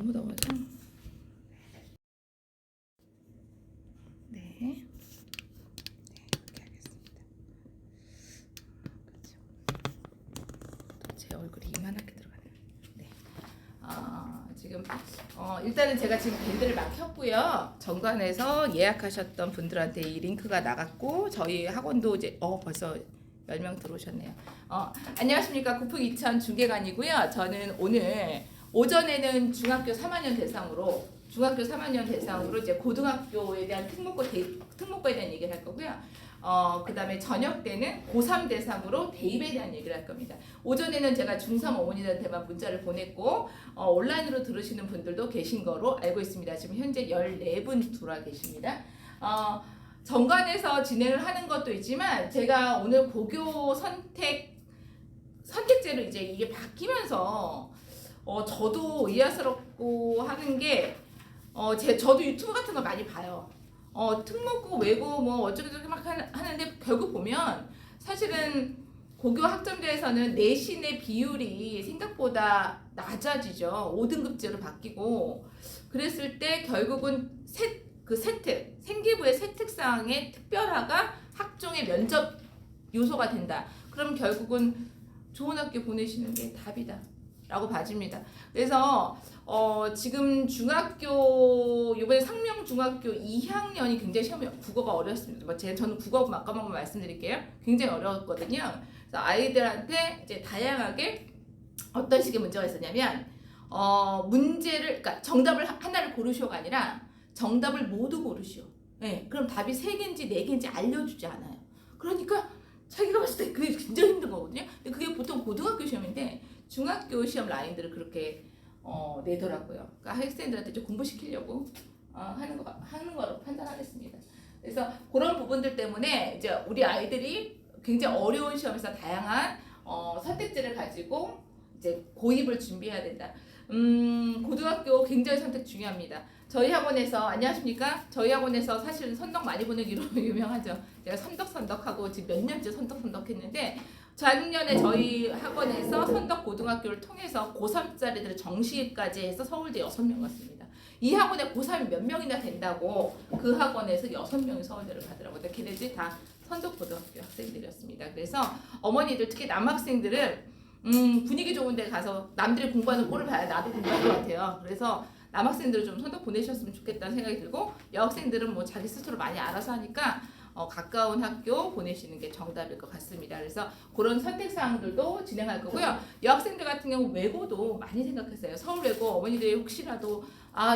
너무 더워서. 네. 네, 이렇게 하겠습니다. 그렇죠. 제 얼굴이 이만하게 들어가네요. 네. 지금 일단은 제가 지금 밴드를 막 켰고요. 정관에서 예약하셨던 분들한테 이 링크가 나갔고 저희 학원도 이제 벌써 10명 들어오셨네요. 안녕하십니까. 고풍 2000 중계관이고요. 저는 오늘 오전에는 중학교 3학년 대상으로 이제 고등학교에 대한 특목고에 대한 얘기를 할 거고요. 그 다음에 저녁 때는 고3 대상으로 대입에 대한 얘기를 할 겁니다. 오전에는 제가 중3 어머니들한테만 문자를 보냈고 온라인으로 들으시는 분들도 계신 거로 알고 있습니다. 지금 현재 14분 들어와 계십니다. 정관에서 진행을 하는 것도 있지만 제가 오늘 고교 선택제로 이제 이게 바뀌면서 저도 의아스럽고 하는 게 저도 유튜브 같은 거 많이 봐요. 특목고 외고 뭐 어쩌고저쩌고 막 하는데 결국 보면 사실은 고교 학점제에서는 내신의 비율이 생각보다 낮아지죠. 5등급제로 바뀌고 그랬을 때 결국은 생기부의 세특사항의 특별화가 학종의 면접 요소가 된다. 그럼 결국은 좋은 학교 보내시는 게 답이다 라고 봐집니다. 그래서 지금 이번에 상명중학교 2학년이 굉장히 시험이 국어가 어렵습니다. 저는 국어 아까만 말씀드릴게요. 굉장히 어려웠거든요. 그래서 아이들한테 이제 다양하게 어떤 식의 문제가 있었냐면 그러니까 정답을 하나를 고르시오가 아니라 정답을 모두 고르시오. 네, 그럼 답이 3개인지 4개인지 알려주지 않아요. 그러니까 자기가 봤을 때 그게 굉장히 힘든 거거든요. 그게 보통 고등학교 시험인데 중학교 시험 라인들을 그렇게 내더라고요. 그러니까 학생들한테 좀 공부시키려고 하는 거로 판단하겠습니다. 그래서 그런 부분들 때문에 이제 우리 아이들이 굉장히 어려운 시험에서 다양한 선택지를 가지고 이제 고입을 준비해야 된다. 고등학교 굉장히 선택 중요합니다. 저희 학원에서 안녕하십니까? 저희 학원에서 사실은 선덕 많이 보내기로 유명하죠. 제가 선덕하고 지금 몇 년째 선덕했는데 작년에 저희 학원에서 선덕 고등학교를 통해서 고3짜리들을 정시까지 해서 서울대 6명 갔습니다. 이 학원에 고3이 몇 명이나 된다고 그 학원에서 6명이 서울대를 가더라고요. 근데 걔네들이 다 선덕 고등학교 학생들이었습니다. 그래서 어머니들 특히 남학생들은 분위기 좋은 데 가서 남들이 공부하는 꼴을 봐야 나도 공부할 것 같아요. 그래서 남학생들을 좀 선덕 보내셨으면 좋겠다는 생각이 들고 여학생들은 뭐 자기 스스로 많이 알아서 하니까 가까운 학교 보내시는 게 정답일 것 같습니다. 그래서 그런 선택사항들도 진행할 거고요. 여학생들 같은 경우 외고도 많이 생각했어요. 서울 외고 어머니들이 혹시라도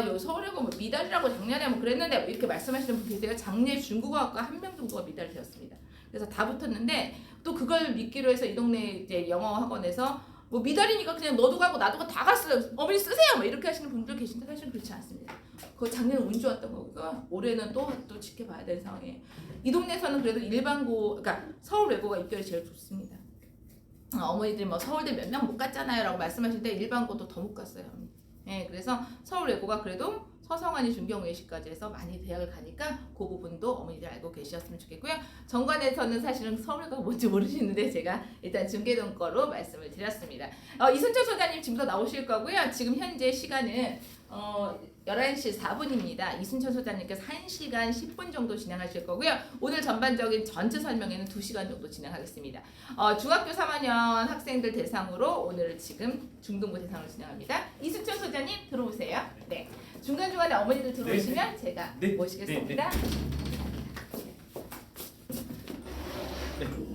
요 서울 외고 뭐 미달이라고 작년에 뭐 그랬는데 뭐 이렇게 말씀하시는 분 계세요. 작년에 중국어학과 1명 정도가 미달이 되었습니다. 그래서 다 붙었는데 또 그걸 믿기로 해서 이 동네 이제 영어 학원에서 뭐 미달이니까 그냥 너도 가고 나도 다 갔어요. 어머니 쓰세요. 뭐 이렇게 하시는 분들 계신데 사실은 그렇지 않습니다. 그거 작년에 운 좋았던 거고요. 올해는 또 지켜봐야 되는 상황이에요. 이 동네에서는 그래도 그러니까 서울 외고가 입결이 제일 좋습니다. 어머니들이 뭐 서울대 몇 명 못 갔잖아요 라고 말씀하시는데 일반고도 더 못 갔어요. 네, 그래서 서울 외고가 그래도 서성환이 중경외시까지 해서 많이 대학을 가니까 그 부분도 어머니들 알고 계셨으면 좋겠고요. 정관에서는 사실은 서울외고가 뭔지 모르시는데 제가 일단 중계동 거로 말씀을 드렸습니다. 이순철 소장님 지금부터 나오실 거고요. 지금 현재 시간은 11시 4분입니다. 이순철 소장님께서 1시간 10분 정도 진행하실 거고요. 오늘 전반적인 전체 설명에는 2시간 정도 진행하겠습니다. 중학교 3학년 학생들 대상으로 오늘 지금 중등부 대상으로 진행합니다. 이순철 소장님 들어오세요. 네. 중간중간에 어머니들 들어오시면 네. 제가 모시겠습니다. 네.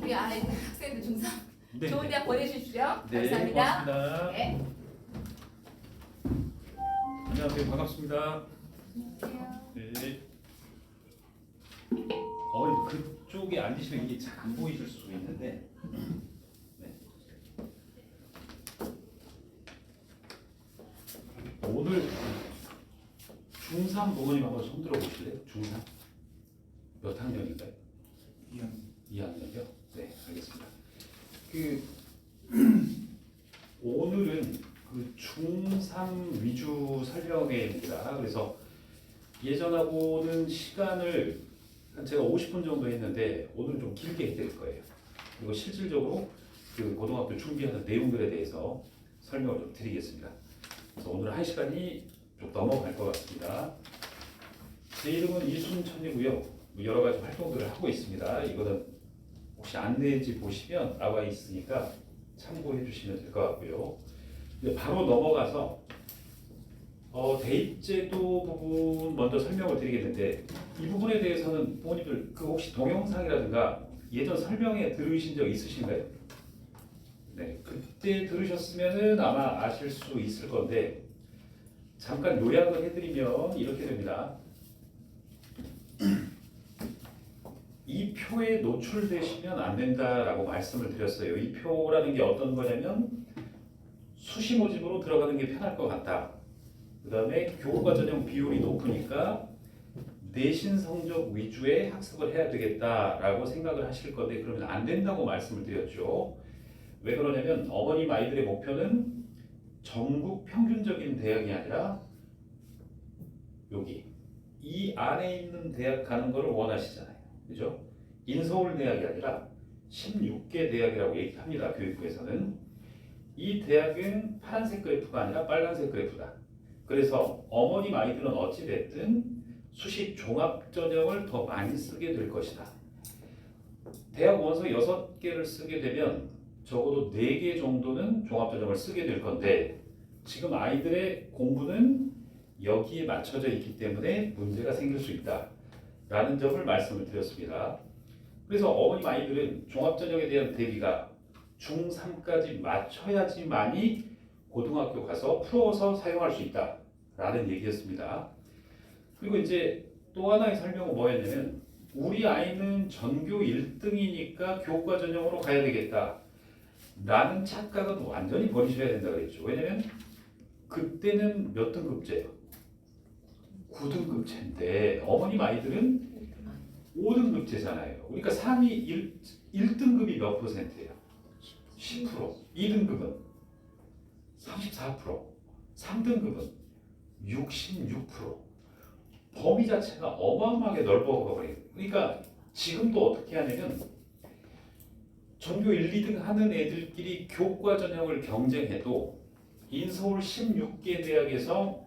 우리 아이들 학생들 중3 네. 좋은 대학 보내주시죠. 네, 감사합니다. 고맙습니다. 네. 안녕하세요. 반갑습니다. 안녕하세요. 네. 어머니 그쪽에 앉으시면 이게 잘 안 보이실 수 있는데. 네. 오늘 중3 부모님 한번 손 들어 보실래요? 중3 몇 학년인가요? 2학년이요? 네, 알겠습니다. 오늘은 그 중3 위주 설명회입니다. 그래서 예전하고는 시간을 제가 50분 정도 했는데 오늘은 좀 길게 해드릴 거예요. 그리고 실질적으로 그 고등학교 준비하는 내용들에 대해서 설명을 좀 드리겠습니다. 그래서 오늘 1시간이 쭉 넘어갈 것 같습니다. 제 이름은 이순천이고요. 여러 가지 활동들을 하고 있습니다. 이거는 혹시 안내지 보시면 나와 있으니까 참고해 주시면 될 것 같고요. 이제 바로 넘어가서 대입제도 부분 먼저 설명을 드리겠는데, 이 부분에 대해서는 부모님들 그 혹시 동영상이라든가 예전 설명회 들으신 적 있으신가요? 네, 그때 들으셨으면은 아마 아실 수 있을 건데 잠깐 요약을 해드리면 이렇게 됩니다. 이 표에 노출되시면 안 된다라고 말씀을 드렸어요. 이 표라는 게 어떤 거냐면 수시 모집으로 들어가는 게 편할 것 같다. 그 다음에 교과 전형 비율이 높으니까 내신 성적 위주의 학습을 해야 되겠다라고 생각을 하실 건데, 그러면 안 된다고 말씀을 드렸죠. 왜 그러냐면 어머님 아이들의 목표는 전국 평균적인 대학이 아니라 여기 이 안에 있는 대학 가는 거를 원하시잖아요. 그죠? 인서울 대학이 아니라 16개 대학이라고 얘기합니다. 교육부에서는. 이 대학은 파란색 그래프가 아니라 빨간색 그래프다. 그래서 어머님 아이들은 어찌됐든 수시 종합전형을 더 많이 쓰게 될 것이다. 대학 원서 6개를 쓰게 되면 적어도 4개 정도는 종합전형을 쓰게 될 건데, 지금 아이들의 공부는 여기에 맞춰져 있기 때문에 문제가 생길 수 있다 라는 점을 말씀을 드렸습니다. 그래서 어머님 아이들은 종합전형에 대한 대비가 중3까지 맞춰야지만이 고등학교 가서 풀어서 사용할 수 있다 라는 얘기였습니다. 그리고 이제 또 하나의 설명은 뭐였냐면, 우리 아이는 전교 1등이니까 교과 전형으로 가야 되겠다 라는 착각은 완전히 버리셔야 된다 그랬죠. 왜냐면 그때는 몇 등급제예요? 9등급제인데 어머님 아이들은 5등급제잖아요. 그러니까 3이 1등급이 몇 %예요? 10%. 2등급은 34%. 3등급은 66%. 범위 자체가 어마어마하게 넓어버려요. 그러니까 지금도 어떻게 하냐면 전교 1, 2등 하는 애들끼리 교과 전형을 경쟁해도 인서울 16개 대학에서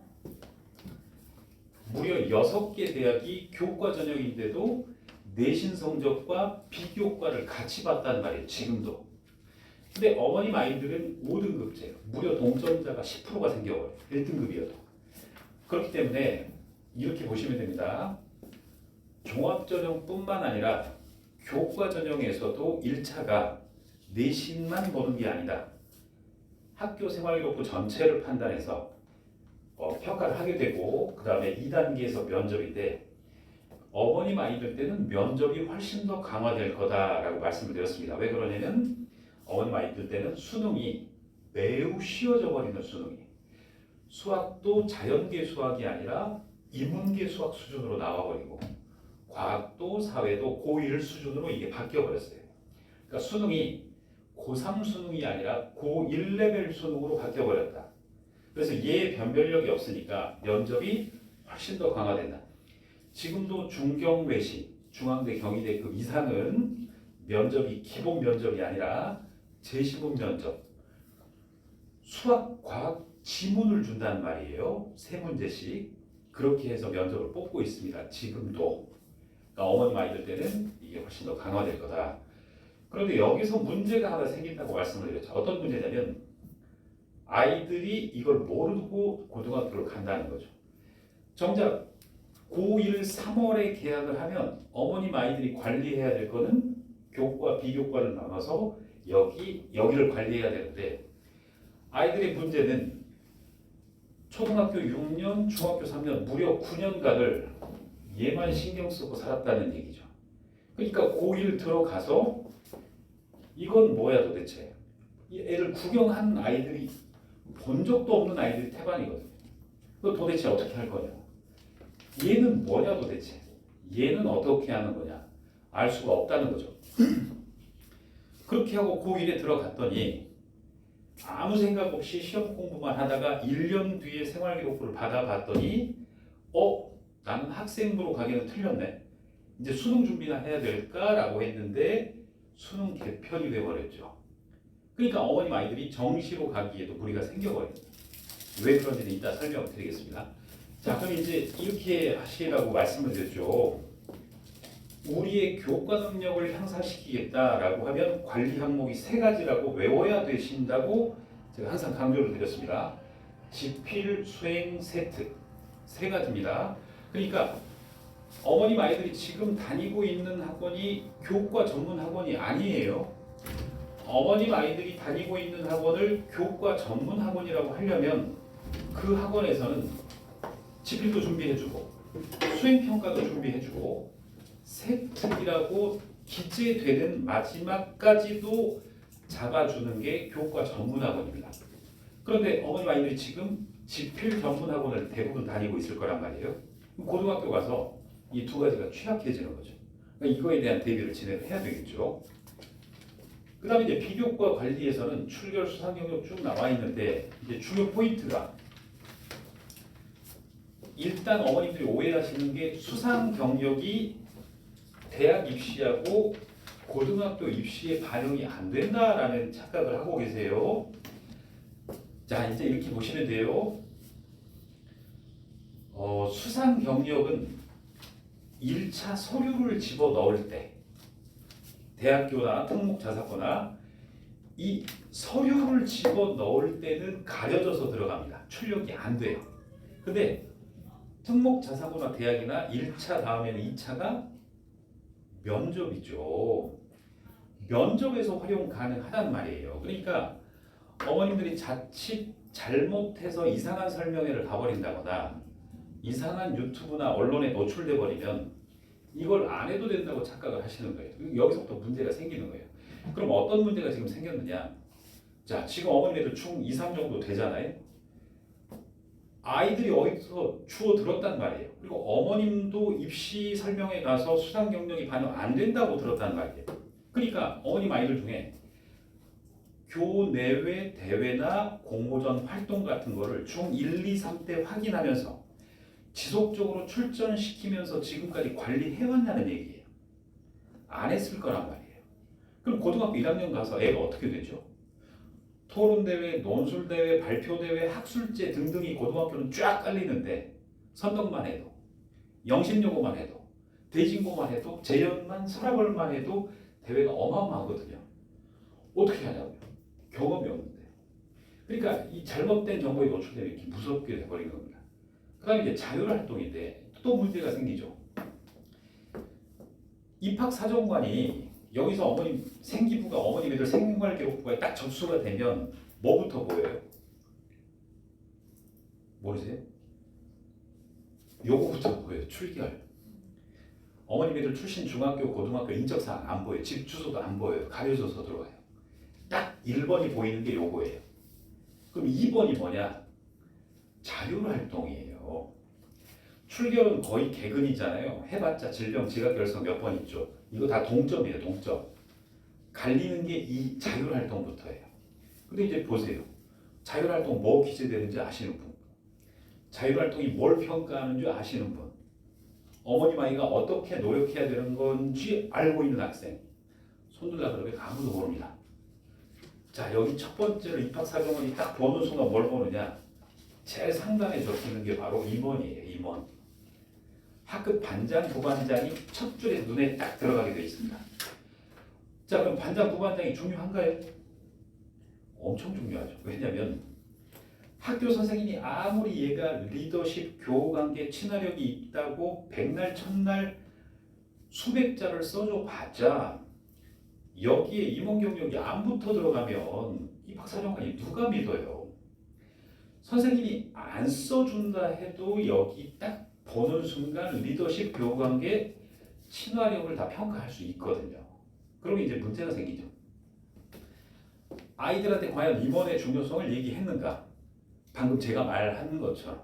무려 6개 대학이 교과 전형인데도 내신 성적과 비교과를 같이 봤단 말이에요. 지금도. 근데 어머님 아이들은 5등급제예요. 무려 동점자가 10%가 생겨버려요. 1등급이어도. 그렇기 때문에 이렇게 보시면 됩니다. 종합전형뿐만 아니라 교과전형에서도 1차가 내신만 보는 게 아니다. 학교 생활기록부 전체를 판단해서 평가를 하게 되고, 그 다음에 2단계에서 면접인데 어머님 아이들 때는 면접이 훨씬 더 강화될 거다라고 말씀을 드렸습니다. 왜 그러냐면 어머님 아이들 때는 수능이 매우 쉬워져 버리는 수능이, 수학도 자연계 수학이 아니라 인문계 수학 수준으로 나와버리고, 과학도 사회도 고1 수준으로 이게 바뀌어버렸어요. 그러니까 수능이 고3 수능이 아니라 고1 레벨 수능으로 바뀌어버렸다. 그래서 얘 변별력이 없으니까 면접이 훨씬 더 강화된다. 지금도 중경외시, 중앙대, 경희대급 이상은 면접이 기본 면접이 아니라 재시급 면접, 수학, 과학 지문을 준다는 말이에요. 3문제씩. 그렇게 해서 면접을 뽑고 있습니다. 지금도. 그러니까 어머님 아이들 때는 이게 훨씬 더 강화될 거다. 그런데 여기서 문제가 하나 생긴다고 말씀을 드렸죠. 어떤 문제냐면 아이들이 이걸 모르고 고등학교를 간다는 거죠. 정작 고1 3월에 계약을 하면 어머님 아이들이 관리해야 될 거는 교과, 비교과를 나눠서 여기를 관리해야 되는데, 아이들의 문제는 초등학교 6년, 중학교 3년, 무려 9년간을 얘만 신경 쓰고 살았다는 얘기죠. 그러니까 고1 들어가서 이건 뭐야 도대체? 이 애를 구경한 아이들이 본 적도 없는 아이들이 태반이거든요. 그 도대체 어떻게 할 거냐? 얘는 뭐냐 도대체? 얘는 어떻게 하는 거냐? 알 수가 없다는 거죠. 그렇게 하고 고1에 들어갔더니 아무 생각 없이 시험 공부만 하다가 1년 뒤에 생활기록부를 받아봤더니 나는 학생부로 가기는 틀렸네. 이제 수능 준비나 해야 될까라고 했는데 수능 개편이 돼버렸죠. 그러니까 어머님 아이들이 정시로 가기에도 무리가 생겨버려요. 왜 그런지는 이따 설명드리겠습니다. 자, 그럼 이제 이렇게 하시라고 말씀을 드렸죠. 우리의 교과 능력을 향상시키겠다라고 하면 관리 항목이 세 가지라고 외워야 되신다고 제가 항상 강조를 드렸습니다. 지필, 수행, 세트 세 가지입니다. 그러니까 어머님 아이들이 지금 다니고 있는 학원이 교과 전문 학원이 아니에요. 어머님 아이들이 다니고 있는 학원을 교과 전문 학원이라고 하려면 그 학원에서는 지필도 준비해주고 수행평가도 준비해주고 세특이라고 기재되는 마지막까지도 잡아주는 게 교과 전문 학원입니다. 그런데 어머님 아이들이 지금 지필 전문 학원을 대부분 다니고 있을 거란 말이에요. 고등학교 가서 이 두 가지가 취약해지는 거죠. 그러니까 이거에 대한 대비를 진행을 해야 되겠죠. 그 다음에 이제 비교과 관리에서는 출결 수상 경력 쭉 나와 있는데 이제 중요 포인트가 일단 어머님들이 오해하시는 게 수상 경력이 대학 입시하고 고등학교 입시에 반영이 안 된다라는 착각을 하고 계세요. 자, 이제 이렇게 보시면 돼요. 수상 경력은 1차 서류를 집어 넣을 때 대학교나 특목자사고나 이 서류를 집어 넣을 때는 가려져서 들어갑니다. 출력이 안 돼요. 근데 특목자사고나 대학이나 1차 다음에는 2차가 면접이죠. 면접에서 활용 가능하단 말이에요. 그러니까 어머님들이 자칫 잘못해서 이상한 설명회를 가버린다거나 이상한 유튜브나 언론에 노출돼 버리면 이걸 안 해도 된다고 착각을 하시는 거예요. 여기서부터 문제가 생기는 거예요. 그럼 어떤 문제가 지금 생겼느냐? 자, 지금 어머님들 중 2, 3 정도 되잖아요. 아이들이 어디서 주워 들었단 말이에요. 그리고 어머님도 입시 설명회 가서 수상 경력이 반영 안 된다고 들었단 말이에요. 그러니까 어머님 아이들 중에 교내외 대회나 공모전 활동 같은 거를 중 1, 2, 3 때 확인하면서 지속적으로 출전시키면서 지금까지 관리해왔냐는 얘기예요. 안 했을 거란 말이에요. 그럼 고등학교 1학년 가서 애가 어떻게 되죠? 토론대회, 논술대회, 발표대회, 학술제 등등이 고등학교는 쫙 깔리는데 선덕만 해도, 영심여고만 해도, 대진고만 해도, 재연만, 서라벌만 해도 대회가 어마어마하거든요. 어떻게 하냐고요? 경험이 없는데. 그러니까 이 잘못된 정보에 노출되면 이렇게 무섭게 돼버린 겁니다. 그 다음에 이제 자율활동인데 또 문제가 생기죠. 입학사정관이 여기서 어머님 생기부가 어머님 애들 생활기록부가 딱 접수가 되면 뭐부터 보여요? 모르세요? 요거부터 보여요. 출결. 어머님 애들 출신 중학교, 고등학교 인적사항 안 보여요. 집 주소도 안 보여요. 가려져서 들어와요. 딱 1번이 보이는 게 요거예요. 그럼 2번이 뭐냐? 자율활동이에요. 출결은 거의 개근이잖아요. 해봤자 질병, 지각결석 몇 번 있죠. 이거 다 동점이에요. 동점. 갈리는 게 이 자율활동부터예요. 근데 이제 보세요. 자율활동 뭐 기재되는지 아시는 분? 자율활동이 뭘 평가하는 줄 아시는 분? 어머님 아이가 어떻게 노력해야 되는 건지 알고 있는 학생? 손들라 그러면 아무도 모릅니다. 자, 여기 첫 번째로 입학사정원이 딱 보는 순간 뭘 보느냐? 제일 상단에 적히는 게 바로 임원이에요. 임원. 학급 반장, 부반장이 첫 줄에 눈에 딱 들어가게 되어 있습니다. 자, 그럼 반장, 부반장이 중요한가요? 엄청 중요하죠. 왜냐하면 학교 선생님이 아무리 얘가 리더십, 교우관계, 친화력이 있다고 백날, 천날 수백 자를 써줘 봤자 여기에 임원 경력이 안 붙어 들어가면 입학사정관이 누가 믿어요? 선생님이 안 써준다 해도 여기 딱 보는 순간 리더십, 교우관계, 친화력을 다 평가할 수 있거든요. 그러면 이제 문제가 생기죠. 아이들한테 과연 임원의 중요성을 얘기했는가? 방금 제가 말한 것처럼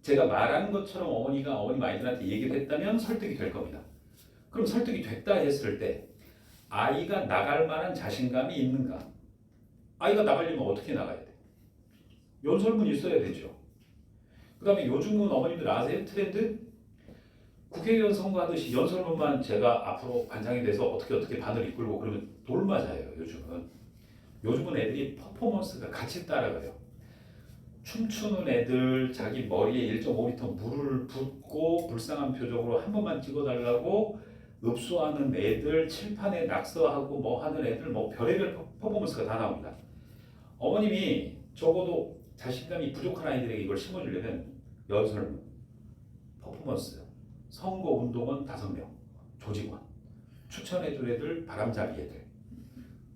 제가 말한 것처럼 어머니가 어머님 아이들한테 얘기를 했다면 설득이 될 겁니다. 그럼 설득이 됐다 했을 때 아이가 나갈 만한 자신감이 있는가? 아이가 나가려면 어떻게 나가야 돼? 연설문 있어야 되죠. 그 다음에 요즘은 어머님들 아세요? 트렌드? 국회의원 선거하듯이 연설문만 제가 앞으로 반장이 돼서 어떻게 바늘 이끌고 그러면 돌 맞아요. 요즘은 애들이 퍼포먼스가 같이 따라가요. 춤추는 애들 자기 머리에 1.5리터 물을 붓고 불쌍한 표정으로 한 번만 찍어달라고 읍소하는 애들, 칠판에 낙서하고 뭐 하는 애들, 뭐 별의별 퍼포먼스가 다 나옵니다. 어머님이 적어도 자신감이 부족한 아이들에게 이걸 심어주려면 연설문, 퍼포먼스, 선거운동원 5명, 조직원, 추천해줄 애들, 바람잡이 애들,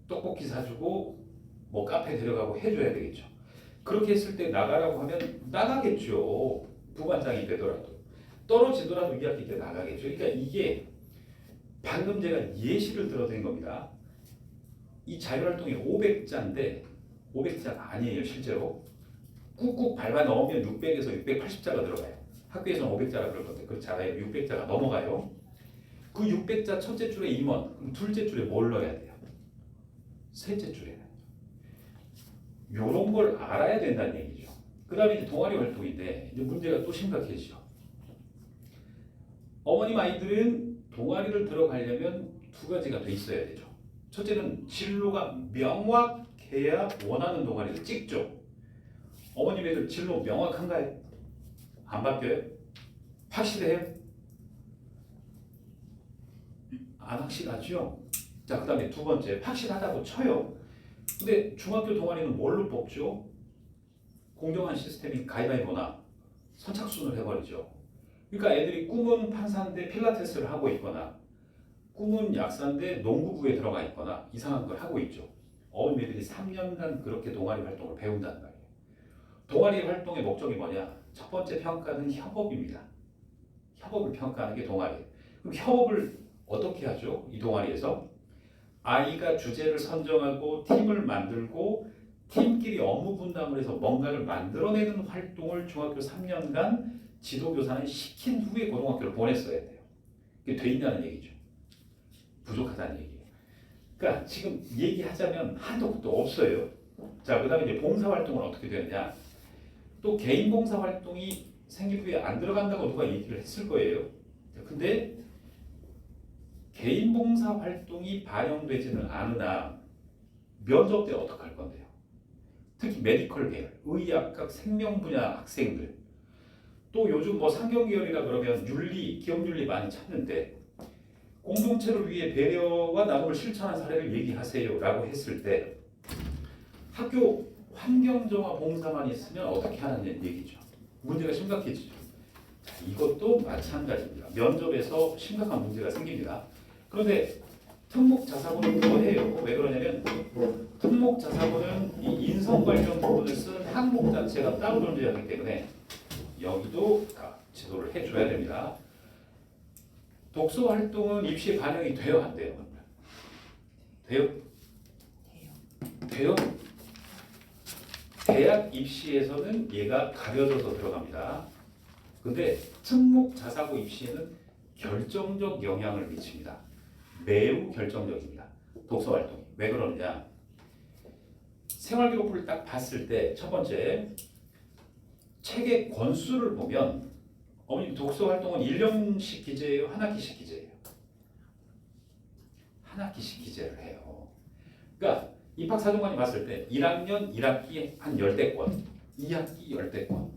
떡볶이 사주고 뭐 카페 데려가고 해줘야 되겠죠. 그렇게 했을 때 나가라고 하면 나가겠죠. 부반장이 되더라도 떨어지더라도 2학기 때 나가겠죠. 그러니까 이게 방금 제가 예시를 들어드린 겁니다. 이 자율활동이 500자인데 500자가 아니에요. 실제로 꾹꾹 밟아 넣으면 600에서 680자가 들어가요. 학교에서는 500자라 그럴 건데 그렇지 않아요. 600자가 넘어가요. 그 600자 첫째 줄에 임원, 그럼 둘째 줄에 뭘 넣어야 돼요? 셋째 줄에는. 요런 걸 알아야 된다는 얘기죠. 그 다음에 이제 동아리 활동인데 이제 문제가 또 심각해지죠. 어머님 아이들은 동아리를 들어가려면 2가지가 돼 있어야 되죠. 첫째는 진로가 명확해야 원하는 동아리를 찍죠. 어머님 애들 진로 명확한가요? 안 바뀌어요? 확실해요? 안 확실하죠? 자, 그 다음에 2번째, 확실하다고 쳐요. 근데 중학교 동아리는 뭘로 뽑죠? 공정한 시스템인 가위바위보나 선착순을 해버리죠. 그러니까 애들이 꿈은 판사인데 필라테스를 하고 있거나 꿈은 약사인데 농구부에 들어가 있거나 이상한 걸 하고 있죠. 어머니들이 3년간 그렇게 동아리 활동을 배운단 말이에요. 동아리 활동의 목적이 뭐냐? 첫 번째 평가는 협업입니다. 협업을 평가하는 게 동아리예요. 그럼 협업을 어떻게 하죠? 이 동아리에서 아이가 주제를 선정하고 팀을 만들고 팀끼리 업무 분담을 해서 뭔가를 만들어내는 활동을 중학교 3년간 지도교사는 시킨 후에 고등학교를 보냈어야 돼요. 이게 돼 있냐는 얘기죠. 부족하다는 얘기예요. 그러니까 지금 얘기하자면 한도 끝도 없어요. 자, 그 다음에 이제 봉사활동은 어떻게 되느냐. 또 개인 봉사활동이 생긴 후에 안 들어간다고 누가 얘기를 했을 거예요. 근데 개인 봉사활동이 반영되지는 않으나 면접 때 어떻게 할 건데요? 특히 메디컬 계열, 의학학, 생명 분야 학생들 또 요즘 뭐 상경계열이라 그러면 윤리, 기업윤리 많이 찾는데 공동체를 위해 배려와 나눔을 실천한 사례를 얘기하세요 라고 했을 때 학교 환경정화 봉사만 있으면 어떻게 하는 얘기죠. 문제가 심각해지죠. 자, 이것도 마찬가지입니다. 면접에서 심각한 문제가 생깁니다. 그런데 특목자사고는 더해요. 왜 그러냐면 특목자사고는 이 인성 관련 부분을 쓴 항목 자체가 따로 존재하기 때문에 여기도 지도를 해줘야 됩니다. 독서 활동은 입시에 반영이 돼요, 안 돼요? 돼요? 돼요? 대학 입시에서는 얘가 가려져서 들어갑니다. 근데 특목자사고 입시에는 결정적 영향을 미칩니다. 매우 결정적입니다. 독서 활동이. 왜 그러느냐? 생활기록부를 딱 봤을 때 첫 번째 책의 권수를 보면 어머님 독서 활동은 1년씩 기재예요? 한 학기씩 기재예요? 한 학기씩 기재를 해요. 그러니까 입학사정관이 봤을 때 1학년 1학기 한 10대권, 2학기 10대권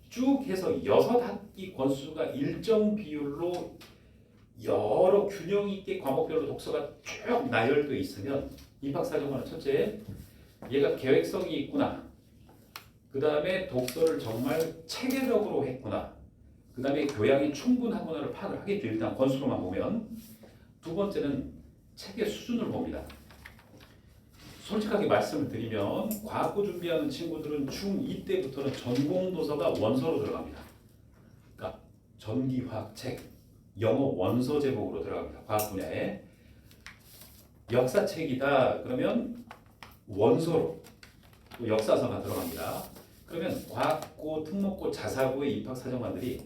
쭉 해서 6학기 권수가 일정 비율로 여러 균형 있게 과목별로 독서가 쭉 나열되어 있으면 입학사정관은 첫째 얘가 계획성이 있구나. 그 다음에 독서를 정말 체계적으로 했구나. 그 다음에 교양이 충분하구나를 파악을 하겠죠. 일단 권수로만 보면. 두 번째는 책의 수준을 봅니다. 솔직하게 말씀을 드리면 과학고 준비하는 친구들은 중2 때부터는 전공 도서가 원서로 들어갑니다. 그러니까 전기화학 책, 영어 원서 제목으로 들어갑니다. 과학 분야에. 역사책이다 그러면 원서로 또 역사서가 들어갑니다. 그러면 과학고, 특목고, 자사고의 입학사정관들이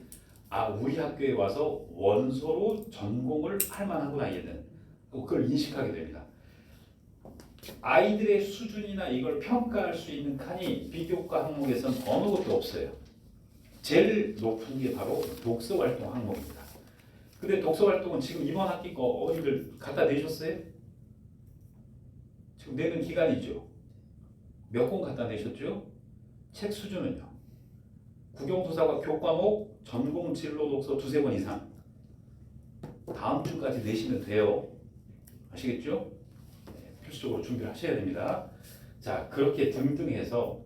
우리 학교에 와서 원서로 전공을 할 만하구나 얘는 그걸 인식하게 됩니다. 아이들의 수준이나 이걸 평가할 수 있는 칸이 비교과 항목에서는 어느 것도 없어요. 제일 높은 게 바로 독서활동 항목입니다. 근데 독서활동은 지금 이번 학기 거 어머니들 갖다 내셨어요? 지금 내는 기간이죠. 몇 권 갖다 내셨죠? 책 수준은요? 국영수사과 교과목 전공 진로 독서 두세 권 이상 다음 주까지 내시면 돼요. 아시겠죠? 네, 필수적으로 준비를 하셔야 됩니다. 자, 그렇게 등등 해서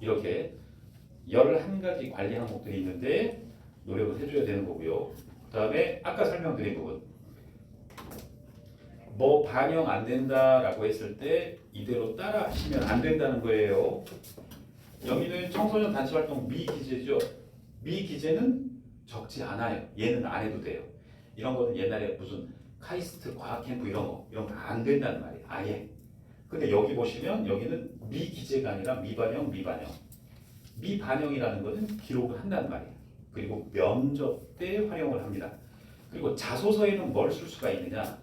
이렇게 11가지 관리 항목들이 있는데 노력을 해줘야 되는 거고요. 그 다음에 아까 설명드린 부분 뭐 반영 안 된다라고 했을 때 이대로 따라 하시면 안 된다는 거예요. 여기는 청소년 단체 활동 미기재죠. 미기재는 적지 않아요. 얘는 안 해도 돼요. 이런 거는 옛날에 무슨 카이스트 과학 캠프 이런 거 안 된다는 말이에요. 아예. 근데 여기 보시면 여기는 미기재가 아니라 미반영, 미반영. 미반영이라는 거는 기록을 한다는 말이에요. 그리고 면접 때 활용을 합니다. 그리고 자소서에는 뭘 쓸 수가 있느냐?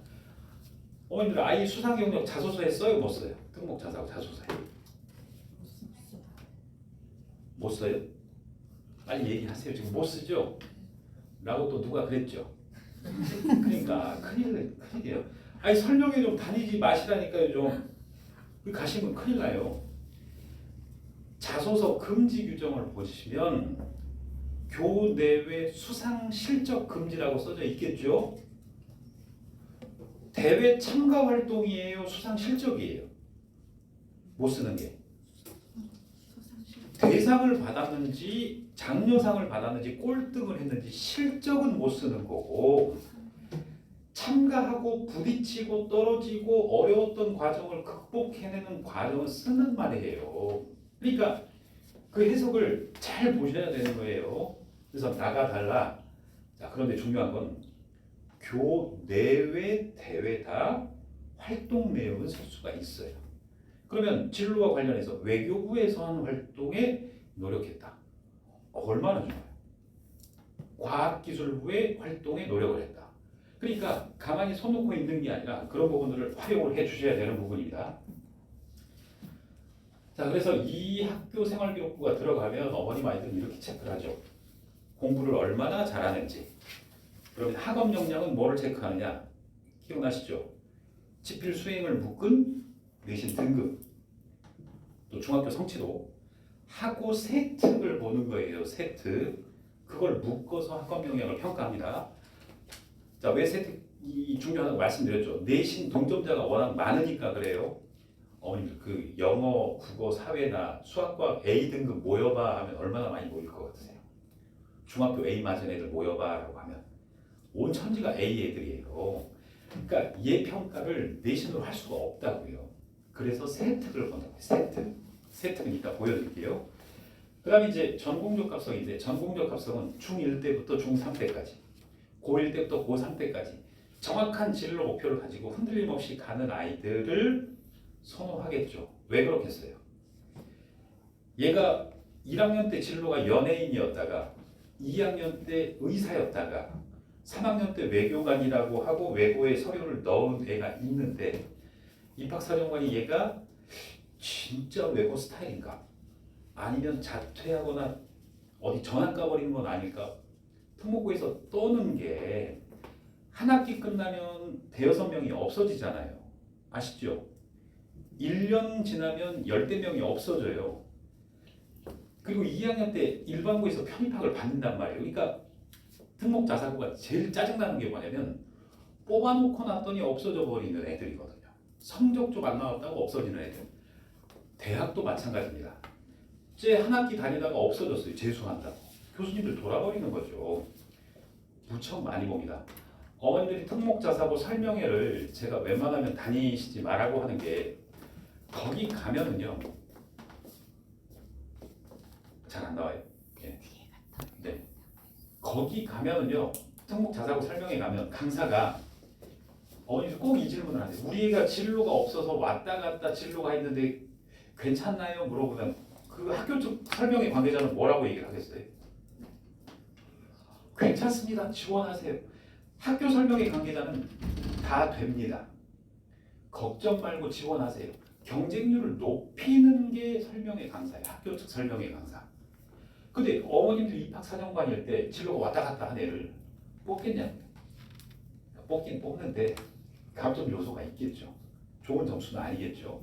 어머님들 아이 수상 경력 자소서에 써요, 못 써요? 특목 자사고 자소서에 못 써요? 빨리 얘기하세요. 지금 못 쓰죠? 라고 또 누가 그랬죠? 그러니까 큰일이에요. 아니 설명회 좀 다니지 마시라니까요. 좀 가시면 큰일 나요. 자소서 금지 규정을 보시면 교내외 수상 실적 금지라고 써져 있겠죠? 대회 참가 활동이에요, 수상 실적이에요? 못 쓰는 게. 대상을 받았는지 장려상을 받았는지 꼴등을 했는지 실적은 못 쓰는 거고 참가하고 부딪히고 떨어지고 어려웠던 과정을 극복해내는 과정을 쓰는 말이에요. 그러니까 그 해석을 잘 보셔야 되는 거예요. 그래서 나가 달라. 자, 그런데 중요한 건 교내외 대회 다 활동 내역은 쓸 수가 있어요. 그러면 진로와 관련해서 외교부에서 한 활동에 노력했다. 얼마나 좋아요. 과학기술부의 활동에 노력을 했다. 그러니까 가만히 손놓고 있는 게 아니라 그런 부분들을 활용을 해 주셔야 되는 부분입니다. 자, 그래서 이 학교생활기록부가 들어가면 어머님 아이들은 이렇게 체크를 하죠. 공부를 얼마나 잘하는지. 그러면 학업 역량은 뭐를 체크하느냐? 기억나시죠? 지필 수행을 묶은 내신 등급, 또 중학교 성취도, 하고 세특을 보는 거예요. 세특. 그걸 묶어서 학업 역량을 평가합니다. 자, 왜 세특이 중요하다고 말씀드렸죠? 내신 동점자가 워낙 많으니까 그래요. 어머님들 그 영어, 국어, 사회나 수학과 A 등급 모여봐 하면 얼마나 많이 모일 것 같으세요? 중학교 A 맞은 애들 모여봐라고 하면 온 천지가 A 애들이에요. 그러니까 얘 평가를 내신으로 할 수가 없다고요. 그래서 세특을 본다고요. 세특은 이따 보여드릴게요. 그 다음에 이제 전공적 합성인데 전공적 합성은 중1 때부터 중3 때까지 고1 때부터 고3 때까지 정확한 진로 목표를 가지고 흔들림 없이 가는 아이들을 선호하겠죠. 왜 그렇겠어요? 얘가 1학년 때 진로가 연예인이었다가 2학년 때 의사였다가 3학년 때 외교관이라고 하고 외고에 서류를 넣은 애가 있는데 입학사정관이 얘가 진짜 외고 스타일인가? 아니면 자퇴하거나 어디 전학 가버리는 건 아닐까? 특목고에서 떠는 게 한 학기 끝나면 대여섯 명이 없어지잖아요. 아시죠? 1년 지나면 열대 명이 없어져요. 그리고 2학년 때 일반고에서 편입학을 받는단 말이에요. 그러니까 특목자사고가 제일 짜증나는 게 뭐냐면 뽑아놓고 났더니 없어져 버리는 애들이거든요. 성적 좀 안 나왔다고 없어지는 애들. 대학도 마찬가지입니다. 쟤 한 학기 다니다가 없어졌어요. 재수한다고. 교수님들 돌아버리는 거죠. 무척 많이 봅니다. 어머니들이 특목자사고 설명회를 제가 웬만하면 다니시지 말라고 하는 게 거기 가면은요. 잘 안 나와요. 예. 네. 거기 가면은요. 특목자사고 설명회 가면 강사가 어머니들 꼭 이 질문을 하세요. 우리 애가 진로가 없어서 왔다 갔다 진로가 있는데 괜찮나요? 물어보면 그 학교 쪽 설명회 관계자는 뭐라고 얘기를 하겠어요? 괜찮습니다. 지원하세요. 학교 설명회 관계자는 다 됩니다. 걱정 말고 지원하세요. 경쟁률을 높이는 게 설명회 강사예요. 학교 측 설명회 강사. 근데 어머님들 입학사정관일 때 진로가 왔다 갔다 한 애를 뽑겠냐? 뽑긴 뽑는데 감점 요소가 있겠죠. 좋은 점수는 아니겠죠.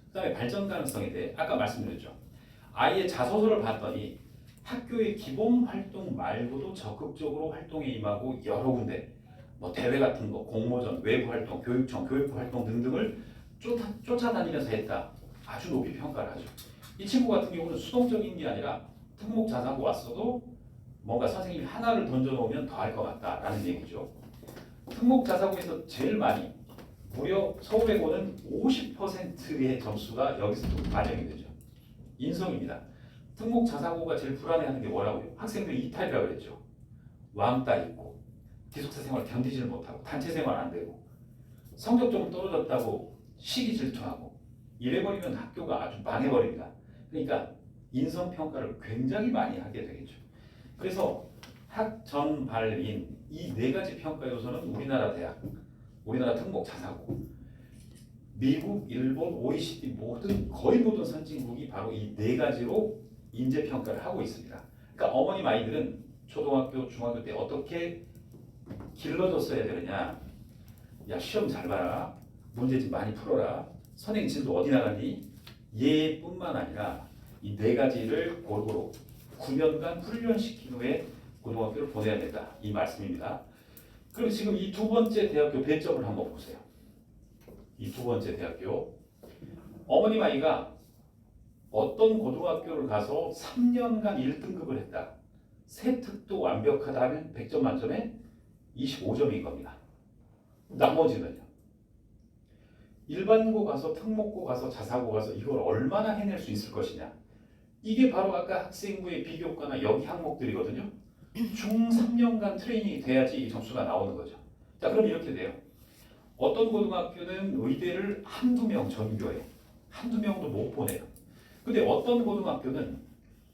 그 다음에 발전 가능성에 대해 아까 말씀드렸죠. 아이의 자소서를 봤더니 학교의 기본 활동 말고도 적극적으로 활동에 임하고 여러 군데 뭐 대회 같은 거, 공모전, 외부 활동, 교육청, 교육부 활동 등등을 쫓아다니면서 했다. 아주 높이 평가를 하죠. 이 친구 같은 경우는 수동적인 게 아니라 특목 자사고 왔어도 뭔가 선생님이 하나를 던져놓으면 더 할 것 같다라는 얘기죠. 특목 자사고에서 제일 많이 무려 서울외고는 50%의 점수가 여기서 또 반영이 되죠. 인성입니다. 특목 자사고가 제일 불안해하는 게 뭐라고요? 학생들이 이탈이라고 그랬죠. 왕따 있고 기숙사 생활 견디지를 못하고 단체 생활 안 되고 성적 좀 떨어졌다고 시기 질투하고 이래버리면 학교가 아주 망해버립니다. 그러니까 인성평가를 굉장히 많이 하게 되겠죠. 그래서 학전발인 이 네 가지 평가 요소는 우리나라 대학, 우리나라 특목 자사고, 미국, 일본, OECD 거의 모든 선진국이 바로 이 네 가지로 인재 평가를 하고 있습니다. 그러니까 어머님 아이들은 초등학교, 중학교 때 어떻게 길러줬어야 되느냐? 야, 시험 잘 봐라, 문제집 많이 풀어라, 선행 진도 어디 나갔니? 얘뿐만 아니라 이 네 가지를 골고루 9년간 훈련시킨 후에 고등학교를 보내야 된다. 이 말씀입니다. 그럼 지금 이 두 번째 대학교 배점을 한번 보세요. 이 두 번째 대학교. 어머님 아이가 어떤 고등학교를 가서 3년간 1등급을 했다. 세특도 완벽하다 하면 100점 만점에 25점인 겁니다. 나머지는요. 일반고 가서 특목고 가서 자사고 가서 이걸 얼마나 해낼 수 있을 것이냐. 이게 바로 아까 학생부의 비교과나 여기 항목들이거든요. 중 3년간 트레이닝이 돼야지 이 점수가 나오는 거죠. 자, 그럼 이렇게 돼요. 어떤 고등학교는 의대를 한두 명 전교해. 한두 명도 못 보내요. 근데 어떤 고등학교는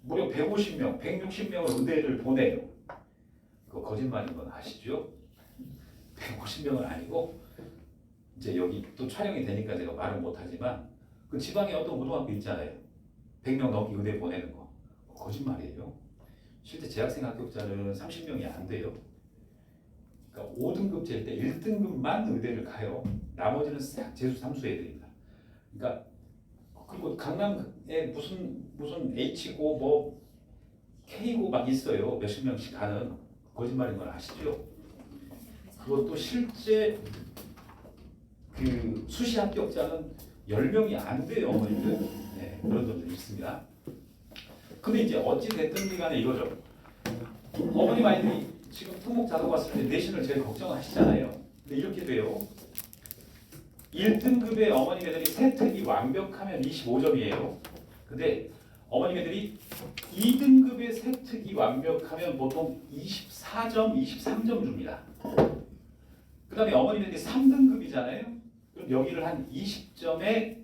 무려 150명, 160명을 의대를 보내요. 그거 거짓말인 건 아시죠? 150명은 아니고 이제 여기 또 촬영이 되니까 제가 말은 못하지만 그 지방에 어떤 고등학교 있잖아요. 100명 넘게 의대 보내는 거. 거짓말이에요. 실제 재학생 합격자는 30명이 안 돼요. 그러니까 5등급제일 때 1등급만 의대를 가요. 나머지는 싹 재수 삼수 애들입니다. 그러니까 그리고 강남에 무슨 H고 뭐 K고 막 있어요. 몇십 명씩 가는. 거짓말인 걸 아시죠? 그것도 실제 그 수시 합격자는 10명이 안 돼요. 어머니들. 네, 그런 점들이 있습니다. 근데 이제 어찌 됐든 간에 이거죠. 어머님 아이들이 지금 특목 자사고 왔을 때 내신을 제일 걱정하시잖아요. 근데 이렇게 돼요. 1등급의 어머님 애들이 세특이 완벽하면 25점이에요. 근데 어머님 애들이 2등급의 세특이 완벽하면 보통 24점, 23점 줍니다. 그 다음에 어머님 애들이 3등급이잖아요. 그럼 여기를 한 20점에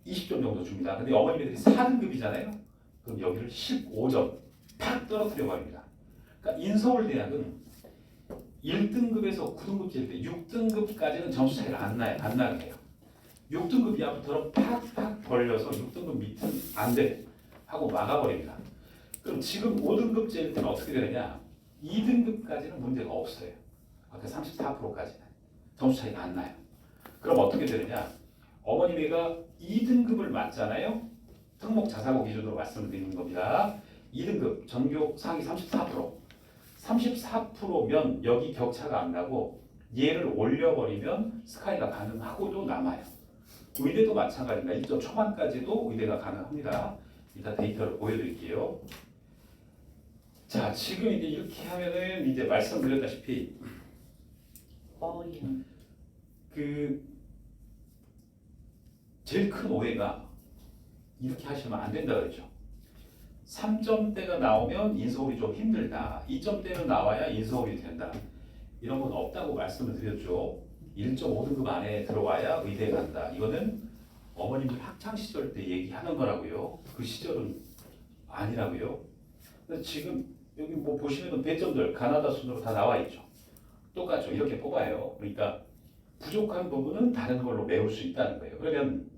20점 정도 줍니다. 근데 어머님 애들이 4등급이잖아요. 그럼 여기를 15점 팍 떨어뜨려 버립니다. 그러니까 인서울대학은 1등급에서 9등급일 때 6등급까지는 점수 차이가 안 나게 해요. 6등급 이하부터 팍팍 벌려서 6등급 밑은 안 돼 하고 막아버립니다. 그럼 지금 5등급제일 때는 어떻게 되느냐? 2등급까지는 문제가 없어요. 아까 34%까지는 점수 차이가 안 나요. 그럼 어떻게 되느냐? 어머니가 2등급을 맞잖아요. 특목 자사고 기준으로 말씀드리는 겁니다. 2등급 전교 상위 34%. 34%면 여기 격차가 안 나고 얘를 올려버리면 스카이가 가능하고도 남아요. 의대도 마찬가지입니다. 1점 초반까지도 의대가 가능합니다. 이따 데이터를 보여드릴게요. 자, 지금 이제 이렇게 하면은 이제 말씀드렸다시피 그 제일 큰 오해가 이렇게 하시면 안 된다 그랬죠. 3점대가 나오면 인서울이 좀 힘들다. 2점대는 나와야 인서울이 된다. 이런 건 없다고 말씀을 드렸죠. 1.5등급 안에 들어와야 의대에 간다. 이거는 어머님들 학창시절 때 얘기하는 거라고요. 그 시절은 아니라고요. 근데 지금 여기 뭐 보시면 배점들 가나다 순으로 다 나와 있죠. 똑같죠. 이렇게 뽑아요. 그러니까 부족한 부분은 다른 걸로 메울 수 있다는 거예요. 그러면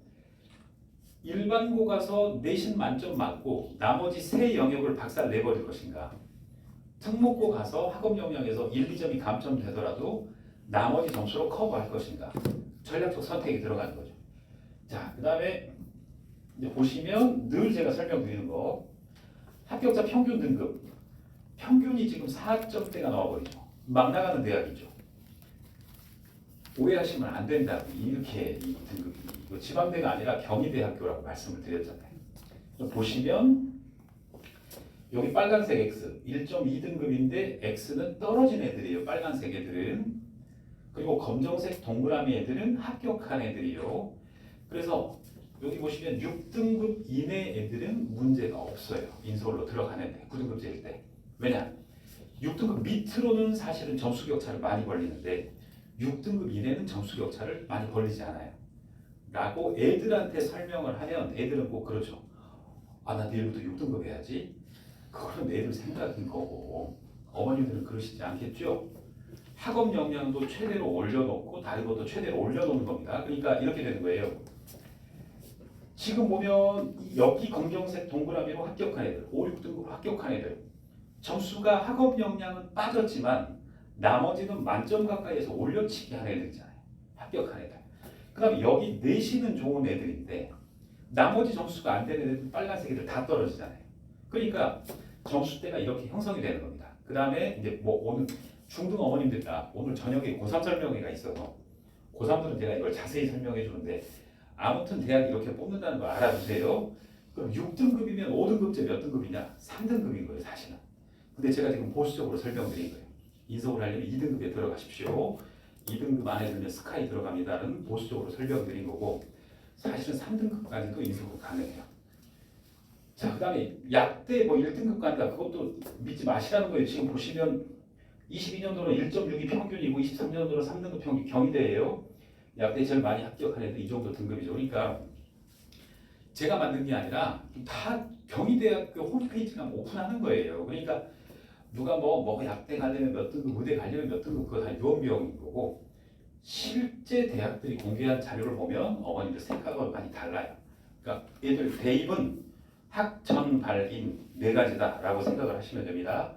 일반고 가서 내신 만점 맞고 나머지 세 영역을 박살 내버릴 것인가? 특목고 가서 학업 역량에서 1, 2점이 감점되더라도 나머지 점수로 커버할 것인가? 전략적 선택이 들어가는 거죠. 자, 그 다음에 이제 보시면 늘 제가 설명드리는 거 합격자 평균 등급. 평균이 지금 4점대가 나와버리죠. 막 나가는 대학이죠. 오해하시면 안 된다고. 이렇게 이 등급이 이거 지방대가 아니라 경희대학교라고 말씀을 드렸잖아요. 보시면 여기 빨간색 X 1.2등급인데 X는 떨어진 애들이에요. 빨간색 애들은. 그리고 검정색 동그라미 애들은 합격한 애들이요. 그래서 여기 보시면 6등급 이내 애들은 문제가 없어요. 인서울로 들어가는데 9등급제일 때. 왜냐? 6등급 밑으로는 사실은 점수 격차를 많이 벌리는데 6등급 이내는 점수 격차를 많이 벌리지 않아요. 라고 애들한테 설명을 하면 애들은 꼭 그러죠. 아, 나 내일부터 6등급 해야지. 그거는 애들 생각인 거고 어머님들은 그러시지 않겠죠? 학업 역량도 최대로 올려놓고 다른 것도 최대로 올려놓는 겁니다. 그러니까 이렇게 되는 거예요. 지금 보면 여기 검정색 동그라미로 합격한 애들, 5, 6등급으로 합격한 애들 점수가 학업 역량은 빠졌지만 나머지는 만점 가까이에서 올려치기 한 애들이잖아요. 합격한 애들. 그 다음에 여기 내신은 좋은 애들인데 나머지 점수가 안 되는 애들 빨간색 애들 다 떨어지잖아요. 그러니까 점수대가 이렇게 형성이 되는 겁니다. 그 다음에 이제 뭐 오늘 중등 어머님들과 오늘 저녁에 고3 설명회가 있어서 고3들은 제가 이걸 자세히 설명해 주는데 아무튼 대학 이렇게 뽑는다는 거 알아두세요. 그럼 6등급이면 5등급제 몇 등급이냐? 3등급인 거예요, 사실은. 근데 제가 지금 보수적으로 설명드린 거예요. 인서울 하려면 2등급에 들어가십시오. 2등급 안에 들면 스카이 들어갑니다는 보수적으로 설명드린 거고 사실은 3등급까지도 인서울 가능해요. 자, 그 다음에 약대 뭐 1등급 간다. 그것도 믿지 마시라는 거예요. 지금 보시면 22년도는 1.62 평균이고 23년도는 3등급 평균 경희대예요. 약대 제일 많이 합격한 애들 이 정도 등급이죠. 그러니까 제가 만든 게 아니라 다 경희대학교 홈페이지가 오픈하는 거예요. 그러니까 누가 뭐 약대 가려면 몇 등급, 의대 가려면 몇 등급 그거 다 유언비어인 거고 실제 대학들이 공개한 자료를 보면 어머님들 생각은 많이 달라요. 그러니까 얘들 대입은 학전 발인 네 가지다라고 생각을 하시면 됩니다.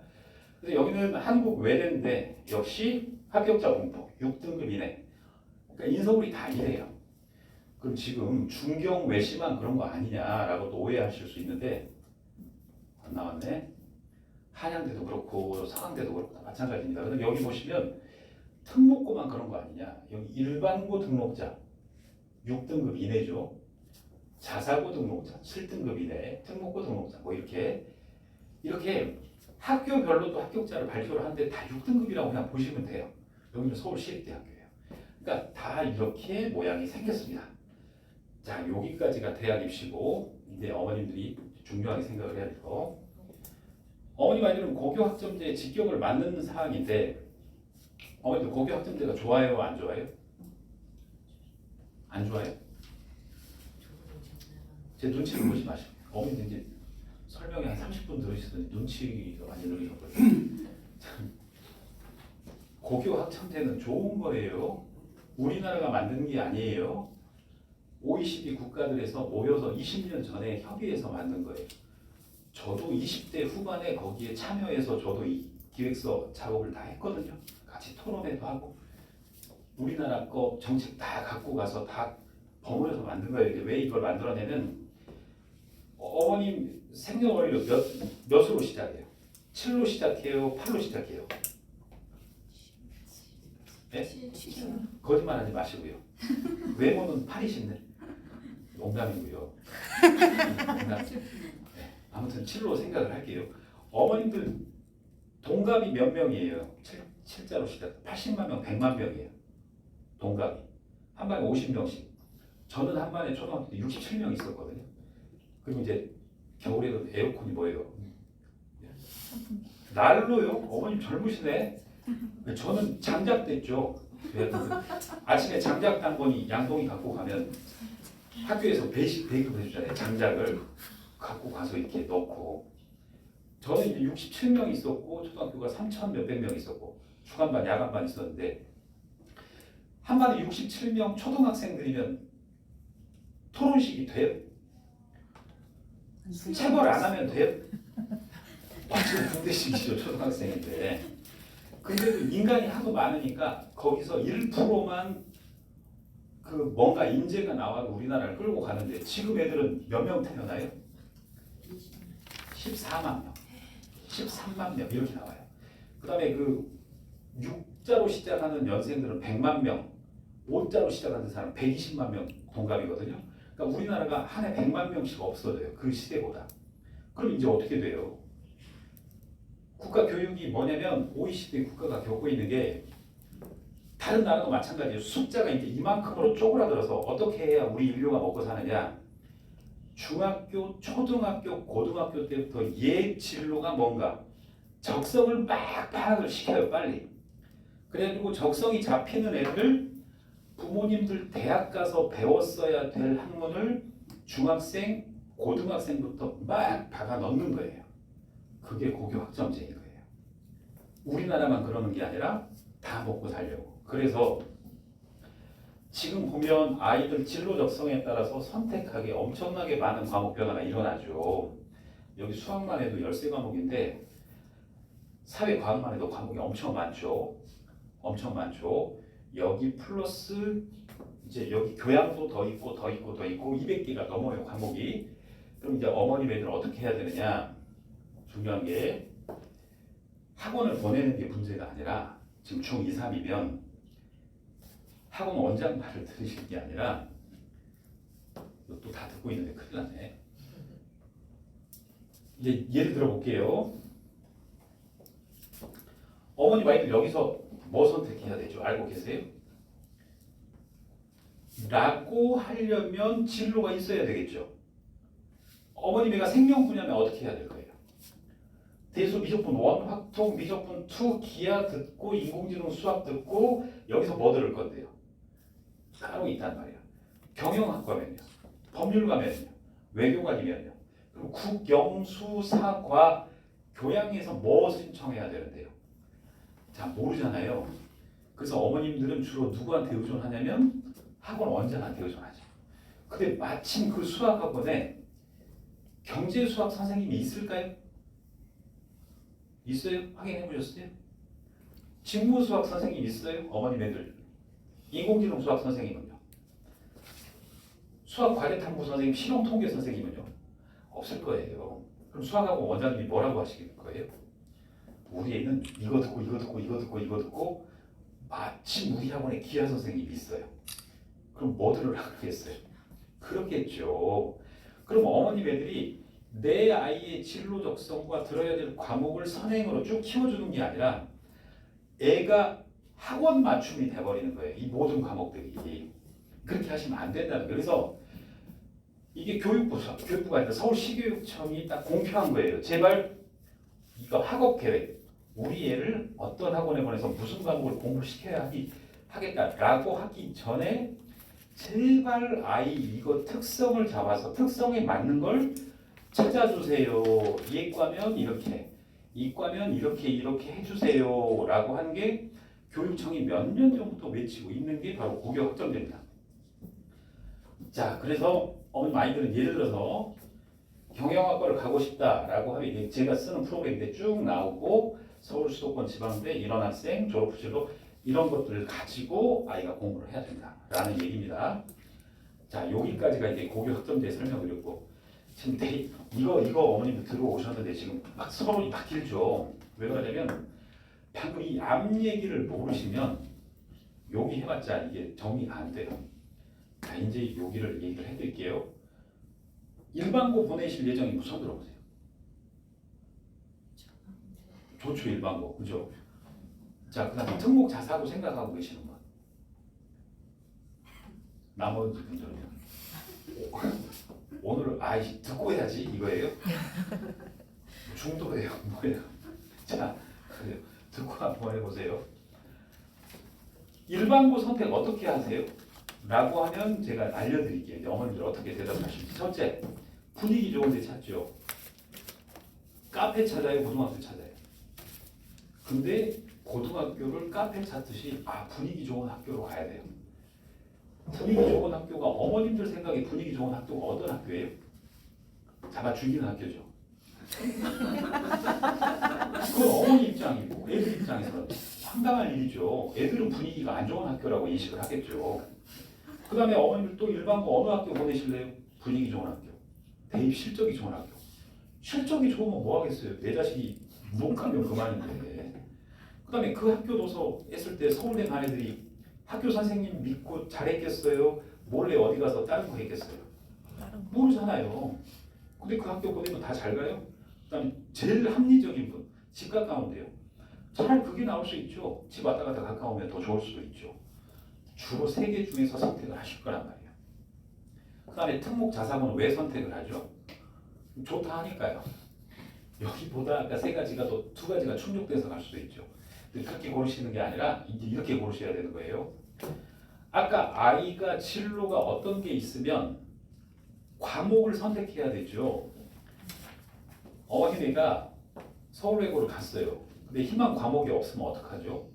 그래서 여기는 한국 외대인데 역시 합격자 공포 6등급 이내. 그러니까 인서울이 다 이래요. 그럼 지금 중경 외시만 그런 거 아니냐라고 또 오해하실 수 있는데 안 나왔네. 한양대도 그렇고 서강대도 그렇고 다 마찬가지입니다. 그럼 여기 보시면 특목고만 그런 거 아니냐. 여기 일반고 등록자 6등급 이내죠. 자사고 등록자 7등급 이내, 특목고 등록자 뭐 이렇게 학교별로도 합격자를 발표를 하는데 다 6등급이라고 그냥 보시면 돼요. 여기는 서울시립대학교예요. 그러니까 다 이렇게 모양이 생겼습니다. 자, 여기까지가 대학 입시고 이제 어머님들이 중요하게 생각을 해야 될 거. 어머님 아이들은 고교 학점제에 직격을 맞는 사항인데 어머님들 고교 학점제가 좋아요, 안 좋아요? 안 좋아요? 제 눈치를 보지 마시고 어머님들 이제 설명에 한 30분 들으시더니 눈치가 많이 늘으셨거든요. 고교 학점제는 좋은 거예요. 우리나라가 만든 게 아니에요. OECD 국가들에서 모여서 20년 전에 협의해서 만든 거예요. 저도 20대 후반에 거기에 참여해서 저도 이 기획서 작업을 다 했거든요. 같이 토론회도 하고 우리나라 거 정책 다 갖고 가서 다 버무려서 만든 거예요. 왜 이걸 만들어내는 어머님 생년월일 몇으로 시작해요? 7로 시작해요? 8로 시작해요? 네? 거짓말하지 마시고요. 외모는 8이신데 농담이고요. 네, 아무튼 7로 생각을 할게요. 어머님들 동갑이 몇 명이에요? 7자로 시작. 80만 명, 100만 명이에요. 동갑이 한 반에 50명씩. 저는 한 반에 초등학교 때 67명 있었거든요. 그리고 이제 겨울에도 에어컨이 뭐예요? 난로요? 어머님 젊으시네. 저는 장작됐죠. 아침에 장작 당번이 양동이 갖고 가면 학교에서 배급 해주잖아요. 장작을 갖고 가서 이렇게 넣고. 저는 이제 67명 있었고 초등학교가 3,000 몇백 명 있었고 주간반, 야간반 있었는데 한 반에 67명 초등학생들이면 토론식이 돼요? 체벌 안 하면 돼요? 완전 군대식이죠 초등학생인데. 근데도 인간이 하도 많으니까 거기서 1%만 그 뭔가 인재가 나와도 우리나라를 끌고 가는데 지금 애들은 몇 명 태어나요? 14만 명, 13만 명 이렇게 나와요. 그 다음에 그 6자로 시작하는 연생들은 100만 명, 5자로 시작하는 사람 120만 명 동갑이거든요. 그러니까 우리나라가 한 해 100만 명씩 없어져요. 그 시대보다. 그럼 이제 어떻게 돼요? 국가 교육이 뭐냐면 OECD 국가가 겪고 있는 게 다른 나라도 마찬가지예요. 숫자가 이제 이만큼으로 쪼그라들어서 어떻게 해야 우리 인류가 먹고 사느냐. 중학교, 초등학교, 고등학교 때부터 옛 진로가 뭔가 적성을 막 파악을 시켜요. 빨리. 그래가지고 적성이 잡히는 애들 부모님들 대학 가서 배웠어야 될 학문을 중학생, 고등학생부터 막 박아 넣는 거예요. 그게 고교 학점제인 거예요. 우리나라만 그러는 게 아니라 다 먹고 살려고. 그래서 지금 보면 아이들 진로 적성에 따라서 선택하기 엄청나게 많은 과목 변화가 일어나죠. 여기 수학만 해도 13과목인데 사회과학만 해도 과목이 엄청 많죠. 엄청 많죠. 여기 플러스 이제 여기 교양도 더 있고 더 있고 더 있고 200개가 넘어요 과목이. 그럼 이제 어머님 애들은 어떻게 해야 되느냐. 중요한 게 학원을 보내는 게 문제가 아니라 지금 중2, 3이면 학원 원장 말을 들으실 게 아니라 또 다 듣고 있는데 큰일 났네. 이제 예를 들어 볼게요. 어머님 아이들 여기서 뭐 선택해야 되죠? 알고 계세요? 라고 하려면 진로가 있어야 되겠죠. 어머님 애가 생명 분야면 어떻게 해야 될 거예요? 대수 미적분 1, 확통 미적분 2, 기하 듣고 인공지능 수학 듣고 여기서 뭐 들을 건데요? 따로 있단 말이에요. 경영학과면요, 법률가면요, 외교관이면요, 그리고 국영수사과 교양에서 뭐 신청해야 되는데요? 자, 모르잖아요. 그래서 어머님들은 주로 누구한테 의존하냐면 학원 원장한테 의존하죠. 근데 마침 그 수학학원에 경제수학 선생님이 있을까요? 있어요? 확인해 보셨어요? 직무수학 선생님 있어요? 어머님 애들. 인공지능 수학 선생님은요? 수학과제탐구 선생님, 실용통계 선생님은요? 없을 거예요. 그럼 수학학원 원장님이 뭐라고 하시길 거예요? 우리 애는 이거 듣고 이거 듣고 이거 듣고 이거 듣고 마침 우리 학원에 기하 선생님이 있어요. 그럼 뭐 들으라고 그러겠어요? 그렇겠죠. 그럼 어머님 애들이 내 아이의 진로 적성과 들어야 될 과목을 선행으로 쭉 키워주는 게 아니라 애가 학원 맞춤이 돼버리는 거예요. 이 모든 과목들이. 그렇게 하시면 안 된다는 거예요. 그래서 이게 교육부가 아니라 서울시교육청이 딱 공표한 거예요. 제발 이거 학업 계획, 우리 애를 어떤 학원에 보내서 무슨 과목을 공부시켜야 하겠다라고 하기 전에 제발 아이 이거 특성을 잡아서 특성에 맞는 걸 찾아주세요. 이과면 이렇게, 이과면 이렇게 해주세요 라고 하는 게 교육청이 몇 년 전부터 외치고 있는 게 바로 고교 학점제입니다. 자, 그래서 어머님 아이들은 예를 들어서 경영학과를 가고 싶다라고 하면 이게 제가 쓰는 프로그램인데 쭉 나오고 서울 수도권 지방대 이런 학생 졸업진로 이런 것들을 가지고 아이가 공부를 해야 된다라는 얘기입니다. 자, 여기까지가 이제 고교 학점제 설명드렸고 지금 이거 어머님들 들어오셨는데 지금 막 서론이 막 길죠. 왜 그러냐면 방금 이 앞 얘기를 모르시면 여기 해봤자 이게 정리가 안 돼요. 자, 이제 여기를 얘기를 해드릴게요. 일반고 보내실 예정이 손 들어보세요. 좋죠, 일반고. 그죠? 자, 그 다음에 특목 자사고 생각하고 계시는 분. 나머지 분들은요. 오늘 듣고 해야지 이거예요? 중도예요, 뭐예요? 자, 그래요. 듣고 한번 해보세요. 일반고 선택 어떻게 하세요? 라고 하면 제가 알려드릴게요. 이제 어머님들 어떻게 대답하실지. 첫째, 분위기 좋은 데 찾죠. 카페 찾아요, 고등학교 찾아요. 근데 고등학교를 카페 찾듯이 분위기 좋은 학교로 가야 돼요. 분위기 좋은 학교가 어머님들 생각에 분위기 좋은 학교가 어떤 학교예요? 잡아 죽이는 학교죠. 그건 어머니 입장이고 애들 입장에서는 황당한 일이죠. 애들은 분위기가 안 좋은 학교라고 인식을 하겠죠. 그 다음에 어머님들 또 일반고 어느 학교 보내실래요? 분위기 좋은 학교, 대입 실적이 좋은 학교. 실적이 좋으면 뭐 하겠어요? 내 자식이 못 가면 그만인데. 그다음에 그 학교 도서 했을 때 서울대 간 애들이 학교 선생님 믿고 잘했겠어요? 몰래 어디 가서 다른 거 했겠어요? 모르잖아요. 근데 그 학교 보내면 다 잘 가요? 그다음에 제일 합리적인 분, 집 가까운데요. 차라리 그게 나올 수 있죠. 집 왔다 갔다 가까우면 더 좋을 수도 있죠. 주로 세 개 중에서 선택을 하실 거란 말이에요. 그다음에 특목 자사고는 왜 선택을 하죠? 좋다 하니까요. 여기보다 아까 세 가지가 더 두 가지가 충족돼서 갈 수도 있죠. 근데 그렇게 고르시는 게 아니라 이제 이렇게 고르셔야 되는 거예요. 아까 아이가 진로가 어떤 게 있으면 과목을 선택해야 되죠. 어머니가 서울외고를 갔어요. 근데 희망 과목이 없으면 어떡하죠?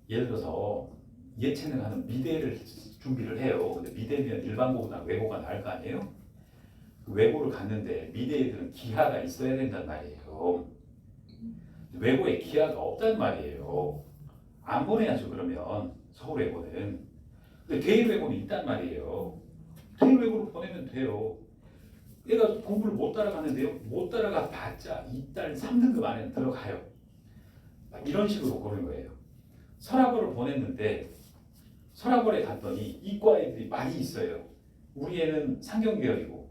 예를 들어서 예체능 하는 미대를 준비를 해요. 근데 미대면 일반고보다 외고가 나을 거 아니에요? 그 외고를 갔는데 미대 애들은 기하가 있어야 된단 말이에요. 외고에 기하가 없단 말이에요. 안 보내야죠 그러면 서울외고는. 근데 대일외고는 있단 말이에요. 대일외고를 보내면 돼요. 얘가 공부를 못 따라가는데요. 못 따라가 봤자 2달 3등급 안에는 들어가요. 이런 식으로 고른 거예요. 설학월을 보냈는데 설학월에 갔더니 이과 애들이 많이 있어요. 우리 애는 상경계열이고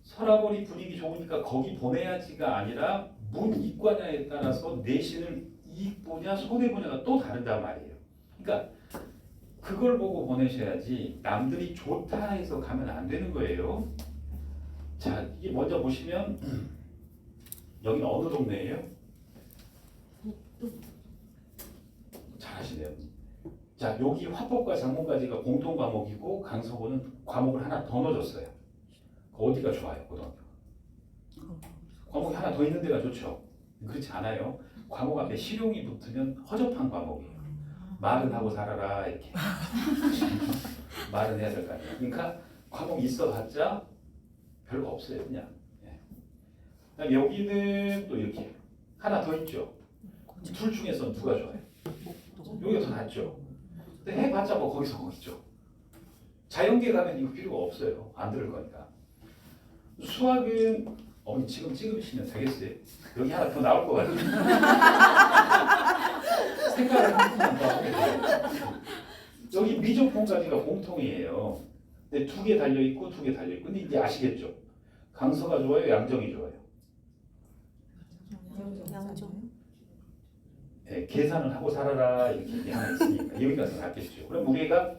설학월이 분위기 좋으니까 거기 보내야지가 아니라 문이과냐에 따라서 내신을 이익 보냐 손해 보냐가 또 다르단 말이에요. 그러니까 그걸 보고 보내셔야지 남들이 좋다 해서 가면 안 되는 거예요. 자, 이게 먼저 보시면 여기는 어느 동네예요? 잘하시네요. 자, 여기 화법과 작문까지가 공통 과목이고 강서구는 과목을 하나 더 넣어줬어요. 어디가 좋아요, 고등학교? 과목이 하나 더 있는 데가 좋죠. 그렇지 않아요. 과목 앞에 실용이 붙으면 허접한 과목이에요. 말은 하고 살아라 이렇게. 말은 해야 될 거 아니에요. 그러니까 과목이 있어봤자 별거 없어요, 그냥. 예. 그다음에 여기는 또 이렇게 하나 더 있죠. 둘 중에서 누가 좋아요? 여기가 더 낫죠. 근데 해봤자 뭐 거기서 거기죠. 자연계 가면 이거 필요가 없어요. 안 들을 거니까. 수학은 어머니 지금 찍으시면 되겠어요. 여기 하나 더 나올 것 같아요. 색깔을 한 번만 더 하면 돼요. 여기 미적분까지가 공통이에요. 근데 두 개 달려 있고 두 개 달려 있고. 근데 이제 아시겠죠? 강서가 좋아요, 양정이 좋아요. 양정. 네, 계산을 하고 살아라 이렇게 하나 있으니까 여기가 더 낫겠죠. 그럼 우리가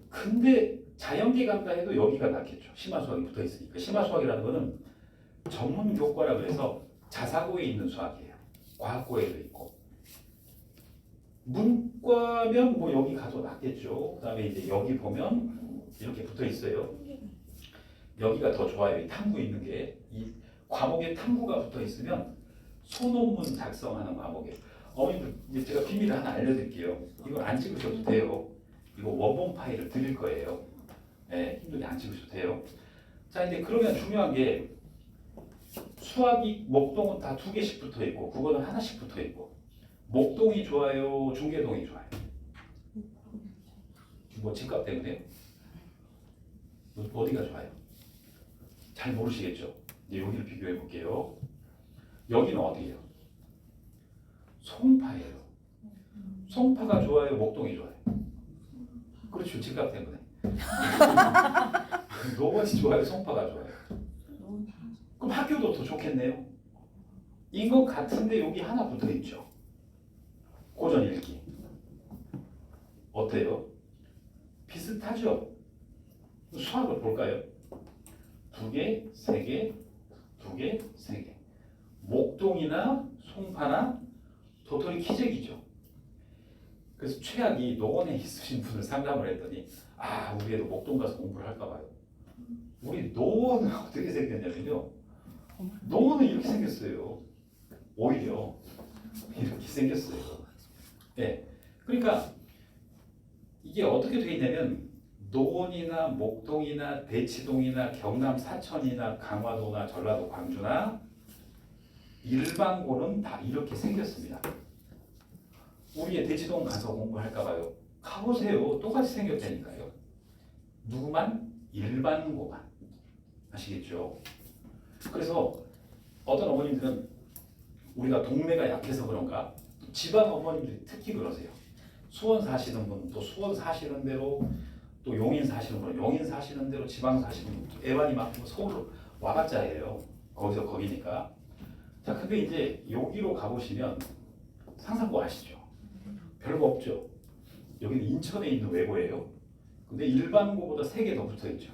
근데 자연계 간다 해도 여기가 낫겠죠. 심화수학이 붙어 있으니까. 심화수학이라는 거는 전문 교과라 그래서 자사고에 있는 수학이에요. 과학고에도 있고. 문과면 뭐 여기 가도 낫겠죠. 그다음에 이제 여기 보면 이렇게 붙어 있어요. 여기가 더 좋아요. 이 탐구 있는 게 이 과목에 탐구가 붙어 있으면 소논문 작성하는 과목이에요. 어머님들 이제 제가 비밀을 하나 알려드릴게요. 이걸 안 찍으셔도 돼요. 이거 원본 파일을 드릴 거예요. 네, 힘들게 안 찍으셔도 돼요. 자, 이제 그러면 중요한 게 수학이 목동은 다 두 개씩 붙어 있고 국어는 하나씩 붙어 있고 목동이 좋아요, 중계동이 좋아요. 뭐 집값 때문에요? 어디가 좋아요? 잘 모르시겠죠? 이제 여기를 비교해 볼게요. 여기는 어디예요? 송파예요. 송파가 좋아요, 목동이 좋아요. 그렇죠, 집값 때문에. 노원이 좋아요, 송파가 좋아요. 그럼 학교도 더 좋겠네요. 이거 같은데 여기 하나 붙어 있죠. 고전 읽기. 어때요? 비슷하죠? 수학을 볼까요? 두 개, 세 개, 두 개, 세 개. 목동이나 송파나 도토리 키재기죠. 그래서 최악이 노원에 있으신 분을 상담을 했더니 아, 우리 애도 목동 가서 공부를 할까 봐요. 우리 노원은 어떻게 생겼냐면요. 노원은 이렇게 생겼어요. 오히려 이렇게 생겼어요. 네. 그러니까 이게 어떻게 돼 있냐면 노원이나 목동이나 대치동이나 경남 사천이나 강화도나 전라도 광주나 일반고는 다 이렇게 생겼습니다. 우리의 대치동 가서 공부할까 봐요. 가보세요. 똑같이 생겼다니까요. 누구만? 일반고만. 아시겠죠? 그래서 어떤 어머님들은 우리가 동네가 약해서 그런가 지방 어머님들이 특히 그러세요. 수원 사시는 분 또 수원 사시는 대로 또 용인 사시는 분 용인 사시는 대로 지방 사시는 분 애완이 많고 서울로 와봤자예요. 거기서 거기니까. 자 근데 이제 여기로 가보시면 상상고 아시죠? 별거 없죠. 여기는 인천에 있는 외고예요. 근데 일반고보다 3개 더 붙어 있죠.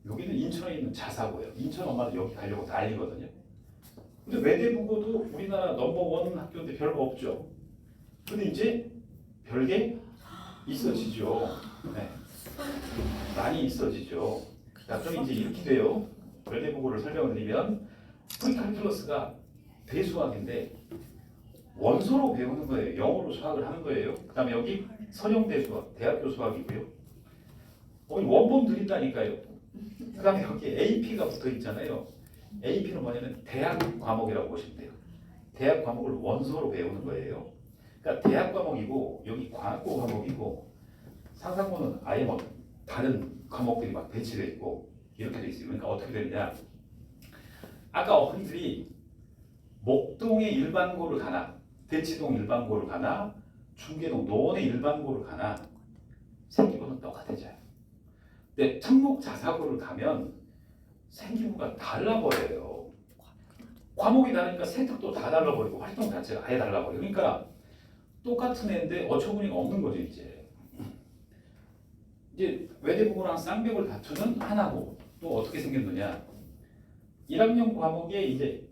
여기는 인천에 있는 자사고예요. 인천 엄마도 여기 가려고 난리거든요. 근데 외대부고도 우리나라 넘버원 학교인데 별거 없죠. 근데 이제 별게 있어지죠. 네. 많이 있어지죠. 자, 그럼 이제 이렇게 돼요. 외대부고를 설명을 드리면 프리칼큘러스가 대수학인데 원서로 배우는 거예요. 영어로 수학을 하는 거예요. 그 다음에 여기 선형대 수학, 대학교 수학이고요. 원본 드린다니까요. 그 다음에 여기 AP가 붙어 있잖아요. AP는 뭐냐면 대학 과목이라고 보시면 돼요. 대학 과목을 원서로 배우는 거예요. 그러니까 대학 과목이고 여기 과학고 과목이고 상상고는 아예 뭐 다른 과목들이 막 배치되어 있고 이렇게 돼 있어요. 그러니까 어떻게 되느냐? 아까 어머니들이 목동의 일반고를 가나 대치동 일반고를 가나 중계동 노원의 일반고를 가나 생기부는 똑같아져요. 근데 특목자사고를 가면 생기부가 달라버려요. 과목이 다르니까 생각도 다 달라버리고 활동 자체가 아예 달라버려요. 그러니까 똑같은 애인데 어처구니가 없는 거죠. 이제 외대부고랑 쌍벽을 다투는 하나고 또 어떻게 생겼느냐? 1학년 과목에 이제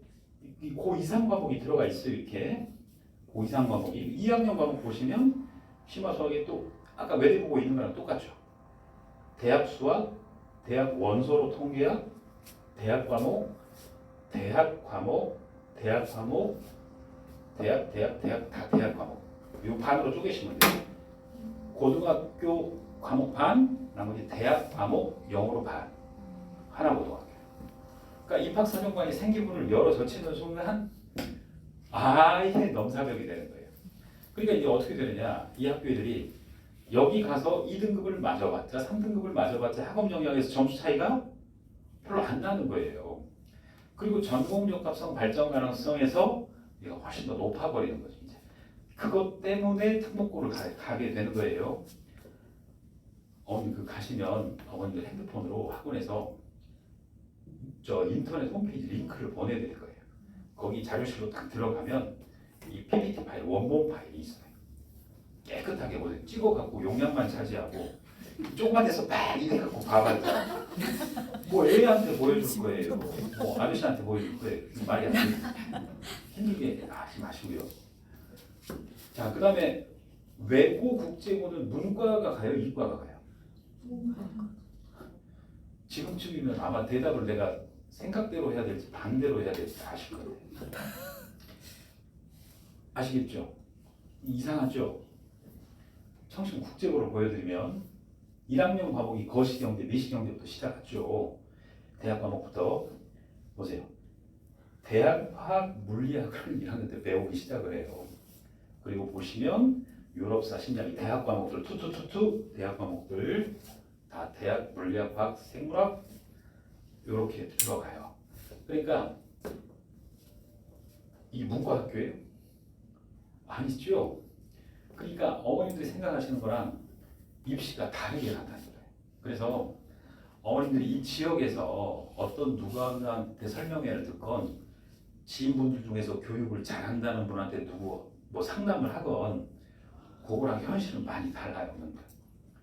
고2, 3 과목이 들어가 있어요. 이렇게 고2, 3 과목이 2학년 과목 보시면 심화수학에 또 아까 외대부고 있는 거랑 똑같죠. 대학 수학, 대학 원서로 통계학, 대학 과목, 대학 과목, 대학 과목, 대학 다 대학 과목. 이 반으로 쪼개시면 돼요. 고등학교 과목 반, 나머지 대학 과목 영어로 반. 하나 고등학교. 그러니까 입학사정관이 생기부를 열어 젖히는 순간 아예 넘사벽이 되는 거예요. 그러니까 이제 어떻게 되느냐? 이 학교 애들이 여기 가서 2등급을 맞아봤자 3등급을 맞아봤자 학업 영역에서 점수 차이가 별로 안 나는 거예요. 그리고 전공력 합성 발전 가능성에서 얘가 훨씬 더 높아버리는 거죠. 이제 그것 때문에 특목고를 가게 되는 거예요. 어머니 가시면 어머니들 핸드폰으로 학원에서 저 인터넷 홈페이지 링크를 보내드릴 거예요. 거기 자료실로 딱 들어가면 이 PPT 파일, 원본 파일이 있어요. 깨끗하게 뭐 찍어갖고 용량만 차지하고 조그만 데서 막 이래갖고 봐봤자 뭐 애한테 보여줄 거예요. 뭐 아저씨한테 보여줄 거예요. 말이 안 돼요. 힘들게 하지 마시고요. 자, 그 다음에 외고 국제고는 문과가 가요? 이과가 가요? 지금쯤이면 아마 대답을 내가 생각대로 해야 될지 반대로 해야 될지 아실 거예요. 아시겠죠? 이상하죠? 청신 국제고를 보여드리면 1학년 과목이 거시경제, 미시경제부터 시작하죠. 대학 과목부터 보세요. 대학 화학 물리학을 1학년 때 배우기 시작을 해요. 그리고 보시면 유럽사 심리학 대학 과목들 투투투투 대학 과목들 다 대학 물리학, 화학, 생물학 이렇게 들어가요. 그러니까 이 문과 학교예요? 아니죠. 그러니까 어머님들이 생각하시는 거랑 입시가 다르게 나타나는 거예요. 그래서 어머님들이 이 지역에서 어떤 누구한테 설명회를 듣건 지인분들 중에서 교육을 잘한다는 분한테 누구 뭐 상담을 하건 그거랑 현실은 많이 달라요.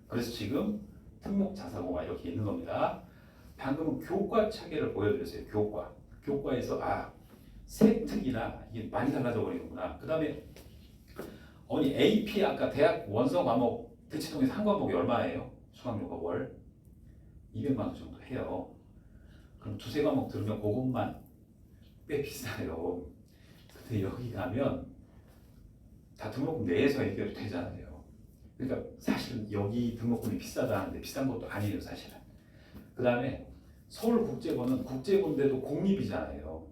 그래서 지금 특목자사고가 이렇게 있는 겁니다. 방금은 교과 차계를 보여드렸어요. 교과에서 세특이나 이게 많이 달라져 버리는구나. 그 다음에 어머니 AP 아까 대학 원서 과목 대치동에서 한 과목이 얼마예요? 수강료가 월 200만 원 정도 해요. 그럼 두세 과목 들으면 그것만 꽤 비싸요. 근데 여기 가면 다 등록금 내에서 해결이 되잖아요. 그러니까 사실은 여기 등록금이 비싸다 하는데 비싼 것도 아니에요, 사실은. 그 다음에 서울국제고는 국제고인데도 공립이잖아요.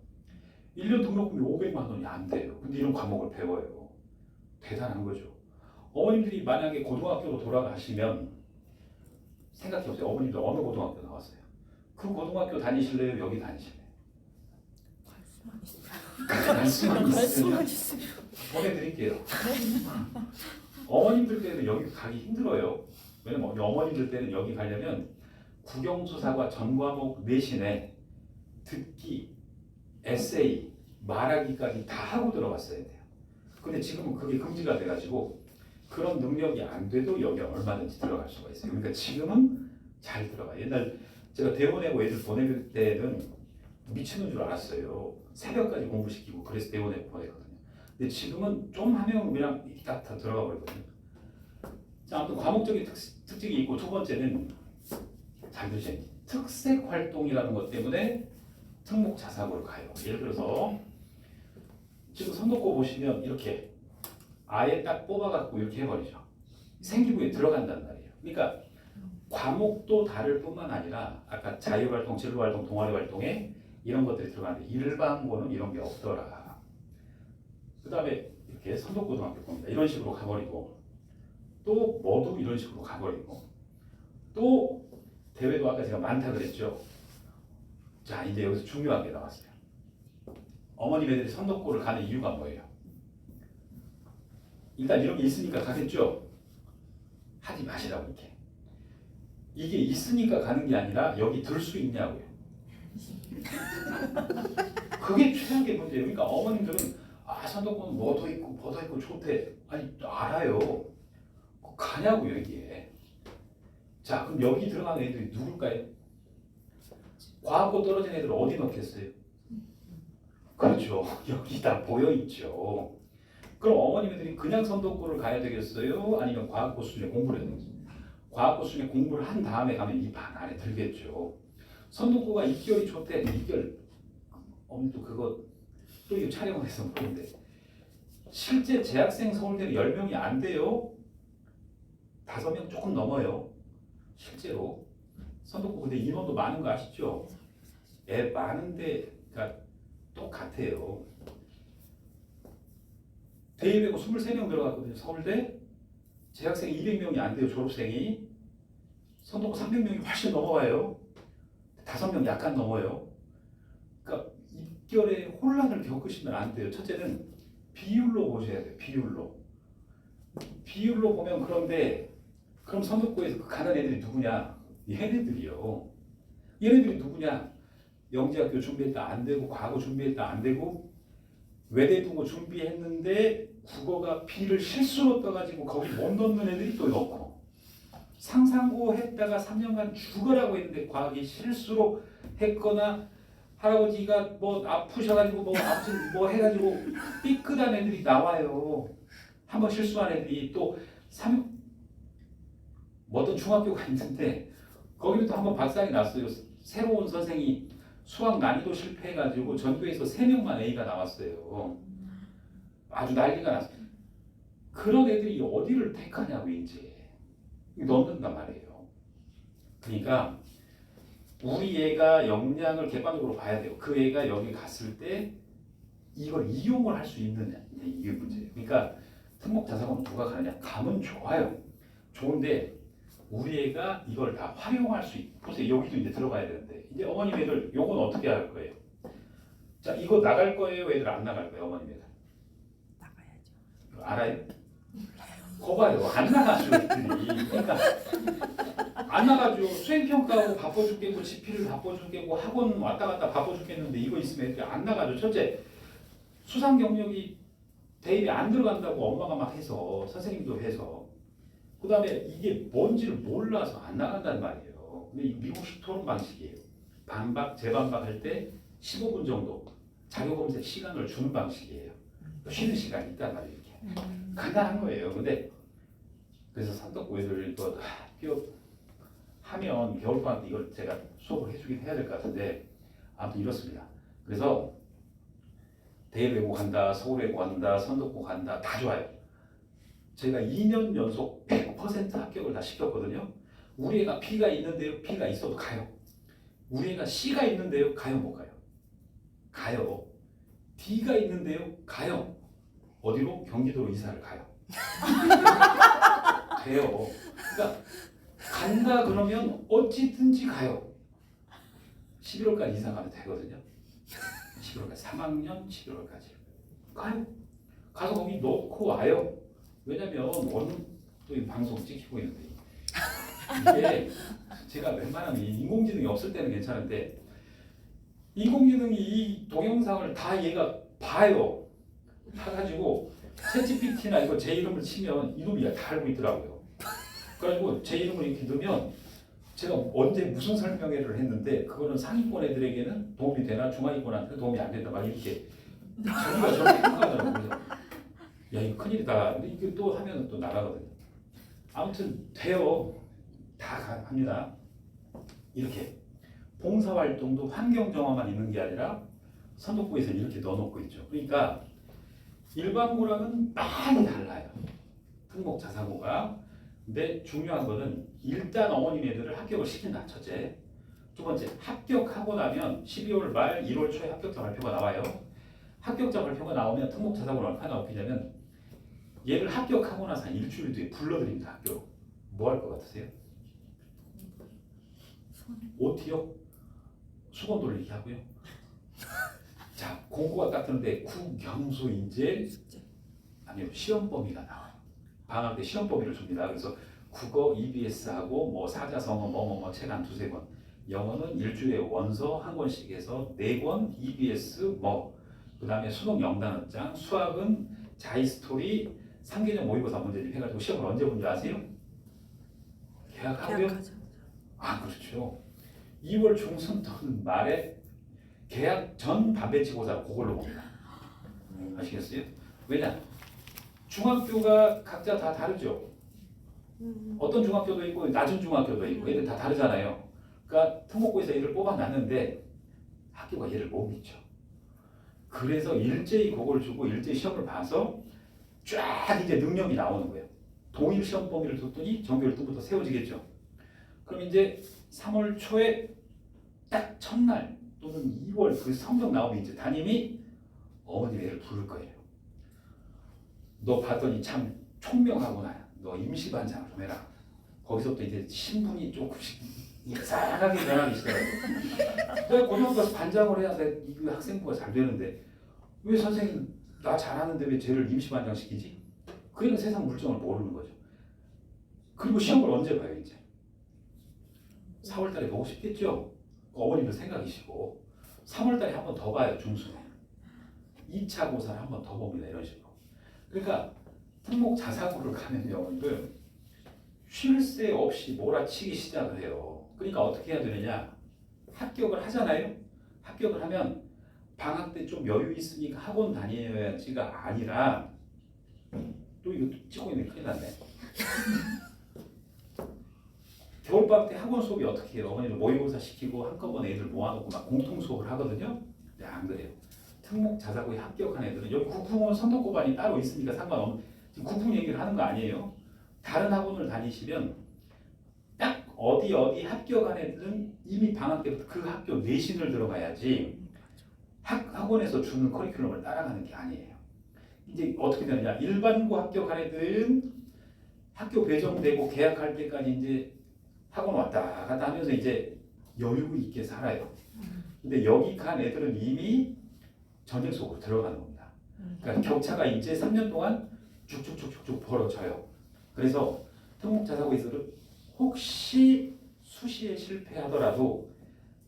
1년 등록금이 500만 원이 안 돼요. 근데 이런 과목을 배워요. 대단한 거죠. 어머님들이 만약에 고등학교로 돌아가시면 생각해보세요. 어머님들 어느 고등학교 나왔어요? 그 고등학교 다니실래요? 여기 다니실래요? 갈 수만 수만 있으면 보내드릴게요. 어머님들 때는 여기 가기 힘들어요. 왜냐면 어머님들 때는 여기 가려면 국영수사과 전 과목 내신에 듣기, 에세이, 말하기까지 다 하고 들어갔어야 돼요. 근데 지금은 그게 금지가 돼가지고 그런 능력이 안 돼도 여기 얼마든지 들어갈 수가 있어요. 그러니까 지금은 잘 들어가요. 옛날 제가 대원외고 애들 보낼 때는 미치는 줄 알았어요. 새벽까지 공부시키고 그래서 대원외고 보냈거든요. 근데 지금은 좀 하면 그냥 딱 다 들어가 버리거든요. 자, 아무튼 과목적인 특징이 있고 두 번째는 잘 들으세요. 특색 활동이라는 것 때문에 특목 자사고를 가요. 예를 들어서 지금 선도고 보시면 이렇게 아예 딱 뽑아갖고 이렇게 해버리죠. 생기부에 들어간단 말이에요. 그러니까 과목도 다를 뿐만 아니라 아까 자유활동, 진로활동, 동아리활동에 이런 것들이 들어가는데 일반고는 이런 게 없더라. 그 다음에 이렇게 선도고등학교 겁니다. 이런 식으로 가버리고 또 모두 이런 식으로 가버리고 또 대회도 아까 제가 많다 그랬죠. 자, 이제 여기서 중요한 게 나왔어요. 어머님 애들이 선도고를 가는 이유가 뭐예요? 일단 이런 게 있으니까 가겠죠. 하지 마시라고 이렇게. 이게 있으니까 가는 게 아니라 여기 들 수 있냐고요. 그게 최악의 문제예요. 그러니까 어머님들은 선도고는 뭐도 있고 뭐도 있고 좋대. 아니 알아요. 가냐고요 이게. 자, 그럼 여기 들어가는 애들이 누굴까요? 과학고 떨어진 애들 어디 넣겠어요? 그렇죠. 여기 다 보여 있죠. 그럼 어머님들이 그냥 선도고를 가야 되겠어요? 아니면 과학고 수준에 공부를 해야 되겠어요? 과학고 수준에 공부를 한 다음에 가면 이 반 안에 들겠죠. 선도고가 입결이 좋대. 입결. 어머님도 그거 또 이거 촬영을 해서 보는데 실제 재학생 서울대는 10명이 안 돼요. 5명 조금 넘어요. 실제로. 선도고 근데 인원도 많은 거 아시죠? 애 많은데 그러니까 똑같아요. 대입외고 23명 들어갔거든요. 서울대. 재학생 200명이 안 돼요. 졸업생이. 선도고 300명이 훨씬 넘어와요. 5명 약간 넘어요. 그러니까 입결에 혼란을 겪으시면 안 돼요. 첫째는 비율로 보셔야 돼요. 비율로. 비율로 보면 그런데 그럼 선도고에서 가는 애들이 누구냐? 얘네들이요. 얘네들이 누구냐? 영재학교 준비했다 안 되고 과거 준비했다 안 되고 외대부고 준비했는데 국어가 B를 실수로 떠가지고 거기 못 넣는 애들이 또 넣고 상상고 했다가 3년간 죽으라고 했는데 과학이 실수로 했거나 할아버지가 뭐 아프셔가지고 뭐 아무튼 뭐 해가지고 삐끗한 애들이 나와요. 한번 실수한 애들이 또 어떤 중학교가 있는데 거기도 또 한번 박살이 났어요. 새로운 선생이 수학 난이도 실패해가지고 전교에서 3명만 A가 나왔어요. 아주 난리가 났어요. 그런 애들이 어디를 택하냐고 이제 넣는단 말이에요. 그러니까 우리 애가 역량을 객관적으로 봐야 돼요. 그 애가 여기 갔을 때 이걸 이용을 할 수 있느냐 이게 문제예요. 그러니까 특목 자사고는 누가 가느냐? 가면 좋아요. 좋은데 우리 애가 이걸 다 활용할 수 있고 보세요. 여기도 이제 들어가야 되는데 이제 어머님 애들 요건 어떻게 할 거예요? 자, 이거 나갈 거예요? 애들 안 나갈 거예요? 어머님 애들 나가야죠. 알아요? 거봐요. 안 나가죠 애들이. 그러니까 안 나가죠. 수행평가하고 바빠 죽겠고 지필을 바빠 죽겠고 학원 왔다 갔다 바빠 죽겠는데 이거 있으면 애들이 안 나가죠. 첫째 수상 경력이 대입에 안 들어간다고 엄마가 막 해서 선생님도 해서 그 다음에 이게 뭔지를 몰라서 안 나간단 말이에요. 근데 이 미국식 토론 방식이에요. 반박, 재반박 할 때 15분 정도 자료검색 시간을 주는 방식이에요. 쉬는 시간이 있단 말이에요. 이렇게. 간단한 거예요. 근데 그래서 선도고 애들 이거 하면 겨울방학 때 이걸 제가 수업을 해주긴 해야 될 것 같은데 아무튼 이렇습니다. 그래서 대외고 간다, 서울외고 간다, 선도고 간다 다 좋아요. 제가 2년 연속 100% 합격을 다 시켰거든요. 우리 애가 B가 있는데요. B가 있어도 가요. 우리 애가 C가 있는데요. 가요 못 가요? 가요. D가 있는데요. 가요. 어디로? 경기도로 이사를 가요. 돼요. 그러니까 간다 그러면 어찌든지 가요. 11월까지 이사 가면 되거든요. 11월까지 3학년 11월까지 가요. 가서 거기 넣고 와요. 왜냐면 오늘 또 방송 찍히고 있는데 이게 제가 웬만하면 인공지능이 없을 때는 괜찮은데 인공지능이 이 동영상을 다 얘가 봐요. 봐가지고 챗GPT나 이거 제 이름을 치면 이놈이 다 알고 있더라고요. 그래가지고 제 이름을 이렇게 넣으면 제가 언제 무슨 설명회를 했는데 그거는 상위권 애들에게는 도움이 되나 중하위권한테 도움이 안 된다 막 이렇게 자기가 저렇게 생각하더라고요. 그래서 야 이거 큰일이다. 근데 이게 또 하면 또 나가거든요. 아무튼 돼요. 다 합니다. 이렇게 봉사활동도 환경정화만 있는 게 아니라 선도부에서 이렇게 넣어놓고 있죠. 그러니까 일반고랑은 많이 달라요. 특목자사고가. 근데 중요한 거는 일단 어머님 애들을 합격을 시킨다. 첫째. 두 번째, 합격하고 나면 12월 말 1월 초에 합격자 발표가 나와요. 합격자 발표가 나오면 특목자사고를 얼마나 높이냐면 얘를 합격하고 나서 한 일주일 뒤에 불러드립니다. 학교. 뭐 할 것 같으세요? OT요? 수건 돌리기 하고요. 자, 공고가 딱 뜨는데 국영수 인재 아니요 시험 범위가 나와요. 방학 때 시험 범위를 줍니다. 그래서 국어 EBS하고 뭐 사자성어 뭐뭐뭐 책 한 두세 권, 영어는 일주일에 원서 한 권씩 해서 4권 EBS 뭐 그다음에 수능 영단어장, 수학은 자이스토리 3개년 모의고사 문제집 해가지고 시험을 언제 본 줄 아세요? 개학하고요? 아 그렇죠. 2월 중순 또는 말에 개학 전 반배치고사 그걸로 봅니다. 아시겠어요? 왜냐? 중학교가 각자 다 다르죠. 어떤 중학교도 있고 낮은 중학교도 있고 얘들 다 다르잖아요. 그러니까 특목고에서 얘를 뽑아놨는데 학교가 얘를 못 믿죠. 그래서 일제히 그걸 주고 일제히 시험을 봐서 쫙 이제 능력이 나오는 거예요. 동일 시험 범위를 뒀더니 전교 1등부터 세워지겠죠. 그럼 이제 3월 초에 딱 첫날 또는 2월 그 성적 나오면 이제 담임이 어머님 애를 부를 거예요. 너 봤더니 참 총명하구나. 너 임시반장을 좀 해라. 거기서부터 이제 신분이 조금씩 이상하게 변하기 시작해요. 내가 고등학교 가서 반장을 해야 이 학생부가 잘 되는데 왜 선생님 나 잘하는데 왜 쟤를 임시반장 시키지? 그 애는 세상 물정을 모르는 거죠. 그리고 시험을 언제 봐요 이제? 4월 달에 보고 싶겠죠? 어머님도 생각이시고 3월 달에 한 번 더 봐요. 중순에 2차 고사를 한 번 더 봅니다. 이런 식으로. 그러니까 특목자사고를 가면 어머님들 쉴 새 없이 몰아치기 시작을 해요. 그러니까 어떻게 해야 되느냐? 합격을 하잖아요. 합격을 하면 방학 때 좀 여유 있으니까 학원 다녀야지가 아니라 또 이거 찍고 있는 큰일 났네. 겨울방학 때 학원 수업이 어떻게 해요? 어머니들 모의고사 시키고 한꺼번에 애들 모아놓고 막 공통 수업을 하거든요. 근데 안 그래요. 특목자사고에 합격한 애들은 여기 국풍은 선도고반이 따로 있으니까 상관없는 지금 국풍 얘기를 하는 거 아니에요. 다른 학원을 다니시면 딱 어디 합격한 애들은 이미 방학 때부터 그 학교 내신을 들어가야지 학원에서 주는 커리큘럼을 따라가는 게 아니에요. 이제 어떻게 되느냐? 일반고 합격한 애들은 학교 배정되고 개학할 때까지 이제 학원 왔다 갔다 하면서 이제 여유 있게 살아요. 근데 여기 간 애들은 이미 전쟁 속으로 들어가는 겁니다. 그러니까 격차가 이제 3년 동안 쭉쭉쭉쭉 벌어져요. 그래서 특목자사고에서는 혹시 수시에 실패하더라도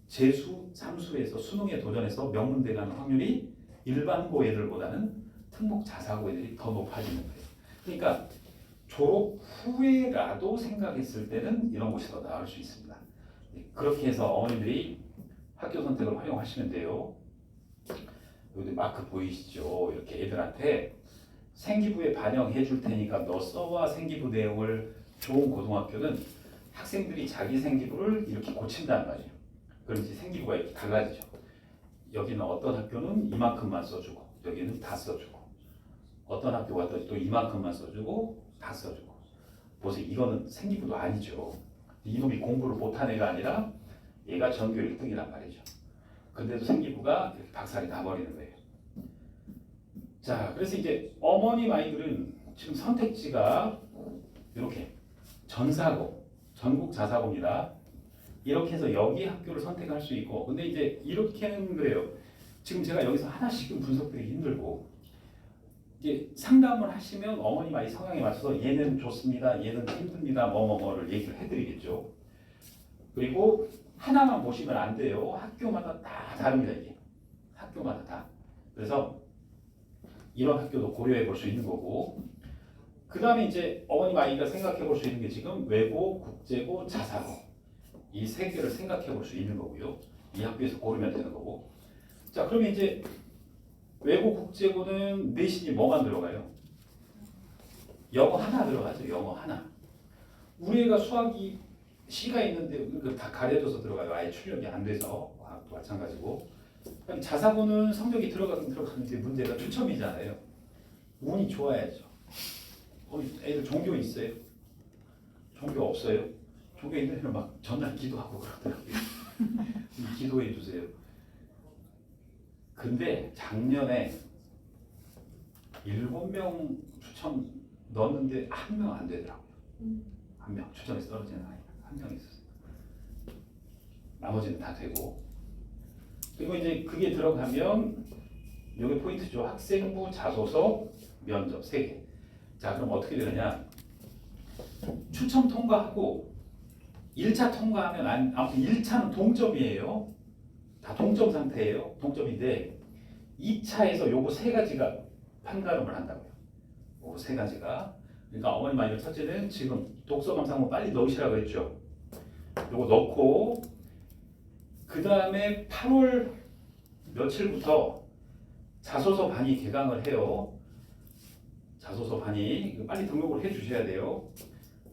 재수, 삼수에서 수능에 도전해서 명문대 가는 확률이 일반고 애들보다는 특목자사고 애들이 더 높아지는 거예요. 그러니까 졸업 후에라도 생각했을 때는 이런 곳이 더 나을 수 있습니다. 그렇게 해서 어머님들이 학교 선택을 활용하시면 돼요. 여기 마크 보이시죠? 이렇게 애들한테 생기부에 반영해 줄 테니까 너 써와 생기부 내용을 좋은 고등학교는 학생들이 자기 생기부를 이렇게 고친단 말이에요. 그럼 이제 생기부가 이렇게 달라지죠. 여기는 어떤 학교는 이만큼만 써주고 여기는 다 써주고 어떤 학교가 또 이만큼만 써주고 다 써주고 보세요. 이거는 생기부도 아니죠. 이놈이 공부를 못한 애가 아니라 얘가 전교 1등이란 말이죠. 근데도 생기부가 이렇게 박살이 나버리는 거예요. 자, 그래서 이제 어머님 아이들은 지금 선택지가 이렇게 전사고, 전국 자사고입니다. 이렇게 해서 여기 학교를 선택할 수 있고, 근데 이제 이렇게는 그래요. 지금 제가 여기서 하나씩은 분석드리기 힘들고, 이제 상담을 하시면 어머니 아이 성향에 맞춰서 얘는 좋습니다, 얘는 힘듭니다, 뭐를 얘기를 해드리겠죠. 그리고 하나만 보시면 안 돼요. 학교마다 다 다릅니다, 이게. 학교마다 다. 그래서 이런 학교도 고려해 볼 수 있는 거고, 그 다음에 이제 어머님 아이가 생각해 볼 수 있는 게 지금 외고, 국제고, 자사고 이 세 개를 생각해 볼 수 있는 거고요. 이 학교에서 고르면 되는 거고. 자, 그러면 이제 외고, 국제고는 내신이 뭐만 들어가요? 영어 하나 들어가죠. 영어 하나. 우리 애가 수학이 C가 있는데 그 다 가려져서 들어가요. 아예 출력이 안 돼서. 과학도 마찬가지고. 자사고는 성적이 들어가긴 들어가는데 문제가 추첨이잖아요. 운이 좋아야죠. 애들 종교 있어요? 종교 없어요? 종교 있는 애는 막 전날 기도하고 그러더라고요. 기도해 주세요. 근데 작년에 7명 추첨 넣었는데 1명 안 되더라고요. 1명 추첨에서 떨어지는 아이가 1명 있었어요. 나머지는 다 되고. 그리고 이제 그게 들어가면 여기 포인트죠. 학생부, 자소서, 면접 3개. 자, 그럼 어떻게 되느냐? 추첨 통과하고 1차 통과하면 아무튼 1차는 동점이에요. 다 동점 상태예요. 동점인데 2차에서 요거 3가지가 판가름을 한다고요. 요거 3가지가. 그러니까 어머님 아이들 첫째는 지금 독서 감상문 빨리 넣으시라고 했죠. 요거 넣고 그 다음에 8월 며칠부터 자소서 반이 개강을 해요. 자소서 반이 빨리 등록을 해 주셔야 돼요.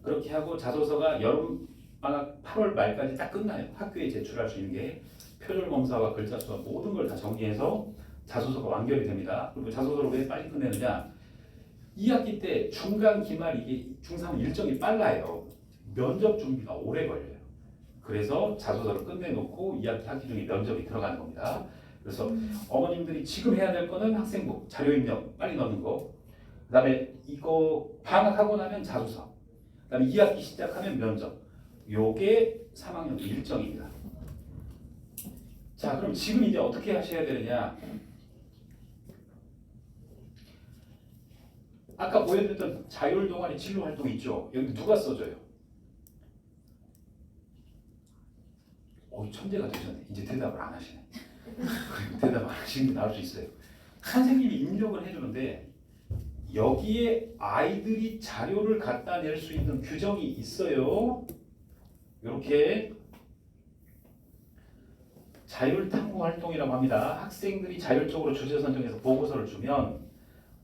그렇게 하고 자소서가 여름방학 8월 말까지 딱 끝나요. 학교에 제출할 수 있는 게 표절 검사와 글자 수와 모든 걸 다 정리해서 자소서가 완결이 됩니다. 그리고 자소서를 왜 빨리 끝내느냐? 2학기 때 중간 기말 이게 중3 일정이 빨라요. 면접 준비가 오래 걸려요. 그래서 자소서를 끝내놓고 2학기 학기 중에 면접이 들어가는 겁니다. 그래서 어머님들이 지금 해야 될 거는 학생부, 자료 입력 빨리 넣는 거. 그 다음에 이거 방학하고 나면 자소서. 그 다음에 2학기 시작하면 면접. 요게 3학년 일정입니다. 자, 그럼 지금 이제 어떻게 하셔야 되느냐? 아까 보여드렸던 자율 동아리 진로 활동 있죠? 여기 누가 써줘요? 천재가 되셨네. 이제 대답을 안 하시네. 대답 안 하시는 게 나올 수 있어요. 선생님이 입력을 해주는데 여기에 아이들이 자료를 갖다 낼 수 있는 규정이 있어요. 이렇게 자율 탐구 활동이라고 합니다. 학생들이 자율적으로 주제 선정해서 보고서를 주면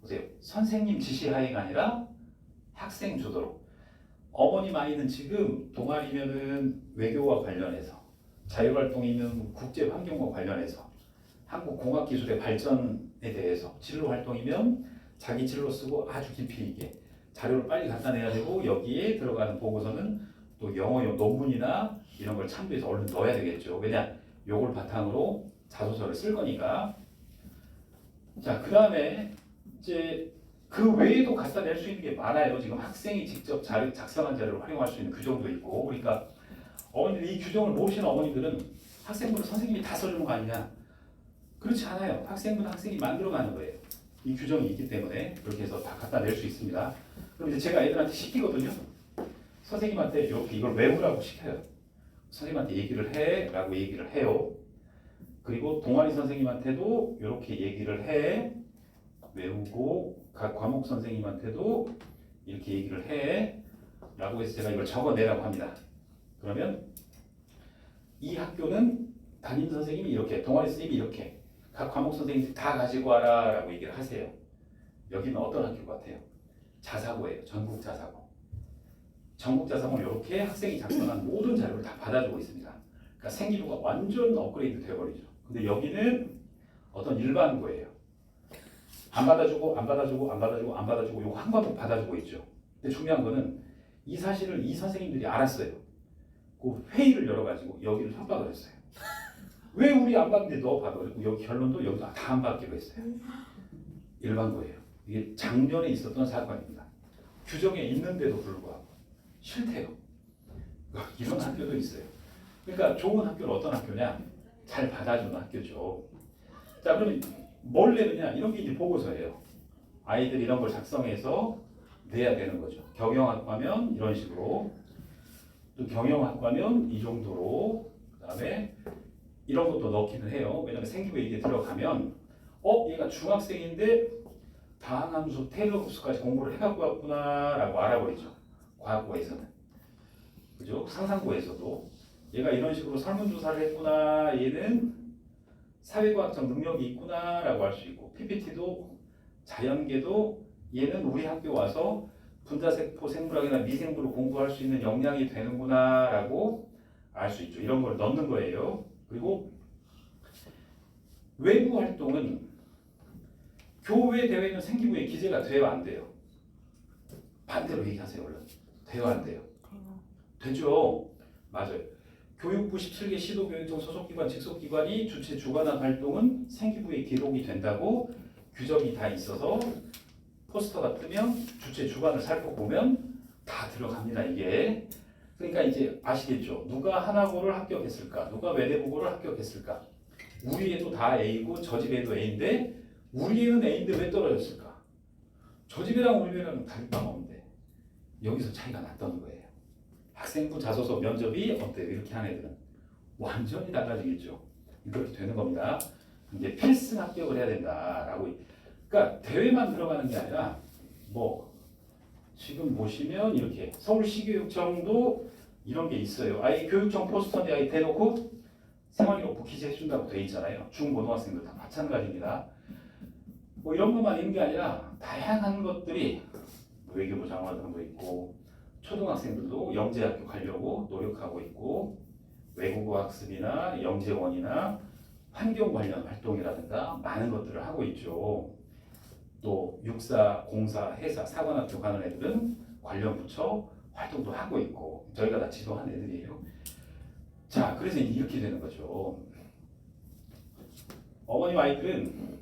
보세요. 선생님 지시하에가 아니라 학생 주도로. 어머님 아이는 지금 동아리면은 외교와 관련해서, 자율활동이면 국제환경과 관련해서, 한국공학기술의 발전에 대해서, 진로활동이면 자기 진로 쓰고 아주 깊이 있게 자료를 빨리 갖다 내야 되고, 여기에 들어가는 보고서는 또 영어 논문이나 이런 걸 참고해서 얼른 넣어야 되겠죠. 왜냐? 요걸 바탕으로 자소서를 쓸 거니까. 자, 그 다음에 이제 그 외에도 갖다 낼 수 있는 게 많아요. 지금 학생이 직접 작성한 자료를 활용할 수 있는 규정도 있고. 그러니까 어머니들이 이 규정을 모르시는 어머니들은 학생부를 선생님이 다 써주는 거 아니냐? 그렇지 않아요. 학생부는 학생이 만들어가는 거예요. 이 규정이 있기 때문에 그렇게 해서 다 갖다 낼 수 있습니다. 그럼 이제 제가 애들한테 시키거든요. 선생님한테 이렇게 이걸 외우라고 시켜요. 선생님한테 얘기를 해 라고 얘기를 해요. 그리고 동아리 선생님한테도 이렇게 얘기를 해. 외우고 각 과목 선생님한테도 이렇게 얘기를 해 라고 해서 제가 이걸 적어내라고 합니다. 그러면 이 학교는 담임 선생님이 이렇게, 동아리 선생님이 이렇게, 각 과목 선생님이 다 가지고 와라 라고 얘기를 하세요. 여기는 어떤 학교 같아요? 자사고예요. 전국 자사고. 전국 자사고는 이렇게 학생이 작성한 모든 자료를 다 받아주고 있습니다. 그러니까 생기부가 완전 업그레이드 되어버리죠. 근데 여기는 어떤 일반고예요. 안 받아주고 안 받아주고 안 받아주고 안 받아주고 요거 한 과목 받아주고 있죠. 근데 중요한 거는 이 사실을 이 선생님들이 알았어요. 그 회의를 열어가지고 여기를 협박을 했어요. 왜 우리 안 받는데 너 받아? 그리고 여기 결론도 여기도 다 안 받기로 했어요. 일반고예요. 이게 작년에 있었던 사건입니다. 규정에 있는데도 불구하고 싫대요. 이런 학교도 있어요. 그러니까 좋은 학교는 어떤 학교냐? 잘 받아주는 학교죠. 자, 그러면 뭘 내느냐? 이런 게 이제 보고서예요. 아이들이 이런 걸 작성해서 내야 되는 거죠. 경영학과면 이런 식으로, 또 경영학과면 이 정도로, 그다음에 이런 것도 넣기는 해요. 왜냐면 생기부에 이게 들어가면 얘가 중학생인데 다항함수, 테일러함수까지 공부를 해갖고 왔구나라고 알아버리죠. 과학고에서는. 그죠? 상상고에서도 얘가 이런 식으로 설문조사를 했구나, 얘는 사회과학적 능력이 있구나라고 할 수 있고, PPT도 자연계도 얘는 우리 학교 와서 분자세포 생물학이나 미생물을 공부할 수 있는 역량이 되는구나라고 알 수 있죠. 이런 걸 넣는 거예요. 그리고 외부 활동은 교회 대회는 생기부에 기재가 돼요, 안 돼요? 반대로 얘기하세요, 얼른. 돼요, 안 돼요? 되죠. 맞아요. 교육부 17개 시도교육청 소속기관, 직속기관이 주최 주관한 활동은 생기부에 기록이 된다고 규정이 다 있어서 포스터가 뜨면 주최 주관을 살펴보면 다 들어갑니다, 이게. 그러니까 이제 아시겠죠? 누가 하나고를 합격했을까? 누가 외대부고를 합격했을까? 우리 애도 다 A고 저 집 애도 A인데 우리 애는 A인데 왜 떨어졌을까? 저 집이랑 우리 애랑 다를 바가 없는데 여기서 차이가 났던 거예요. 학생부 자소서 면접이 어때요? 이렇게 한 애들은 완전히 달라지겠죠. 이렇게 되는 겁니다. 이제 필승 합격을 해야 된다라고. 그러니까 대회만 들어가는 게 아니라 뭐 지금 보시면 이렇게 서울시교육청도 이런 게 있어요. 아이 교육청 포스터에 아이 대놓고 생활기록부 기재해준다고 돼 있잖아요. 중고등학생들 다 마찬가지입니다. 뭐 이런 것만 있는 게 아니라 다양한 것들이 외교부 장관등도 있고 초등학생들도 영재학교 가려고 노력하고 있고 외국어 학습이나 영재원이나 환경 관련 활동이라든가 많은 것들을 하고 있죠. 또 육사, 공사, 회사, 사관학교 가는 애들은 관련 부처 활동도 하고 있고 저희가 다 지도한 애들이에요. 자, 그래서 이렇게 되는 거죠. 어머님 아이들은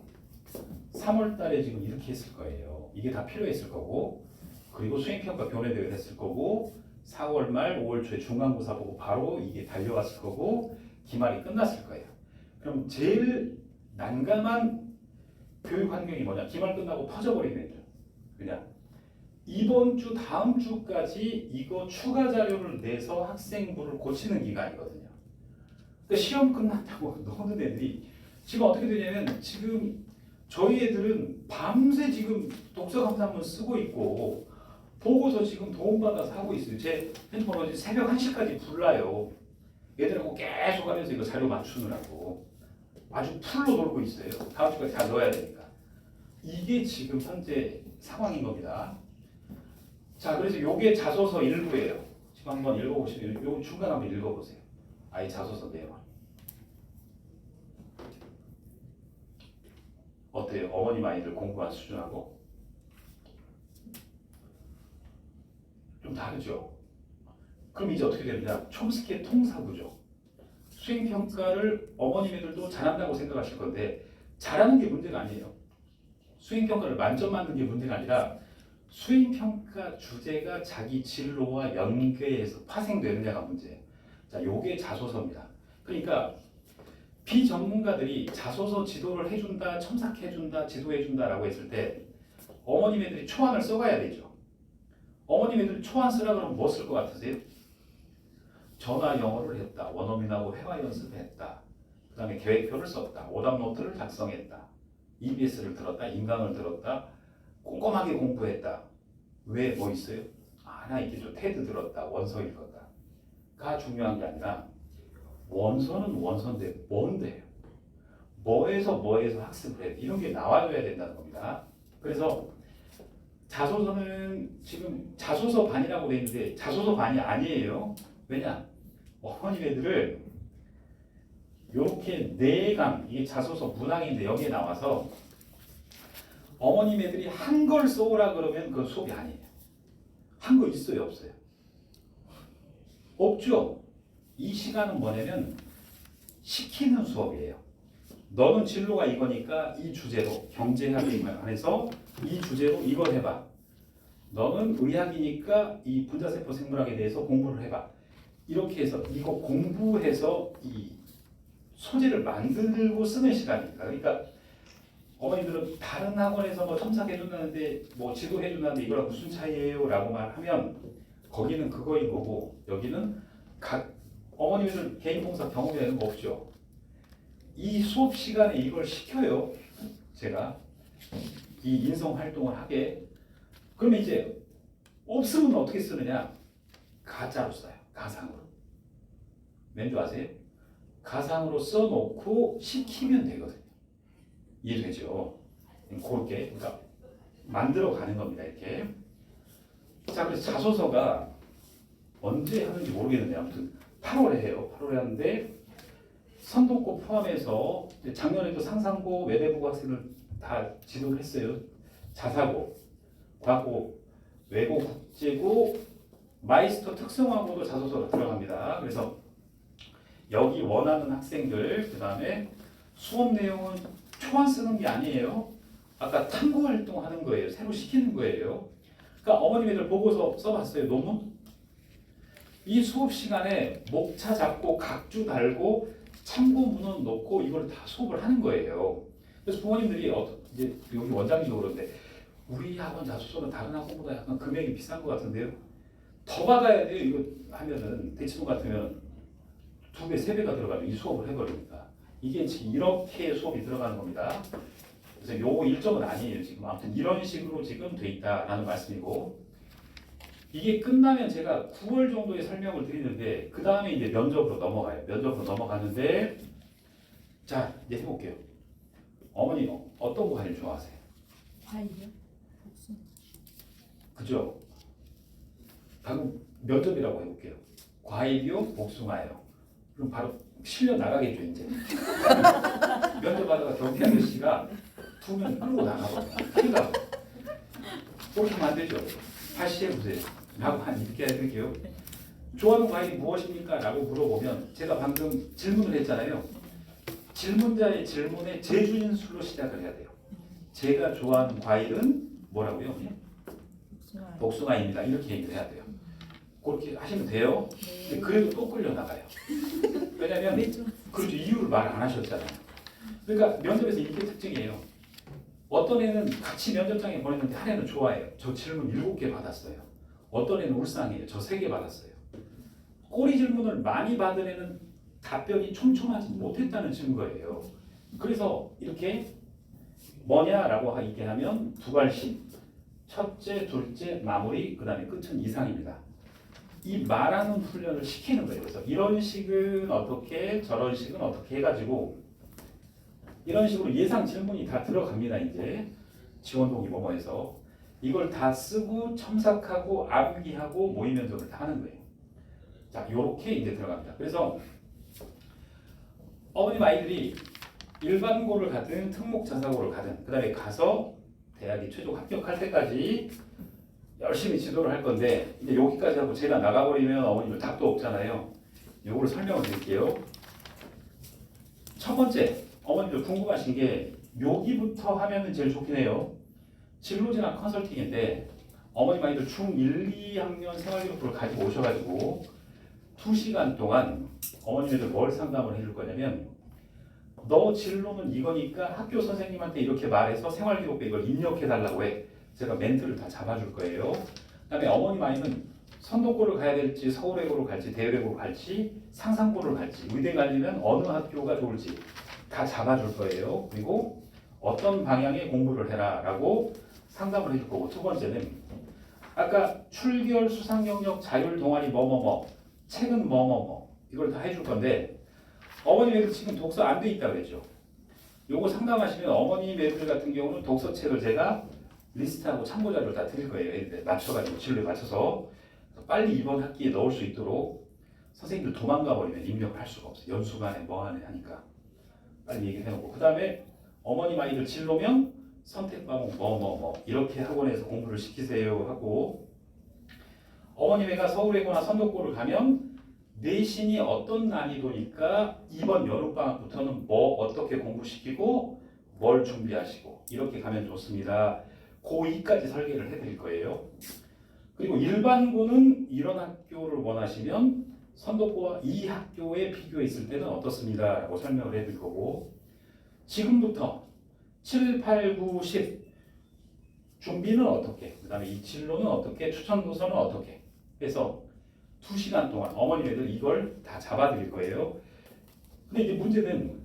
3월 달에 지금 이렇게 했을 거예요. 이게 다 필요했을 거고, 그리고 수행평가 교내대회를 했을 거고, 4월 말 5월 초에 중간고사 보고 바로 이게 달려왔을 거고, 기말이 끝났을 거예요. 그럼 제일 난감한 교육 환경이 뭐냐? 기말 끝나고 퍼져버리는 애들. 그냥 이번 주 다음 주까지 이거 추가 자료를 내서 학생부를 고치는 기간이거든요. 그러니까 시험 끝났다고 노는 애들이 지금 어떻게 되냐면 지금 저희 애들은 밤새 지금 독서 감상문 쓰고 있고 보고서 지금 도움받아서 하고 있어요. 제 핸드폰 어제 새벽 1시까지 불러요. 애들하고 계속 하면서 이거 자료 맞추느라고 아주 풀로 놀고 있어요. 다음 주까지 다 넣어야 되니까. 이게 지금 현재 상황인 겁니다. 자, 그래서 요게 자소서 일부예요. 지금 한번 읽어보시면 요 중간 한번 읽어보세요. 아이 자소서 내용. 어때요? 어머님 아이들 공부한 수준하고 좀 다르죠? 그럼 이제 어떻게 됩니다? 촘스키의 통사구조. 수행평가를 어머님 애들도 잘한다고 생각하실 건데 잘하는 게 문제가 아니에요. 수행평가를 만점 맞는 게 문제가 아니라 수행평가 주제가 자기 진로와 연계해서 파생되느냐가 문제예요. 자, 요게 자소서입니다. 그러니까 비전문가들이 자소서 지도를 해준다, 첨삭해준다, 지도해준다라고 했을 때 어머님 애들이 초안을 써가야 되죠. 어머님 애들이 초안 쓰라 그러면 뭐 쓸 것 같으세요? 전화 영어를 했다, 원어민하고 회화 연습했다, 그 다음에 계획표를 썼다, 오답 노트를 작성했다, EBS를 들었다, 인강을 들었다, 꼼꼼하게 공부했다. 왜 뭐 있어요? 하나 있겠죠. 테드 들었다, 원서 읽었다. 가 중요한 게 아니라 원서는 원서인데 뭔데요? 뭐에서 학습을 해? 이런 게 나와줘야 된다는 겁니다. 그래서 자소서는 지금 자소서 반이라고 돼 있는데 자소서 반이 아니에요. 왜냐? 어머님 애들을 이렇게 4강, 이게 자소서 문항인데 여기에 나와서 어머님 애들이 한걸 써오라 그러면 그건 수업이 아니에요. 한 거 있어요, 없어요? 없죠. 이 시간은 뭐냐면 시키는 수업이에요. 너는 진로가 이거니까 이 주제로 경제학에 관해서 이 주제로 이걸 해봐. 너는 의학이니까 이 분자세포 생물학에 대해서 공부를 해봐. 이렇게 해서 이거 공부해서 이 소재를 만들고 쓰는 시간입니다. 그러니까 어머니들은 다른 학원에서 뭐 첨삭해준다는데 뭐 지도해준다는데 이거랑 무슨 차이예요? 라고 말하면 거기는 그거인 거고 여기는 각 어머니들 개인 봉사 경험에는 없죠. 이 수업 시간에 이걸 시켜요. 제가 이 인성 활동을 하게. 그러면 이제 없으면 어떻게 쓰느냐? 가짜로 써요. 가상으로. 왠지 아세요? 가상으로 써놓고 시키면 되거든요. 이해되죠? 그렇게 그러니까 만들어 가는 겁니다. 이렇게. 자, 그래서 자소서가 언제 하는지 모르겠는데 아무튼 8월에 해요. 8월에 하는데 선도고 포함해서 작년에도 상상고, 외대부고 학생을 다 지도를 했어요. 자사고, 과고, 외고, 국제고, 마이스터 특성화고도 자소서가 들어갑니다. 그래서 여기 원하는 학생들, 그 다음에 수업 내용은 초안 쓰는 게 아니에요. 아까 탐구 활동하는 거예요. 새로 시키는 거예요. 그러니까 어머님 애들 보고서 써봤어요. 논문? 이 수업 시간에 목차 잡고 각주 달고 참고 문헌 놓고 이걸 다 수업을 하는 거예요. 그래서 부모님들이 이제 여기 원장님도 그런데 우리 학원 자소서는 다른 학원보다 약간 금액이 비싼 것 같은데요. 더 받아야 돼요. 이거 하면은 대치동 같으면 2배, 3배가 들어가면 이 수업을 해버립니다. 이게 지금 이렇게 수업이 들어가는 겁니다. 그래서 요거 일정은 아니에요. 지금 아무튼 이런 식으로 지금 돼 있다라는 말씀이고 이게 끝나면 제가 9월 정도에 설명을 드리는데 그 다음에 이제 면접으로 넘어가요. 면접으로 넘어가는데 자 이제 해볼게요. 어머니 어떤 과일 좋아하세요? 과일이요? 복숭아. 그죠? 방금 면접이라고 해볼게요. 과일이요? 복숭아요. 그럼 바로 실려 나가겠죠 이제. 면접하다가 경비 아저씨가 2명 끌고 나가거든요. 그러니까 그렇게 하면 안 되죠. 다시 해보세요. 라고 이렇게 해드릴게요. 좋아하는 과일이 무엇입니까? 라고 물어보면 제가 방금 질문을 했잖아요. 질문자의 질문에 재주인술로 시작을 해야 돼요. 제가 좋아하는 과일은 뭐라고요? 복숭아. 복숭아입니다. 이렇게 얘기를 해야 돼요. 그렇게 하시면 돼요. 근데 그래도 또 끌려 나가요. 왜냐면 그렇죠. 이유를 말 안 하셨잖아요. 그러니까 면접에서 이게 특징이에요. 어떤 애는 같이 면접장에 보냈는데 한 애는 좋아해요. 저 질문 7개 받았어요. 어떤 애는 울상해요. 저 3개 받았어요. 꼬리 질문을 많이 받은 애는 답변이 촘촘하지 못했다는 증거예요. 그래서 이렇게 뭐냐라고 얘기하면 2발씩 첫째, 둘째, 마무리, 그 다음에 끝은 이상입니다. 이 말하는 훈련을 시키는 거예요. 그래서 이런 식은 어떻게, 저런 식은 어떻게 해가지고 이런 식으로 예상 질문이 다 들어갑니다. 이제 지원동의 뭐뭐해서 이걸 다 쓰고 첨삭하고 암기하고 모의 면접을 다 하는 거예요. 자, 요렇게 이제 들어갑니다. 그래서 어머님 아이들이 일반고를 가든 특목 자사고를 가든 그 다음에 가서 대학에 최종 합격할 때까지 열심히 지도를 할 건데 이제 여기까지 하고 제가 나가버리면 어머님들 답도 없잖아요. 요거를 설명을 드릴게요. 첫 번째 어머님들 궁금하신 게 여기부터 하면은 제일 좋긴 해요. 진로진학 컨설팅인데 어머님 아이들 중1, 2학년 생활기록부를 가지고 오셔가지고 2시간 동안 어머님들 뭘 상담을 해줄 거냐면 너 진로는 이거니까 학교 선생님한테 이렇게 말해서 생활기록부에 이걸 입력해달라고 해. 제가 멘트를 다 잡아줄 거예요. 그 다음에 어머님 아이는 선도고를 가야 될지 서울외고를 갈지 대외외고를 갈지 상상고를 갈지 의대 가려면 어느 학교가 좋을지 다 잡아줄 거예요. 그리고 어떤 방향의 공부를 해라 라고 상담을 해줄 거고 두 번째는 아까 출결 수상 영역 자율 동아리 뭐뭐뭐 책은 뭐뭐뭐 이걸 다 해줄 건데 어머님 애들 지금 독서 안 돼 있다 그랬죠. 요거 상담하시면 어머님 애들 같은 경우는 독서책을 제가 리스트하고 참고자료를 다 드릴 거예요. 애들 맞춰가지고 진로에 맞춰서 빨리 이번 학기에 넣을 수 있도록 선생님들 도망가 버리면 입력을 할 수가 없어요. 연수간에 뭐하네 하니까 빨리 얘기를 해놓고 그 다음에 어머님 아이들 진로명 선택 과목 뭐뭐뭐 이렇게 학원에서 공부를 시키세요 하고 어머님 애가 서울외고나 선도고를 가면 내신이 어떤 난이도니까 이번 여름방학부터는 뭐 어떻게 공부시키고 뭘 준비하시고 이렇게 가면 좋습니다. 고2까지 설계를 해드릴 거예요. 그리고 일반고는 이런 학교를 원하시면 선도과와 이 학교에 비교했을 때는 어떻습니다 라고 설명을 해드릴 거고, 지금부터 7, 8, 9, 10 준비는 어떻게, 그 다음에 이 진로는 어떻게, 추천 도서는 어떻게 해서 2시간 동안 어머니들 이걸 다 잡아드릴 거예요. 근데 이제 문제는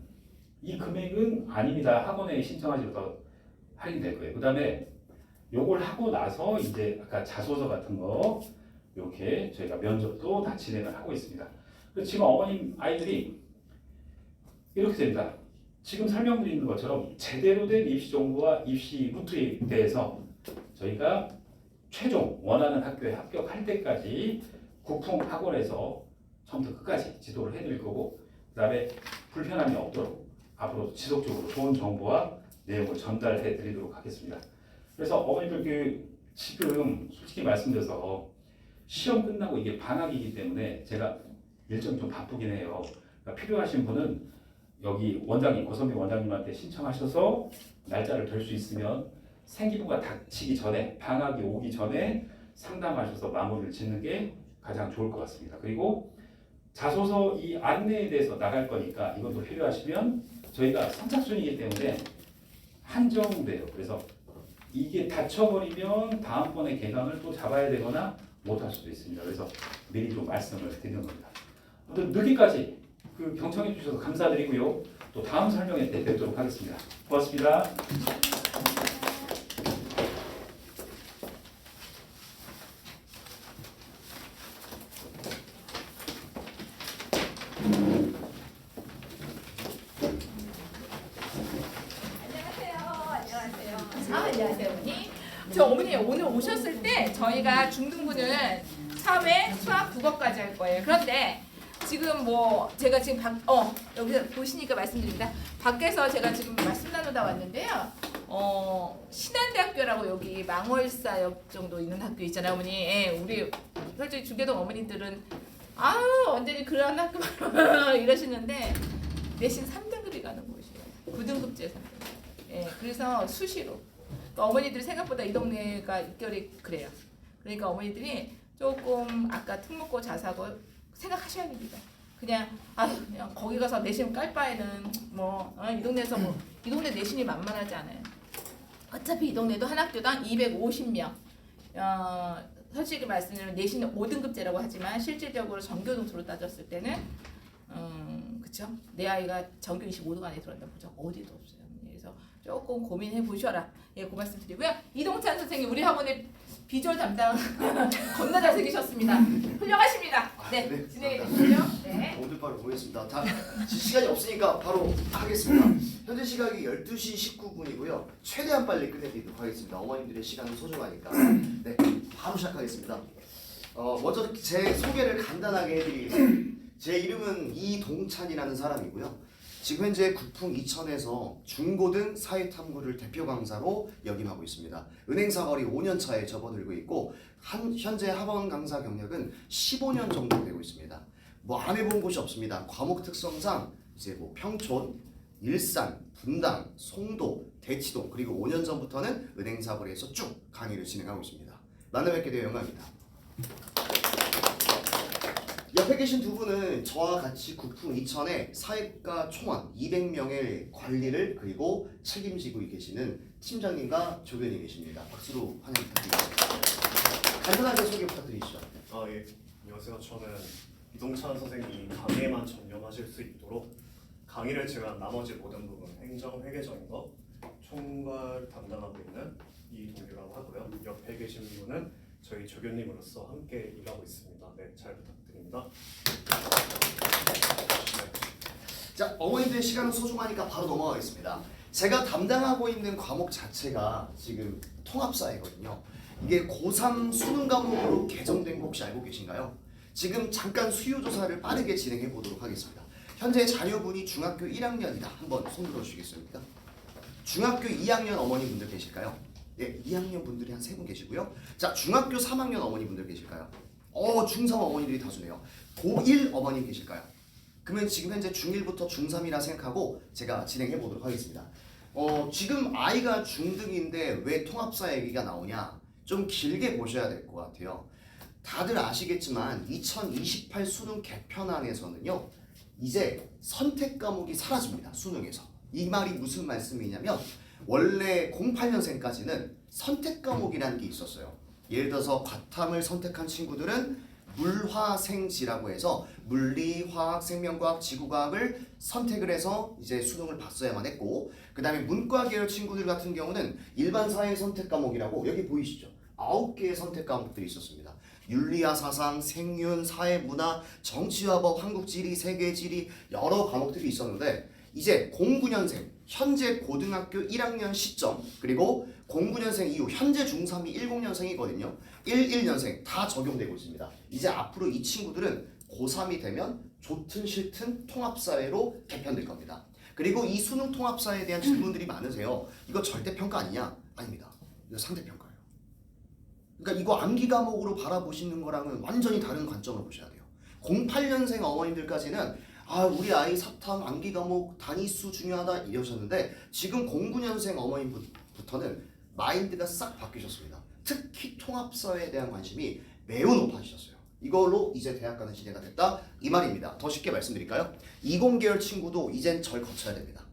이 금액은 아닙니다. 학원에 신청하시면 할인될 거예요. 그 다음에 요걸 하고 나서 이제 아까 자소서 같은 거 이렇게 저희가 면접도 다 진행을 하고 있습니다. 그래서 지금 어머님 아이들이 이렇게 됩니다. 지금 설명드리는 것처럼 제대로 된 입시 정보와 입시 루트에 대해서 저희가 최종 원하는 학교에 합격할 때까지 국풍 학원에서 처음부터 끝까지 지도를 해드릴 거고, 그 다음에 불편함이 없도록 앞으로 지속적으로 좋은 정보와 내용을 전달해 드리도록 하겠습니다. 그래서 어머니들 지금 솔직히 말씀드려서 시험 끝나고 이게 방학이기 때문에 제가 일정이 좀 바쁘긴 해요. 그러니까 필요하신 분은 여기 원장님, 고선미 원장님한테 신청하셔서 날짜를 될 수 있으면 생기부가 닥치기 전에, 방학이 오기 전에 상담하셔서 마무리를 짓는 게 가장 좋을 것 같습니다. 그리고 자소서 이 안내에 대해서 나갈 거니까 이것도 필요하시면 저희가 선착순이기 때문에 한정돼요. 그래서 이게 닫혀버리면 다음번에 개강을 또 잡아야 되거나 못할 수도 있습니다. 그래서 미리 좀 말씀을 드리는 겁니다. 아무튼 늦게까지 경청해 주셔서 감사드리고요. 또 다음 설명회 때 뵙도록 하겠습니다. 고맙습니다. 안녕하세요, 어머니. 저 어머니 오늘 오셨을 때 저희가 중등부는 사회, 수학, 국어까지 할 거예요. 그런데 지금 뭐 제가 지금 여기서 보시니까 말씀드립니다. 밖에서 제가 지금 말씀 나누다 왔는데요. 신한대학교라고 여기 망월사역 정도 있는 학교 있잖아요, 어머니. 예, 우리 솔직히 중계동 어머니들은 아우 언제니 그런 학교 이러시는데 내신 3등급이 가는 곳이에요. 9등급제 3등급. 예, 그래서 수시로. 그러니까 어머니들이 생각보다 이 동네가 입결이 그래요. 그러니까 어머니들이 조금 아까 특목고 자사고 생각하셔야 됩니다. 그냥 거기 가서 내신 깔 바에는 이 동네에서 이 동네 내신이 만만하지 않아요. 어차피 이 동네도 한 학교당 250명. 솔직히 말씀드리면 내신은 5등급제라고 하지만 실질적으로 전교 등수로 따졌을 때는 그쵸? 내 아이가 전교 25등 안에 들어간다 보죠. 어디도 없어요. 그래서 조금 고민해 보셔라. 예, 그 말씀 드리고요. 이동찬 선생님 우리 학원의 비주얼 담당 겁나 잘생기셨습니다. 훌륭하십니다. 네, 네, 진행해 주시죠. 네. 오늘 바로 보겠습니다. 시간이 없으니까 바로 하겠습니다. 현재 시각이 12시 19분이고요. 최대한 빨리 끝내드리도록 하겠습니다. 어머님들의 시간은 소중하니까. 네, 바로 시작하겠습니다. 먼저 제 소개를 간단하게 해드리겠습니다. 제 이름은 이동찬이라는 사람이고요. 지금 현재 국풍 이천에서 중고등 사회탐구를 대표 강사로 역임하고 있습니다. 은행사거리 5년 차에 접어들고 있고 현재 학원 강사 경력은 15년 정도 되고 있습니다. 안 해본 곳이 없습니다. 과목 특성상 이제 평촌, 일산, 분당, 송도, 대치동 그리고 5년 전부터는 은행사거리에서 쭉 강의를 진행하고 있습니다. 만나 뵙게 되어 영광입니다. 옆에 계신 두 분은 저와 같이 국풍 이천의 사회과 총원 200명의 관리를 그리고 책임지고 계시는 팀장님과 조변이 계십니다. 박수로 환영 부탁드립니다. 간단하게 소개 부탁드리시죠. 예. 안녕하세요. 저는 이동찬 선생님이 강의에만 전념하실 수 있도록 강의를 제외한 나머지 모든 부분 행정 회계적인 거 총괄 담당하고 있는 이동규라고 하고요. 옆에 계신 분은 저희 조교님으로서 함께 일하고 있습니다. 네, 잘 부탁드립니다. 자, 어머님들의 시간은 소중하니까 바로 넘어가겠습니다. 제가 담당하고 있는 과목 자체가 지금 통합사회거든요. 이게 고3 수능 과목으로 개정된 거 혹시 알고 계신가요? 지금 잠깐 수요조사를 빠르게 진행해 보도록 하겠습니다. 현재 자녀분이 중학교 1학년이다. 한번 손 들어주시겠습니까? 중학교 2학년 어머니분들 계실까요? 예, 2학년 분들이 한 3분 계시고요. 자, 중학교 3학년 어머니분들 계실까요? 중3 어머니들이 다수네요. 고1 어머님 계실까요? 그러면 지금 현재 중1부터 중3이라 생각하고 제가 진행해 보도록 하겠습니다. 지금 아이가 중등인데 왜 통합사 얘기가 나오냐? 좀 길게 보셔야 될 것 같아요. 다들 아시겠지만 2028 수능 개편안에서는요. 이제 선택 과목이 사라집니다. 수능에서. 이 말이 무슨 말씀이냐면 원래 08년생까지는 선택 과목이라는 게 있었어요. 예를 들어서 과탐을 선택한 친구들은 물화생지라고 해서 물리, 화학, 생명과학, 지구과학을 선택을 해서 이제 수능을 봤어야만 했고, 그 다음에 문과 계열 친구들 같은 경우는 일반 사회 선택 과목이라고 여기 보이시죠? 9개의 선택 과목들이 있었습니다. 윤리와 사상, 생윤, 사회문화, 정치와 법, 한국지리, 세계지리 여러 과목들이 있었는데 이제 09년생 현재 고등학교 1학년 시점 그리고 09년생 이후 현재 중3이 10년생이거든요. 11년생 다 적용되고 있습니다. 이제 앞으로 이 친구들은 고3이 되면 좋든 싫든 통합사회로 개편될 겁니다. 그리고 이 수능 통합사회에 대한 질문들이 많으세요. 이거 절대평가 아니냐? 아닙니다. 이거 상대평가예요. 그러니까 이거 암기 과목으로 바라보시는 거랑은 완전히 다른 관점으로 보셔야 돼요. 08년생 어머님들까지는 우리 아이 사탐 암기 과목 단위수 중요하다 이러셨는데 지금 09년생 어머님부터는 마인드가 싹 바뀌셨습니다. 특히 통합사회에 대한 관심이 매우 높아지셨어요. 이걸로 이제 대학 가는 시대가 됐다 이 말입니다. 더 쉽게 말씀드릴까요? 20계열 친구도 이젠 절 거쳐야 됩니다.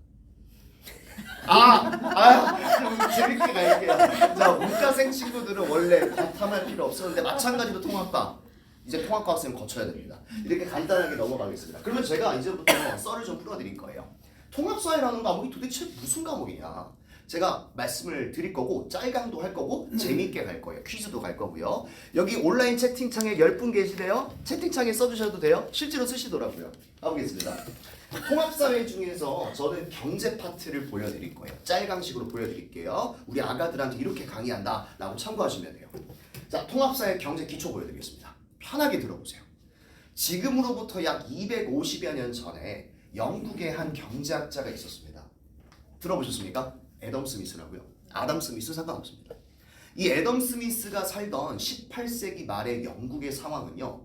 재밌게 갈게요. 자, 문과생 친구들은 원래 과탐할 필요 없었는데 마찬가지로 통합과 이제 통합과 학생 거쳐야 됩니다. 이렇게 간단하게 넘어가겠습니다. 그러면 제가 이제부터 썰을 좀 풀어드릴 거예요. 통합사회라는 과목이 도대체 무슨 과목이냐? 제가 말씀을 드릴 거고 짤강도 할 거고 재미있게 갈 거예요. 퀴즈도 갈 거고요. 여기 온라인 채팅창에 10분 계시대요. 채팅창에 써주셔도 돼요. 실제로 쓰시더라고요. 가보겠습니다. 통합사회 중에서 저는 경제 파트를 보여드릴 거예요. 짤강식으로 보여드릴게요. 우리 아가들한테 이렇게 강의한다 라고 참고하시면 돼요. 자, 통합사회 경제 기초 보여드리겠습니다. 편하게 들어보세요. 지금으로부터 약 250여 년 전에 영국의 한 경제학자가 있었습니다. 들어보셨습니까? 애덤 스미스라고요. 아담 스미스 상관없습니다. 이 애덤 스미스가 살던 18세기 말의 영국의 상황은요.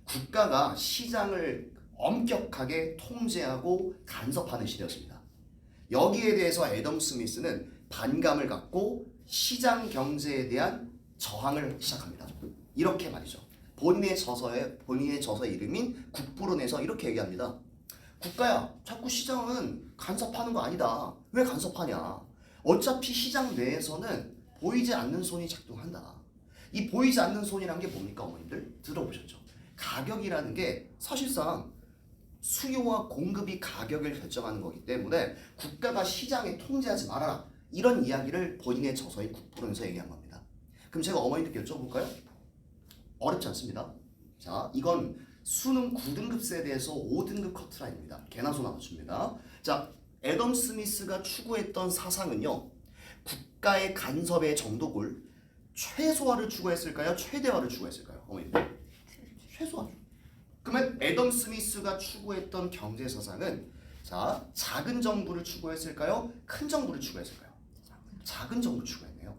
국가가 시장을 엄격하게 통제하고 간섭하는 시대였습니다. 여기에 대해서 애덤 스미스는 반감을 갖고 시장 경제에 대한 저항을 시작합니다. 이렇게 말이죠. 본인의 저서의 이름인 국부론에서 이렇게 얘기합니다. 국가야, 자꾸 시장은 간섭하는 거 아니다. 왜 간섭하냐? 어차피 시장 내에서는 보이지 않는 손이 작동한다. 이 보이지 않는 손이란 게 뭡니까, 어머님들? 들어보셨죠? 가격이라는 게 사실상 수요와 공급이 가격을 결정하는 거기 때문에 국가가 시장에 통제하지 말아라. 이런 이야기를 본인의 저서의 국부론에서 얘기한 겁니다. 그럼 제가 어머님들께 여쭤볼까요? 어렵지 않습니다. 자, 이건 수능 9등급 세대에서 5등급 커트라인입니다. 개나 소나 맞춥니다. 자, 애덤 스미스가 추구했던 사상은요. 국가의 간섭의 정도를 최소화를 추구했을까요? 최대화를 추구했을까요? 어머님들? 최소화죠. 그러면 애덤 스미스가 추구했던 경제 사상은 자, 작은 정부를 추구했을까요? 큰 정부를 추구했을까요? 작은 정부를 추구했네요.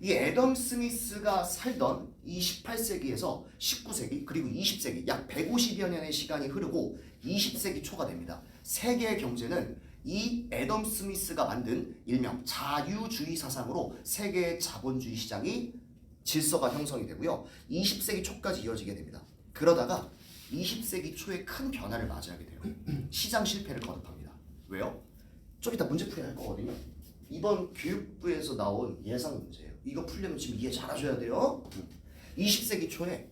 이 애덤 스미스가 살던 이 18세기에서 19세기 그리고 20세기 약 150여 년의 시간이 흐르고 20세기 초가 됩니다. 세계의 경제는 이 애덤 스미스가 만든 일명 자유주의 사상으로 세계의 자본주의 시장이 질서가 형성이 되고요. 20세기 초까지 이어지게 됩니다. 그러다가 20세기 초에 큰 변화를 맞이하게 돼요. 시장 실패를 거듭합니다. 왜요? 좀 이따 문제풀이 할 거거든요. 이번 교육부에서 나온 예상 문제예요. 이거 풀려면 지금 이해 잘하셔야 돼요. 20세기 초에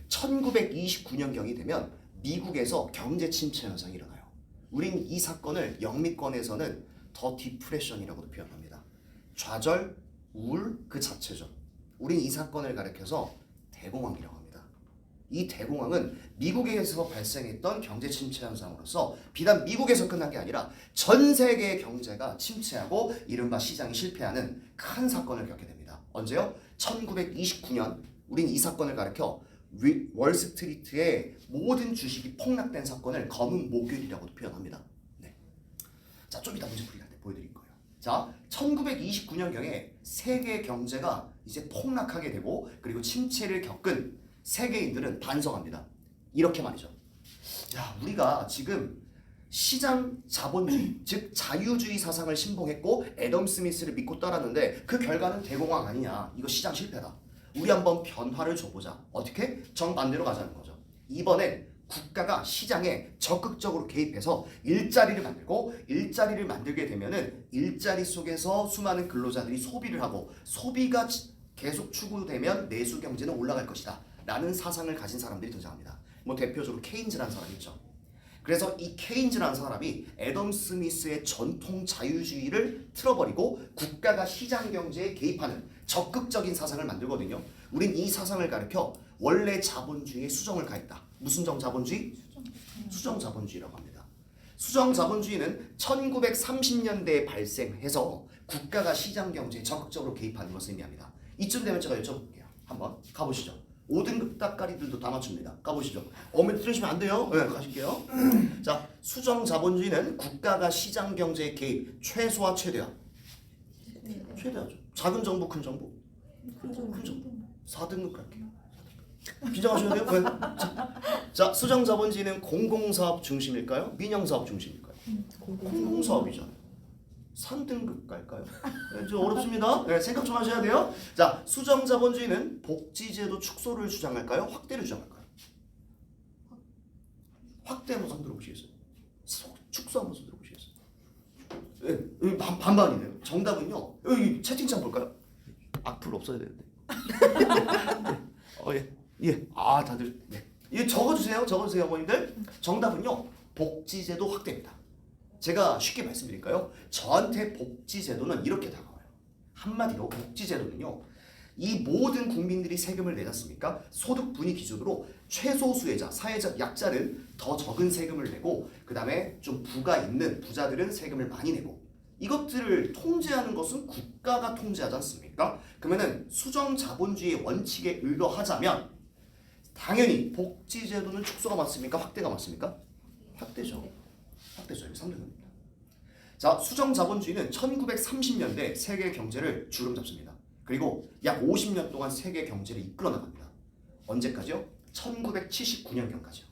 1929년경이 되면 미국에서 경제 침체 현상이 일어나요. 우린 이 사건을 영미권에서는 더 디프레션이라고도 표현합니다. 좌절, 우울 그 자체죠. 우린 이 사건을 가리켜서 대공황이라고 합니다. 이 대공황은 미국에서 발생했던 경제 침체 현상으로서 비단 미국에서 끝난 게 아니라 전 세계의 경제가 침체하고 이른바 시장이 실패하는 큰 사건을 겪게 됩니다. 언제요? 1929년 우린 이 사건을 가리켜 월스트리트의 모든 주식이 폭락된 사건을 검은 목요일이라고도 표현합니다. 네. 자, 좀 이따 문제풀이 할 때 보여드릴 거예요. 자, 1929년경에 세계 경제가 이제 폭락하게 되고 그리고 침체를 겪은 세계인들은 반성합니다. 이렇게 말이죠. 야, 우리가 지금 시장 자본주의, 즉 자유주의 사상을 신봉했고 애덤 스미스를 믿고 따랐는데 그 결과는 대공황 아니냐. 이거 시장 실패다. 우리 한번 변화를 줘보자. 어떻게? 정반대로 가자는 거죠. 이번엔 국가가 시장에 적극적으로 개입해서 일자리를 만들고 일자리를 만들게 되면은 일자리 속에서 수많은 근로자들이 소비를 하고 소비가 계속 추구되면 내수 경제는 올라갈 것이다 라는 사상을 가진 사람들이 등장합니다. 뭐 대표적으로 케인즈라는 사람이 있죠. 그래서 이 케인즈라는 사람이 애덤 스미스의 전통 자유주의를 틀어버리고 국가가 시장 경제에 개입하는 적극적인 사상을 만들거든요. 우린 이 사상을 가르쳐 원래 자본주의에 수정을 가했다. 무슨 정 자본주의? 수정 자본주의라고 합니다. 수정 자본주의는 1930년대에 발생해서 국가가 시장 경제에 적극적으로 개입하는 것을 의미합니다. 이쯤 되면 제가 여쭤볼게요. 한번 가보시죠. 5등급 따까리들도 다 맞춥니다. 가보시죠. 어머니 들으시면 안 돼요. 네, 가실게요. 자, 수정 자본주의는 국가가 시장 경제에 개입 최소화 최대화. 최대화죠. 작은 정부, 큰 정부. 큰 정부. 4등급 갈게요. 긴장하셔야 돼요. 네. 자, 수정 자본주의는 공공사업 중심일까요? 민영사업 중심일까요? 공공사업이잖아요. 3등급 갈까요? 네, 좀 어렵습니다. 네, 생각 좀 하셔야 돼요. 자, 수정 자본주의는 복지제도 축소를 주장할까요? 확대를 주장할까요? 확대 한번 손 들어보시겠어요? 축소 한번 손 들어보시겠어요? 네, 반반이네요. 정답은요. 여기 채팅창 볼까요? 악플 없어야 되는데. 예. 예. 아, 다들 네. 예, 적어주세요. 적어주세요, 어머님들. 정답은요. 복지제도 확대입니다. 제가 쉽게 말씀드릴까요? 저한테 복지제도는 이렇게 다가와요. 한마디로 복지제도는요. 이 모든 국민들이 세금을 내지 않습니까? 소득분위 기준으로 최소수혜자, 사회적 약자는 더 적은 세금을 내고 그 다음에 좀 부가 있는 부자들은 세금을 많이 내고 이것들을 통제하는 것은 국가가 통제하지 않습니까? 그러면은 수정 자본주의의 원칙에 의거하자면 당연히 복지제도는 축소가 맞습니까? 확대가 맞습니까? 확대죠. 확대죠. 3등입니다. 자, 수정 자본주의는 1930년대 세계 경제를 주름 잡습니다. 그리고 약 50년 동안 세계 경제를 이끌어 나갑니다. 언제까지요? 1979년경까지요.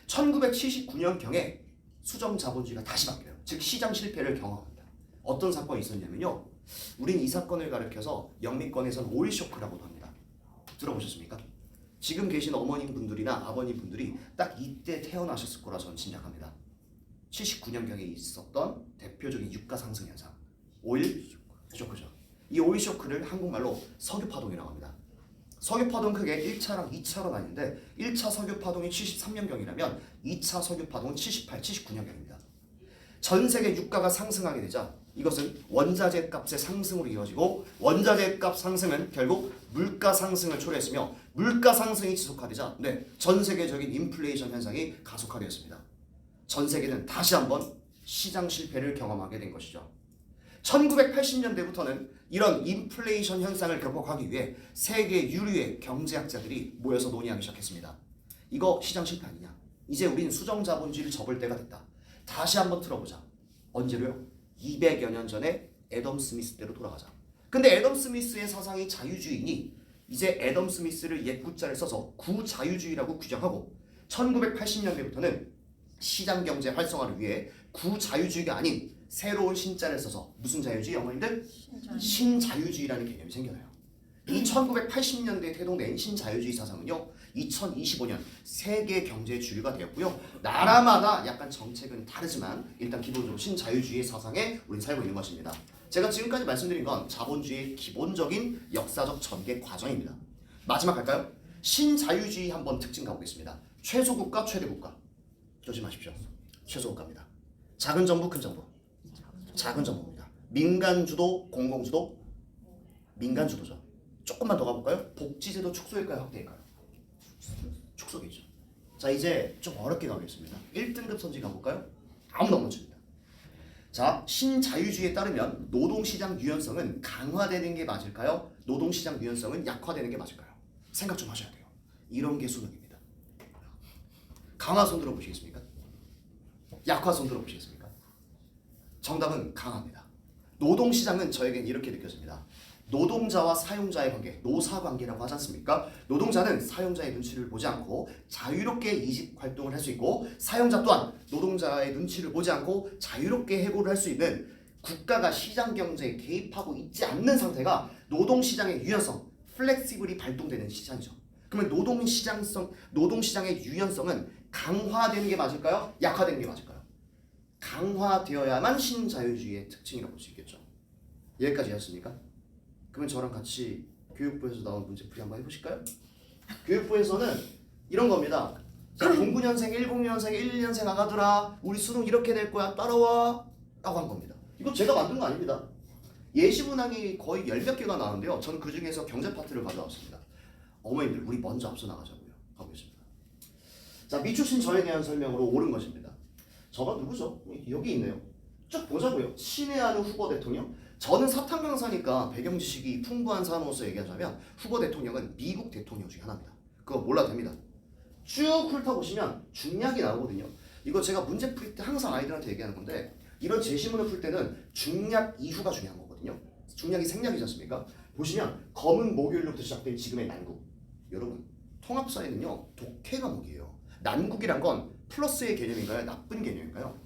1979년경에 수정 자본주의가 다시 바뀌어요. 즉 시장 실패를 경험합니다. 어떤 사건이 있었냐면요. 우린 이 사건을 가리켜서 영미권에선 오일 쇼크라고도 합니다. 들어보셨습니까? 지금 계신 어머님분들이나 아버님분들이 딱 이때 태어나셨을 거라 저는 짐작합니다. 79년경에 있었던 대표적인 유가 상승 현상. 오일 쇼크죠. 이 오일 쇼크를 한국말로 석유파동이라고 합니다. 석유파동 크게 1차랑 2차로 나뉘는데 1차 석유파동이 73년경이라면 2차 석유파동은 78, 79년경입니다. 전 세계 유가가 상승하게 되자 이것은 원자재 값의 상승으로 이어지고 원자재 값 상승은 결국 물가 상승을 초래했으며 물가 상승이 지속화되자 전 세계적인 인플레이션 현상이 가속화되었습니다. 전 세계는 다시 한번 시장 실패를 경험하게 된 것이죠. 1980년대부터는 이런 인플레이션 현상을 극복하기 위해 세계 유류의 경제학자들이 모여서 논의하기 시작했습니다. 이거 시장 실패 아니냐? 이제 우린 수정 자본주의를 접을 때가 됐다. 다시 한번 틀어보자. 언제로요? 200여 년 전에 애덤 스미스 때로 돌아가자. 근데 애덤 스미스의 사상이 자유주의니 이제 애덤 스미스를 옛 구자를 써서 구자유주의라고 규정하고 1980년대부터는 시장 경제 활성화를 위해 구자유주의가 아닌 새로운 신자를 써서 무슨 자유주의 어머님들? 신자유주의라는 개념이 생겨나요. 이 1980년대에 태동된 신자유주의 사상은요 2025년 세계 경제의 주류가 되었고요. 나라마다 약간 정책은 다르지만 일단 기본적으로 신자유주의 사상에 우리는 살고 있는 것입니다. 제가 지금까지 말씀드린 건 자본주의의 기본적인 역사적 전개 과정입니다. 마지막 갈까요? 신자유주의 한번 특징 가보겠습니다. 최소국가, 최대국가. 조심하십시오. 최소국가입니다. 작은 정부, 큰 정부. 작은 정부입니다. 민간주도, 공공주도. 민간주도죠. 조금만 더 가볼까요? 복지제도 축소일까요? 확대일까요? 축소겠죠. 자, 이제 좀 어렵게 가보겠습니다. 1등급 선지 가볼까요? 아무나 못 칩니다. 자, 신자유주의에 따르면 노동시장 유연성은 강화되는 게 맞을까요? 노동시장 유연성은 약화되는 게 맞을까요? 생각 좀 하셔야 돼요. 이런 게 수능입니다. 강화 손 들어보시겠습니까? 약화 손 들어보시겠습니까? 정답은 강합니다. 노동시장은 저에겐 이렇게 느껴집니다. 노동자와 사용자의 관계, 노사관계라고 하지 않습니까? 노동자는 사용자의 눈치를 보지 않고 자유롭게 이직 활동을 할 수 있고 사용자 또한 노동자의 눈치를 보지 않고 자유롭게 해고를 할 수 있는 국가가 시장 경제에 개입하고 있지 않는 상태가 노동시장의 유연성, 플렉시블이 발동되는 시장이죠. 그러면 노동시장의 유연성은 강화되는 게 맞을까요? 약화되는 게 맞을까요? 강화되어야만 신자유주의의 특징이라고 볼 수 있겠죠. 여기까지 하셨습니까? 그러면 저랑 같이 교육부에서 나온 문제풀이 한번 해보실까요? 교육부에서는 이런 겁니다. 자, 09년생, 10년생, 11년생 아가들아, 우리 수능 이렇게 될 거야, 따라와 라고 한 겁니다. 이거 제가 만든 거 아닙니다. 예시 문항이 거의 10몇 개가 나오는데요. 저는 그 중에서 경제 파트를 가져왔습니다. 어머님들, 우리 먼저 앞서 나가자고요. 가보겠습니다. 자, 미추신 저에 대한 설명으로 옳은 것입니다. 저가 누구죠? 여기 있네요. 쭉 보자고요. 친애하는 후보 대통령. 저는 사탕 강사니까 배경 지식이 풍부한 사람으로서 얘기하자면 후보 대통령은 미국 대통령 중에 하나입니다. 그거 몰라도 됩니다. 쭉 훑어보시면 중략이 나오거든요. 이거 제가 문제 풀 때 항상 아이들한테 얘기하는 건데 이런 제시문을 풀 때는 중략 이후가 중요한 거거든요. 중략이 생략이지 않습니까? 보시면 검은 목요일로부터 시작된 지금의 난국. 여러분 통합사회는요 독해 과목이에요. 난국이란 건 플러스의 개념인가요? 나쁜 개념인가요?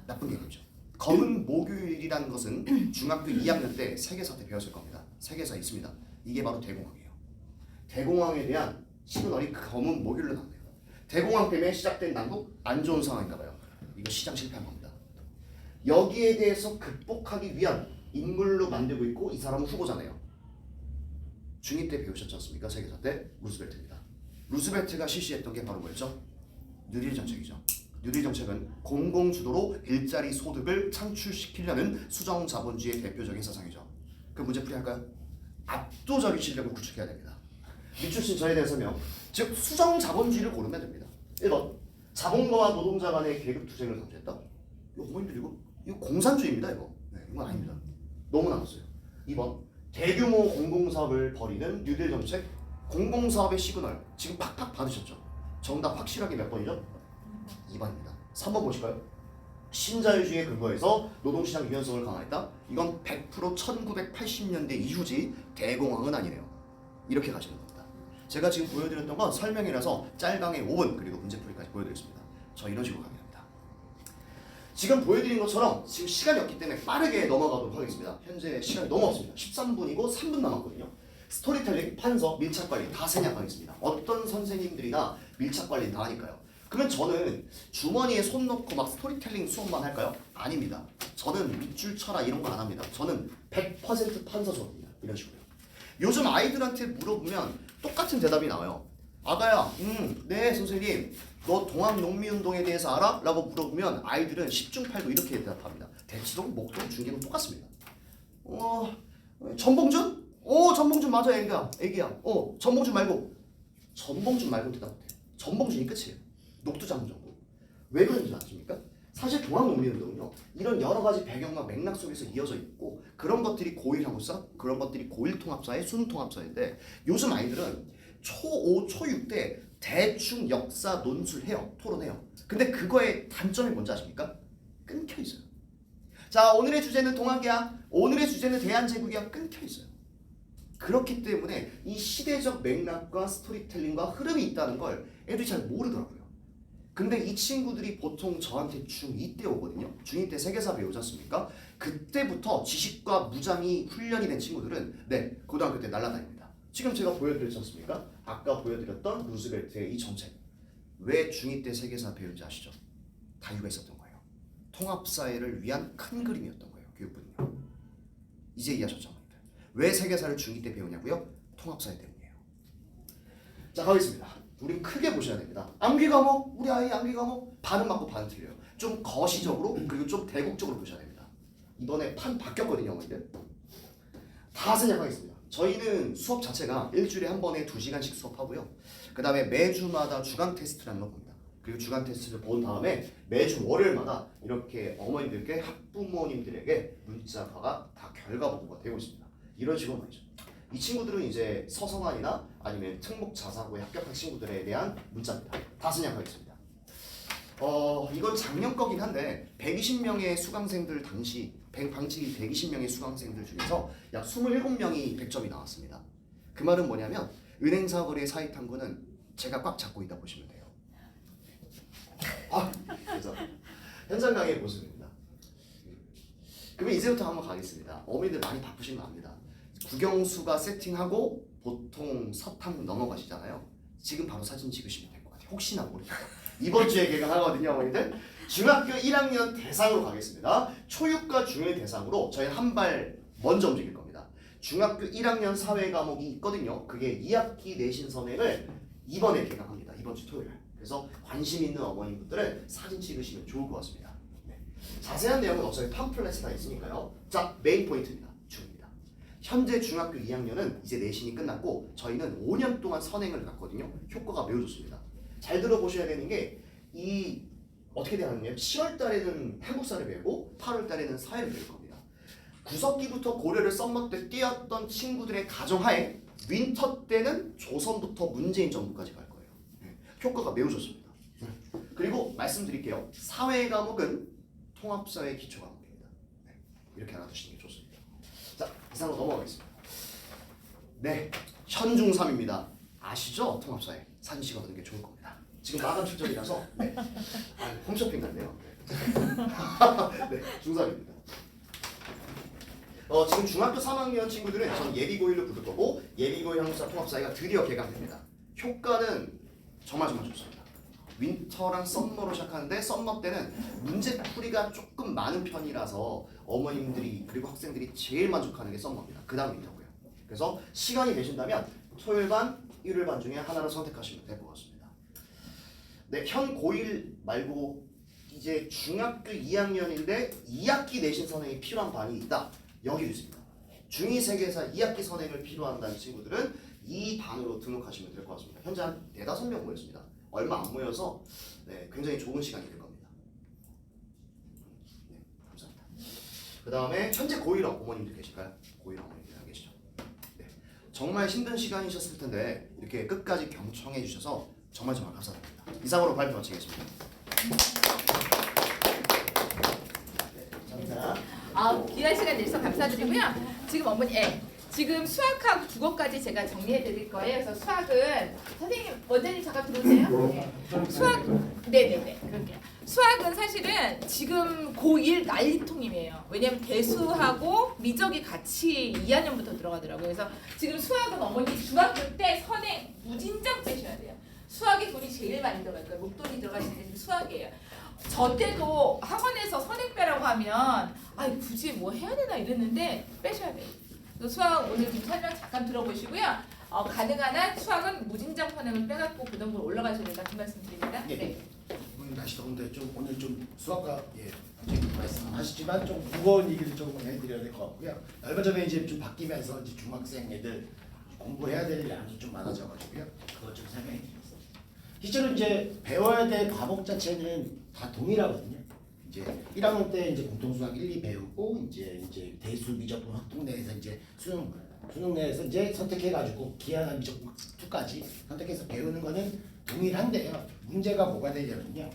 나쁜 개념이죠. 검은 목요일이라는 것은 중학교 2학년 때 세계사 때 배웠을 겁니다. 세계사 있습니다. 이게 바로 대공황이에요. 대공황에 대한 시그널이 검은 목요일로 나와요. 대공황 때문에 시작된 난국 안 좋은 상황인가 봐요. 이거 시장 실패한 겁니다. 여기에 대해서 극복하기 위한 인물로 만들고 있고 이 사람은 후보잖아요. 중2 때 배우셨지 않습니까? 세계사 때 루스벨트입니다. 루스벨트가 실시했던 게 바로 뭐였죠? 뉴딜 정책이죠. 뉴딜 정책은 공공주도로 일자리 소득을 창출시키려는 수정자본주의의 대표적인 사상이죠. 그 문제풀이 할까요? 압도적인 실력을 구축해야 됩니다. 미추신 저에 대한 설명. 즉 수정자본주의를 고르면 됩니다. 1번 자본가와 노동자 간의 계급투쟁을 강조했다. 이거 어머님들 이거 공산주의입니다. 이거. 네, 이건 아닙니다. 너무 나눴어요. 2번 대규모 공공사업을 벌이는 뉴딜 정책. 공공사업의 시그널 지금 팍팍 받으셨죠? 정답 확실하게 몇 번이죠? 2번입니다. 3번 보실까요? 신자유주의에 근거해서 노동시장 유연성을 강화했다. 이건 100% 1980년대 이후지 대공황은 아니네요. 이렇게 가시는 겁니다. 제가 지금 보여드렸던 건 설명이라서 짤강의 5분 그리고 문제풀이까지 보여드렸습니다. 저 이런 식으로 강의합니다. 지금 보여드린 것처럼 지금 시간이 없기 때문에 빠르게 넘어가도록 하겠습니다. 현재 시간이 너무 없습니다. 13분이고 3분 남았거든요. 스토리텔링, 판서, 밀착관리 다 생략하겠습니다. 어떤 선생님들이나 밀착관리 다 하니까요. 그러면 저는 주머니에 손 넣고 막 스토리텔링 수업만 할까요? 아닙니다. 저는 밑줄 쳐라 이런 거 안 합니다. 저는 100% 판서 수업입니다. 이런 식으로요. 요즘 아이들한테 물어보면 똑같은 대답이 나와요. 아가야, 네 선생님, 너 동학농민운동에 대해서 알아? 라고 물어보면 아이들은 10중 8구 이렇게 대답합니다. 대치동, 목동, 중계동 똑같습니다. 전봉준? 전봉준 맞아 애기야. 전봉준 말고 대답 못해요. 전봉준이 끝이에요. 녹두장군 정도. 왜 그런지 아십니까? 사실 동학농민운동은요 이런 여러 가지 배경과 맥락 속에서 이어져 있고 그런 것들이 고1 한국사, 그런 것들이 고1 통합사회, 수능 통합사회인데 요즘 아이들은 초5, 초6 때 대충 역사 논술해요. 토론해요. 근데 그거의 단점이 뭔지 아십니까? 끊겨 있어요. 자, 오늘의 주제는 동학이야. 오늘의 주제는 대한제국이야. 끊겨 있어요. 그렇기 때문에 이 시대적 맥락과 스토리텔링과 흐름이 있다는 걸 애들이 잘 모르더라고요. 근데 이 친구들이 보통 저한테 중2 때 오거든요. 중2 때 세계사 배우지 않습니까? 그때부터 지식과 무장이 훈련이 된 친구들은 고등학교 때 날아다닙니다. 지금 제가 보여드렸지 않습니까? 아까 보여드렸던 루스벨트의 이 정책. 왜 중2 때 세계사 배운지 아시죠? 다 이유가 있었던 거예요. 통합사회를 위한 큰 그림이었던 거예요. 교육부는요. 이제 이해하셨죠? 왜 세계사를 중2 때 배우냐고요? 통합사회 때문이에요. 자, 가겠습니다. 우린 크게 보셔야 됩니다. 암기 과목, 우리 아이 암기 과목 반은 맞고 반은 틀려요. 좀 거시적으로 그리고 좀 대국적으로 보셔야 됩니다. 이번에 판 바뀌었거든요, 어머니들. 다 생략하겠습니다. 저희는 수업 자체가 일주일에 한 번에 2시간씩 수업하고요. 그 다음에 매주마다 주간 테스트라는 걸 봅니다. 그리고 주간 테스트를 본 다음에 매주 월요일마다 이렇게 어머님들께 학부모님들에게 문자가 다 결과 보고가 되고 있습니다. 이런 식으로 말이죠. 이 친구들은 이제 서성환이나 아니면 특목 자사고에 합격한 친구들에 대한 문자입니다. 다 생략하겠습니다. 이건 작년 거긴 한데 120명의 수강생들 당시 방치 120명의 수강생들 중에서 약 27명이 100점이 나왔습니다. 그 말은 뭐냐면 은행사거래 사이탐구는 제가 꽉 잡고 있다 보시면 돼요. 그래서 현장 강의의 모습입니다. 그러면 이제부터 한번 가겠습니다. 어머니들 많이 바쁘신 거 압니다. 국영수가 세팅하고 보통 서탐 넘어가시잖아요. 지금 바로 사진 찍으시면 될 것 같아요. 혹시나 모르니까. 이번 주에 개강하거든요, 어머니들. 중학교 1학년 대상으로 가겠습니다. 초육과 중1 대상으로 저희 한 발 먼저 움직일 겁니다. 중학교 1학년 사회 과목이 있거든요. 그게 2학기 내신 선행을 이번에 개강합니다. 이번 주 토요일. 그래서 관심 있는 어머님분들은 사진 찍으시면 좋을 것 같습니다. 네. 자세한 내용은 어차피 팜플렛에 다 있으니까요. 자, 메인 포인트입니다. 중입니다. 현재 중학교 2학년은 이제 내신이 끝났고 저희는 5년 동안 선행을 갔거든요. 효과가 매우 좋습니다. 잘 들어보셔야 되는 게 이 어떻게 되냐면 7월 달에는 한국사를 배우고 8월 달에는 사회를 배울 겁니다. 구석기부터 고려를 썸머 때 뛰었던 친구들의 가정하에 윈터 때는 조선부터 문재인 정부까지 갈 거예요. 효과가 매우 좋습니다. 그리고 말씀드릴게요. 사회 과목은 통합사회 기초 과목입니다. 이렇게 알아두시는 게 좋습니다. 자, 이상으로 넘어가겠습니다. 네, 현중3입니다. 아시죠? 통합사회 사진 찍어두는 게 좋을 겁니다. 지금 마감 직전이라서 네. 홈쇼핑 같네요. 네, 중3입니다. 지금 중학교 3학년 친구들은 전 예비고1로 부를 거고 예비고1 한국사 통합사회가 드디어 개강됩니다. 효과는 정말 좋습니다. 윈터랑 썸머로 시작하는데 썸머 때는 문제풀이가 조금 많은 편이라서 어머님들이 그리고 학생들이 제일 만족하는 게 썸머입니다. 그 다음 윈터고요. 그래서 시간이 되신다면 토요일 반, 일요일 반 중에 하나를 선택하시면 될 것 같습니다. 네, 현 고1 말고 이제 중학교 2학년인데 2학기 내신 선행이 필요한 반이 있다. 여기 있습니다. 중2 세계사 2학기 선행을 필요한다는 친구들은 이 반으로 등록하시면 될 것 같습니다. 현재 한 4-5명 모였습니다. 얼마 안 모여서 네, 굉장히 좋은 시간이 될 겁니다. 네, 감사합니다. 그 다음에 현재 고1 어머님들 계실까요? 고1 어머님들 계시죠? 네, 정말 힘든 시간이셨을 텐데 이렇게 끝까지 경청해 주셔서 정말 감사드립니다. 이상으로 발표 마치겠습니다. 네, 감사합니다. 귀한 시간 내주셔서 감사드리고요. 지금 어머니, 지금 수학하고 국어까지 제가 정리해 드릴 거예요. 그래서 수학은 선생님, 원장님 잠깐 들어오세요. 네. 수학, 네네네, 그럴게요. 수학은 사실은 지금 고1 난리통이에요. 왜냐면 대수하고 미적이 같이 2학년부터 들어가더라고요. 그래서 지금 수학은 어머니 중학교 때 선행 무진장 빼셔야 돼요. 수학에 돈이 제일 많이 들어갈 거예요. 목돈이 들어가시는 게 수학이에요. 저 때도 학원에서 선행 빼라고 하면 굳이 뭐 해야 되나 이랬는데 빼셔야 돼요. 그래서 수학 오늘 지금 설명 잠깐 들어보시고요. 가능한 한 수학은 무진장 선행을 빼갖고 그 정도로 올라가셔야 된다. 그 말씀 드립니다. 네. 오늘 날씨 더운데 좀 오늘 좀 수학과 지금 말씀하시지만 좀 무거운 얘기를 좀 해드려야 될 것 같고요. 얼마 전에 이제 좀 바뀌면서 이제 중학생 애들 공부해야 될 양이 좀 많아져가지고요. 그거 좀 설명해 드리겠습니다. 실제로 이제 배워야 될 과목 자체는 다 동일하거든요. 이제 1학년 때 이제 공통수학 1, 2 배우고 이제 대수 미적분 확통 내에서 이제 수능 내에서 이제 선택해가지고 기하나 미적분 2까지 선택해서 배우는 거는 동일한데요. 문제가 뭐가 되냐면요.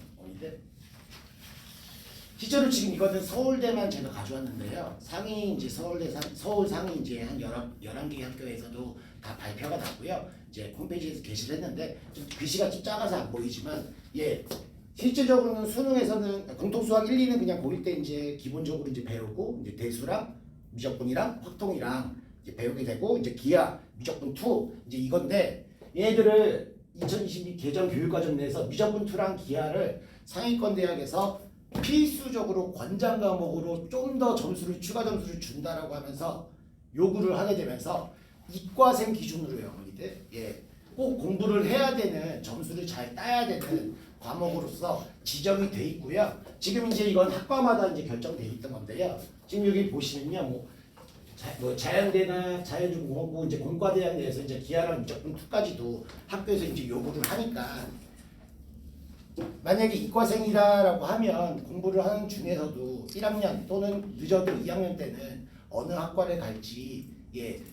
실제로 지금 이거는 서울대만 제가 가져왔는데요. 상위 이제 서울 상위 이제 한 11개 학교에서도 다 발표가 났고요. 이제 홈페이지에서 게시를 했는데 좀 글씨가 좀 작아서 안 보이지만 실질적으로는 수능에서는 공통수학 1, 2는 그냥 고1 때 이제 기본적으로 이제 배우고 이제 대수랑 미적분이랑 확통이랑 이제 배우게 되고 이제 기하 미적분 2 이제 이건데 얘네들을 2022 개정 교육과정 내에서 미적분 2랑 기하를 상위권 대학에서 필수적으로 권장 과목으로 좀 더 추가 점수를 준다라고 하면서 요구를 하게 되면서 이과생 기준으로요, 꼭 공부를 해야 되는 점수를 잘 따야 되는 과목으로서 지정이 돼 있고요. 지금 이제 이건 학과마다 이제 결정돼 있던 건데요. 지금 여기 보시면요, 자연대나 자연중공업부 이제 공과대학 내에서 이제 기하랑 미적분 2까지도 학교에서 이제 요구를 하니까. 만약에 이과생이라고 하면 공부를 하는 중에서도 1학년 또는 늦어도 2학년 때는 어느 학과를 갈지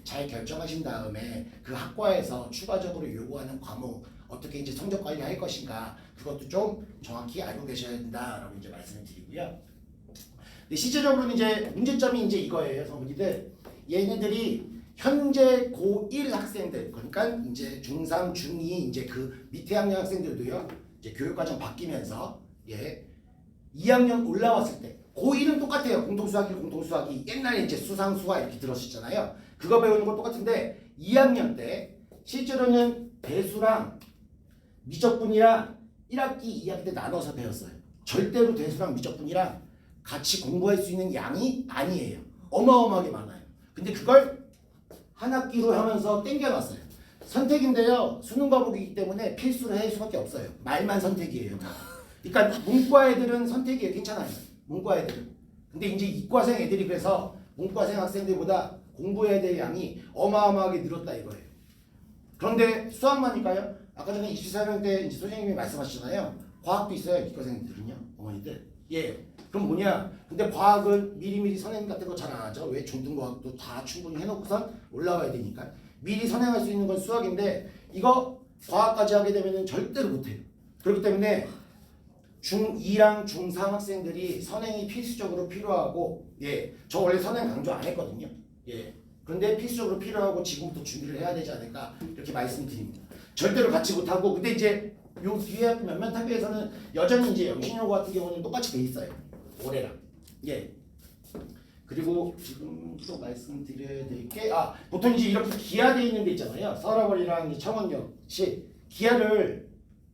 잘 결정하신 다음에 그 학과에서 추가적으로 요구하는 과목 어떻게 이제 성적 관리할 것인가 그것도 좀 정확히 알고 계셔야 된다라고 이제 말씀을 드리고요. 근데 실제적으로는 이제 문제점이 이제 이거예요, 성분이들. 얘네들이 현재 고1 학생들 그러니까 이제 중3, 중2 이제 그 밑에 학년 학생들도요. 이제 교육과정 바뀌면서 2학년 올라왔을 때 고1은 똑같아요. 공통수학이 옛날에 이제 수상수화 이렇게 들었었잖아요. 그거 배우는 건 똑같은데 2학년 때 실제로는 대수랑 미적분이랑 1학기, 2학기 때 나눠서 배웠어요. 절대로 대수랑 미적분이랑 같이 공부할 수 있는 양이 아니에요. 어마어마하게 많아요. 근데 그걸 한 학기로 하면서 땡겨놨어요. 선택인데요. 수능 과목이기 때문에 필수로 할 수밖에 없어요. 말만 선택이에요. 그러니까 문과 애들은 선택이에요. 괜찮아요. 문과 애들은. 근데 이제 이과생 애들이 그래서 문과생 학생들보다 공부해야 될 양이 어마어마하게 늘었다 이거예요. 그런데 수학만일까요? 아까 전에 24명 때 이제 선생님이 말씀하시잖아요. 과학도 있어요. 이과생들은요. 어머니들. 예. 그럼 뭐냐? 근데 과학은 미리미리 선행 같은 거 잘 안 하죠. 왜? 중등과학도 다 충분히 해놓고선 올라와야 되니까. 미리 선행할 수 있는 건 수학인데 이거 과학까지 하게 되면은 절대로 못해요. 그렇기 때문에 중2랑 중3 학생들이 선행이 필수적으로 필요하고 예, 저 원래 선행 강조 안 했거든요. 예. 그런데 필수적으로 필요하고 지금부터 준비를 해야 되지 않을까 이렇게 말씀드립니다. 절대로 같이 못하고 근데 이제 요 뒤에 몇몇 학교에서는 여전히 이제 영신여고 같은 경우는 똑같이 돼 있어요. 올해랑. 예. 그리고 지금 또 말씀드려야 될 게 보통 이제 이렇게 기하되어 있는 데 있잖아요. 서라벌이랑 청원역시 기하를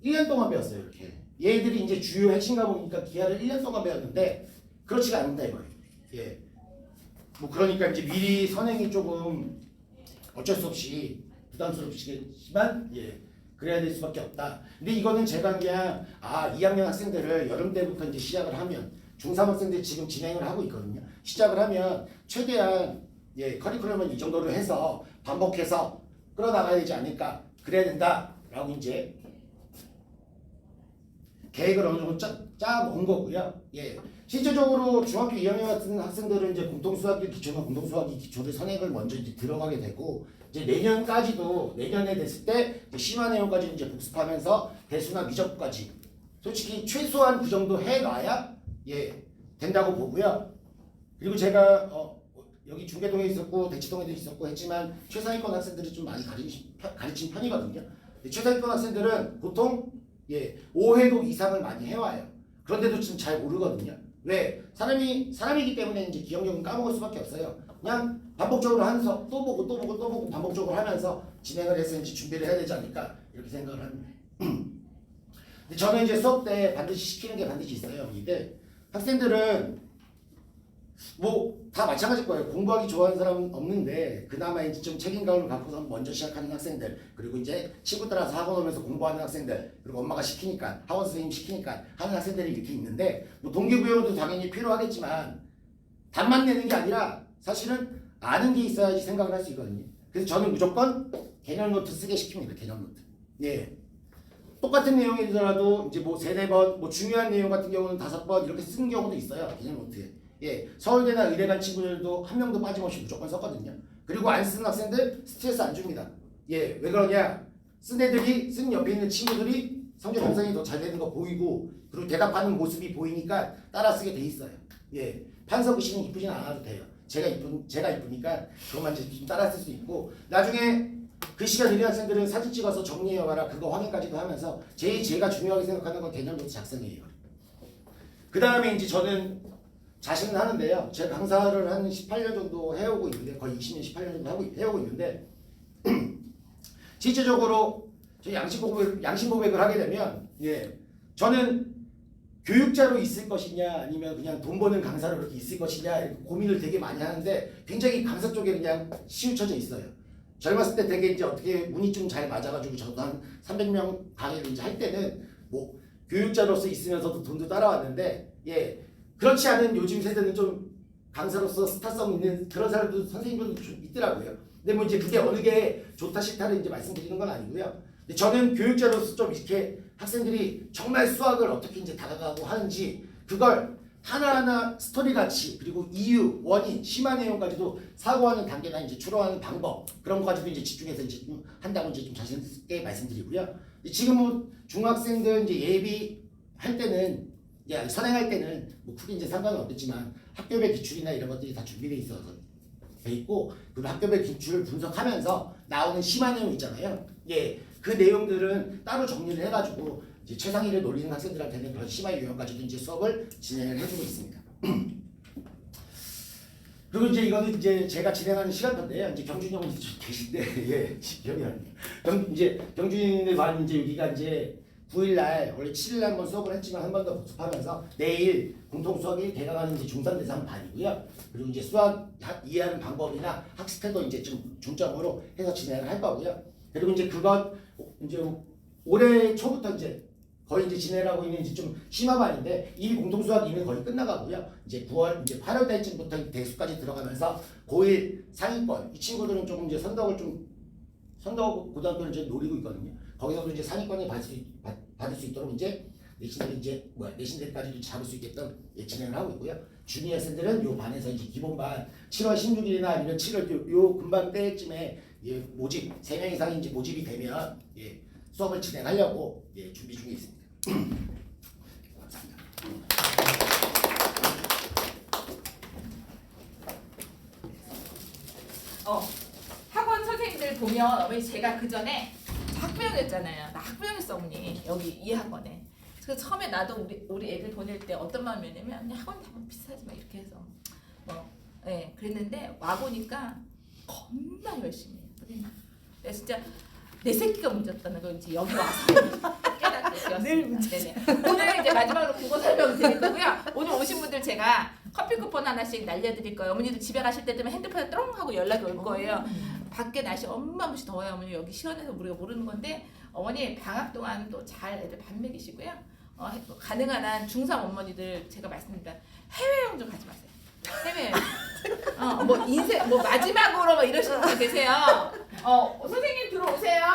1년 동안 배웠어요. 이렇게. 얘들이 이제 주요 핵심 과목이니까 기하를 1년 동안 배웠는데 그렇지가 않는다 이거예요. 예. 뭐 그러니까 이제 미리 선행이 조금 어쩔 수 없이 부담스럽시겠지만 예. 그래야 될 수밖에 없다. 근데 이거는 제가 그냥 2학년 학생들을 여름 때부터 이제 시작을 하면 중3 학생들 지금 진행을 하고 있거든요. 시작을 하면 최대한 예, 커리큘럼을 이 정도로 해서 반복해서 끌어나가야 되지 않을까. 그래야 된다라고 이제 계획을 어느 정도 짜온 거고요. 예. 실제적으로 중학교 2학년 같은 학생들은 이제 공통수학기 기초나 공통수학기 기초를 선행을 먼저 이제 들어가게 되고 이제 내년까지도 내년에 됐을 때 이제 심화 내용까지 이제 복습하면서 대수나 미적까지 솔직히 최소한 그 정도 해놔야 예 된다고 보고요. 그리고 제가 여기 중계동에 있었고 대치동에도 있었고 했지만 최상위권 학생들이 좀 많이 가르친 편이거든요. 최상위권 학생들은 보통 예 5회독 이상을 많이 해와요. 그런데도 지금 잘 모르거든요. 왜? 사람이기 때문에 이제 기억력은 까먹을 수밖에 없어요. 그냥 반복적으로 하면서 또 보고 반복적으로 하면서 진행을 해서 이제 준비를 해야 되지 않을까 이렇게 생각을 합니다. 근데 저는 이제 수업 때 반드시 시키는 게 반드시 있어요. 이게 학생들은 뭐 다 마찬가지일 거예요. 공부하기 좋아하는 사람은 없는데 그나마 이제 좀 책임감을 갖고서 먼저 시작하는 학생들 그리고 이제 친구 따라서 학원 오면서 공부하는 학생들 그리고 엄마가 시키니까 학원 선생님 시키니까 하는 학생들이 이렇게 있는데 뭐 동기부여도 당연히 필요하겠지만 답만 내는 게 아니라 사실은 아는 게 있어야지 생각을 할 수 있거든요. 그래서 저는 무조건 개념 노트 쓰게 시킵니다. 개념 노트. 예. 똑같은 내용이더라도 이제 뭐 3-4번 뭐 중요한 내용 같은 경우는 5번 이렇게 쓰는 경우도 있어요. 개념 노트에. 예, 서울대나 의대 간 친구들도 한 명도 빠짐없이 무조건 썼거든요. 그리고 안 쓰는 학생들 스트레스 안 줍니다. 예, 왜 그러냐? 쓴 애들이 쓴 옆에 있는 친구들이 성적 향상이 더 잘 되는 거 보이고 그리고 대답하는 모습이 보이니까 따라 쓰게 돼 있어요. 예, 판서구 씨는 이쁘진 않아도 돼요. 제가 이쁘니까 그것만 이제 좀 따라 쓸 수 있고 나중에 글씨가 느린 학생들은 사진 찍어서 정리해와라 그거 확인까지도 하면서 제가 중요하게 생각하는 건 개념 노트 작성이에요. 그 다음에 이제 저는 자신은 하는데요. 제가 강사를 한 18년 정도 해오고 있는데 거의 20년, 18년 정도 해오고 있는데 실제적으로 저 양심 고백을 하게 되면 예, 저는 교육자로 있을 것이냐 아니면 그냥 돈 버는 강사로 그렇게 있을 것이냐 이렇게 고민을 되게 많이 하는데 굉장히 강사 쪽에 그냥 치우쳐져 있어요. 젊었을 때 되게 이제 어떻게 운이 좀 잘 맞아가지고 저도 한 300명 강의를 이제 할 때는 뭐 교육자로서 있으면서도 돈도 따라왔는데 예. 그렇지 않은 요즘 세대는 좀 강사로서 스타성 있는 그런 사람들도 선생님들도 좀 있더라고요. 근데 뭐 이제 그게 어느 게 좋다 싫다를 이제 말씀드리는 건 아니고요. 근데 저는 교육자로서 좀 이렇게 학생들이 정말 수학을 어떻게 이제 다가가고 하는지 그걸 하나하나 스토리 같이 그리고 이유, 원인, 심화 내용까지도 사고하는 단계나 이제 추론하는 방법 그런 거까지도 이제 집중해서 이제 좀 한다고 이제 좀 자신 있게 말씀드리고요. 지금은 중학생들 이제 예비할 때는 야, 선행할 때는 뭐 크게 이제 상관은 없겠지만 학교별 기출이나 이런 것들이 다 준비되어 있어서 돼 있고 그리고 학교별 기출을 분석하면서 나오는 심화 내용 있잖아요. 예, 그 내용들은 따로 정리를 해가지고 이제 최상위를 노리는 학생들한테는 그런 심화 유형까지도 이제 수업을 진행을 해주고 있습니다. 그리고 이제 이거는 이제 제가 진행하는 시간표인데요. 이제 경준이 형은 이제 계신데 예, 기억이 안 나요. 이제 경준이네 반 이제 여기가 이제 9일날 원래 7일날 한번 수업을 했지만 한 번 더 복습하면서 내일 공통 수학이 개강하는 이제 중3 대상 반이고요. 그리고 이제 수학 이해하는 방법이나 학습 태도 이제 좀 중점으로 해서 진행을 할 거고요. 그리고 이제 그것 이제 올해 초부터 이제 거의 이제 진행하고 있는 이제 좀 심화반인데 이 공통 수학 이미 거의 끝나가고요. 이제 9월 이제 8월 달쯤부터 대수까지 들어가면서 고1 상위권 이 친구들은 조금 이제 선덕 고등학교를 이제 노리고 있거든요. 거기서도 이제 상위권에 받을 수 있도록 이제 내신들까지도 잡을 수 있게끔 예, 진행을 하고 있고요. 주니어 쌤들은 요 반에서 이제 기본반 7월 16일이나 아니면 7월 요 금방 때쯤에 예, 모집 3명 이상이 이제 모집이 되면 예, 수업을 진행하려고 예, 준비 중에 있습니다. 감사합니다. 학원 선생님들 보면 어머니 제가 그 전에 학부형이었잖아요. 나 학부형이었어 어머니 여기 이 학원에. 그래서 처음에 나도 우리 애들 보낼 때 어떤 마음이었냐면 그냥 학원 다 비싸지 마 이렇게 해서 그랬는데 와 보니까 겁나 열심히 해. 내가 진짜 내 새끼가 문제였다는 걸 이제 여기 와서 깨닫게 되었습니다. 오늘 이제 마지막으로 국어 설명 드릴 거고요. 오늘 오신 분들 제가 커피 쿠폰 하나씩 날려드릴 거예요. 어머니도 집에 가실 때 되면 핸드폰에 똥 하고 연락이 올 거예요. 밖에 날씨 엄마무시 더워요. 어머니 여기 시원해서 우리가 모르는 건데 어머니 방학 동안 또 잘 애들 밥 먹이시고요. 가능한 한 중3 어머니들 제가 말씀드립니다. 해외여행 좀 가지 마세요. 해외여행. 뭐 인생 뭐 마지막으로 뭐 이러시는 분 계세요. 선생님 들어오세요.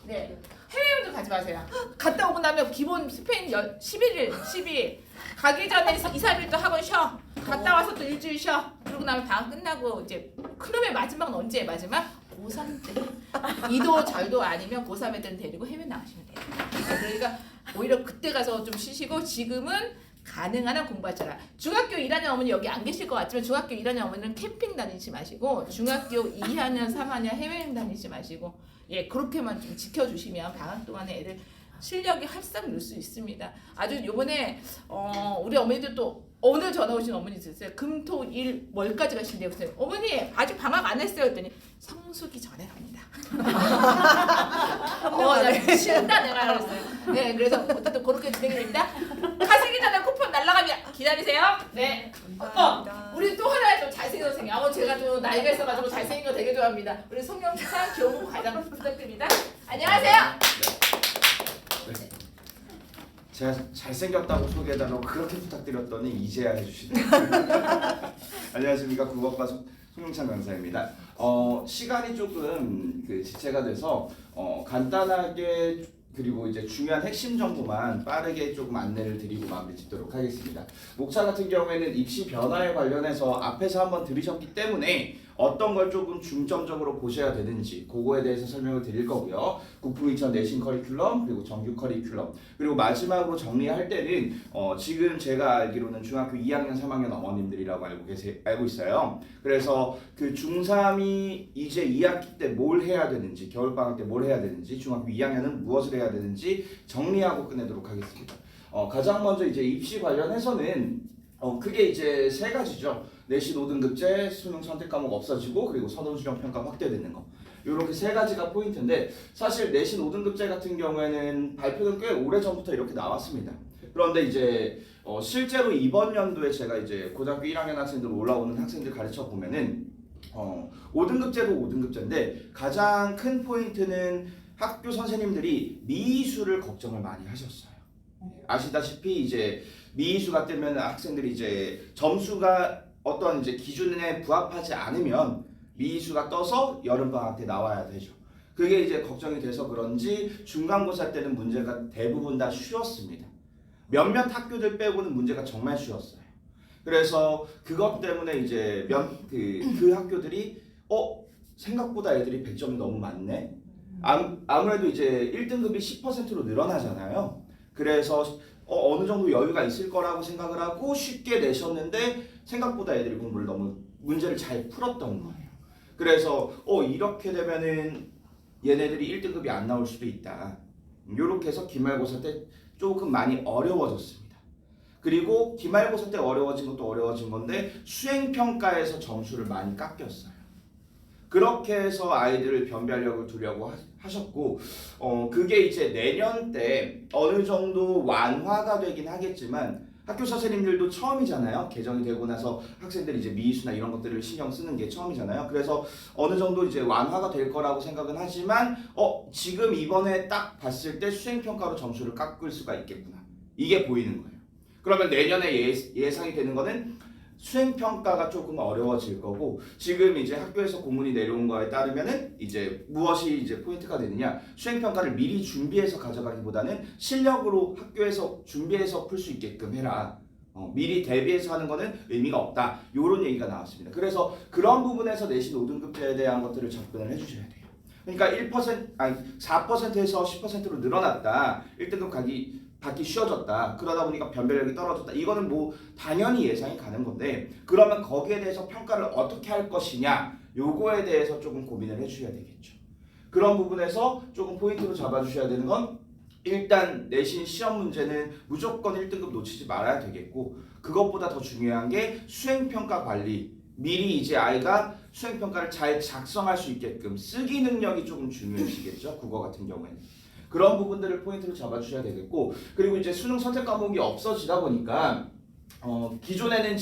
네. 해외여행 좀 가지 마세요. 갔다 오고 나면 기본 스페인 12일 가기 전에 2, 3일 또 학원 쉬어. 갔다 와서 또 일주일 쉬어. 그러고 나면 방학 끝나고 이제 그놈의 마지막은 언제예요? 마지막? 고3 때. 이도 절도 아니면 고3 애들 데리고 해외 나가시면 돼요. 그러니까 오히려 그때 가서 좀 쉬시고 지금은 가능한 한 공부하셔라. 중학교 1학년 어머니 여기 안 계실 것 같지만 중학교 1학년 어머니는 캠핑 다니지 마시고 중학교 2학년 3학년 해외여행 다니지 마시고 예 그렇게만 좀 지켜주시면 방학 동안에 애들 실력이 활짝 늘 수 있습니다. 아주 요번에 우리 어머니들 또 오늘 전화 오신 어머니 있었어요. 금토일 월까지 가신대요. 그래서 어머니 아직 방학 안 했어요. 했더니 성수기 전에 갑니다. 나 신다 내가 그랬어요. 네, 그래서 어쨌든 그렇게 진행이 됩니다. 가시기 전에 쿠폰 날라갑니다. 기다리세요. 네. 우리 또 하나 좀 잘생긴 선생님. 제가 좀 나이가 있어가지고 잘생긴 거 되게 좋아합니다. 우리 송영사 교무 과장 부탁드립니다. 안녕하세요. 제가 잘생겼다고 소개해달라고 그렇게 부탁드렸더니 이제야 해주시네요. 안녕하십니까, 국어과 송영찬 강사입니다. 시간이 조금 지체가 돼서 간단하게 그리고 이제 중요한 핵심 정보만 빠르게 조금 안내를 드리고 마무리 짓도록 하겠습니다. 목차 같은 경우에는 입시 변화에 관련해서 앞에서 한번 들으셨기 때문에 어떤 걸 조금 중점적으로 보셔야 되는지 그거에 대해서 설명을 드릴 거고요. 국부 2000 내신 커리큘럼 그리고 정규 커리큘럼 그리고 마지막으로 정리할 때는 지금 제가 알기로는 중학교 2학년 3학년 어머님들이라고 알고 있어요. 그래서 그 중3이 이제 2학기 때 뭘 해야 되는지 겨울방학 때 뭘 해야 되는지 중학교 2학년은 무엇을 해야 되는지 정리하고 끝내도록 하겠습니다. 가장 먼저 이제 입시 관련해서는 크게 이제 세 가지죠. 내신 5등급제, 수능 선택 과목 없어지고 그리고 선원 수령 평가 확대되는 거. 이렇게 세 가지가 포인트인데 사실 내신 5등급제 같은 경우에는 발표는 꽤 오래전부터 이렇게 나왔습니다. 그런데 이제 실제로 이번 연도에 제가 이제 고등학교 1학년 학생들 올라오는 학생들 가르쳐 보면은 5등급제도 5등급제인데 가장 큰 포인트는 학교 선생님들이 미수를 걱정을 많이 하셨어요. 아시다시피 이제 미수가 뜨면 학생들이 이제 점수가 어떤 이제 기준에 부합하지 않으면 미수가 떠서 여름방학 때 나와야 되죠. 그게 이제 걱정이 돼서 그런지 중간고사 때는 문제가 대부분 다 쉬웠습니다. 몇몇 학교들 빼고는 문제가 정말 쉬웠어요. 그래서 그것 때문에 이제 그 학교들이 생각보다 애들이 100점이 너무 많네. 아무래도 이제 1등급이 10%로 늘어나잖아요. 그래서 어느 정도 여유가 있을 거라고 생각을 하고 쉽게 내셨는데 생각보다 애들이 공부를 너무 문제를 잘 풀었던 거예요. 그래서 이렇게 되면은 얘네들이 1등급이 안 나올 수도 있다. 이렇게 해서 기말고사 때 조금 많이 어려워졌습니다. 그리고 기말고사 때 어려워진 것도 어려워진 건데 수행평가에서 점수를 많이 깎였어요. 그렇게 해서 아이들을 변별력을 두려고 하셨고 그게 이제 내년 때 어느 정도 완화가 되긴 하겠지만 학교 선생님들도 처음이잖아요. 개정이 되고 나서 학생들이 이제 미수나 이런 것들을 신경 쓰는 게 처음이잖아요. 그래서 어느 정도 이제 완화가 될 거라고 생각은 하지만 지금 이번에 딱 봤을 때 수행평가로 점수를 깎을 수가 있겠구나. 이게 보이는 거예요. 그러면 내년에 예상이 되는 거는 수행평가가 조금 어려워질 거고 지금 이제 학교에서 공문이 내려온 거에 따르면은 이제 무엇이 이제 포인트가 되느냐 수행평가를 미리 준비해서 가져가기보다는 실력으로 학교에서 준비해서 풀 수 있게끔 해라. 미리 대비해서 하는 거는 의미가 없다. 이런 얘기가 나왔습니다. 그래서 그런 부분에서 내신 5등급제에 대한 것들을 접근을 해주셔야 돼요. 그러니까 4%에서 10%로 늘어났다. 1등급 받기 쉬워졌다. 그러다 보니까 변별력이 떨어졌다. 이거는 뭐 당연히 예상이 가는 건데 그러면 거기에 대해서 평가를 어떻게 할 것이냐 요거에 대해서 조금 고민을 해주셔야 되겠죠. 그런 부분에서 조금 포인트로 잡아주셔야 되는 건 일단 내신 시험 문제는 무조건 1등급 놓치지 말아야 되겠고 그것보다 더 중요한 게 수행평가 관리. 미리 이제 아이가 수행평가를 잘 작성할 수 있게끔 쓰기 능력이 조금 중요해지겠죠. 국어 같은 경우에는. 그런 부분들을 포인트로 잡아주셔야 되겠고 그리고 이제 수능 선택 과목이 없어지다 보니까 기존에는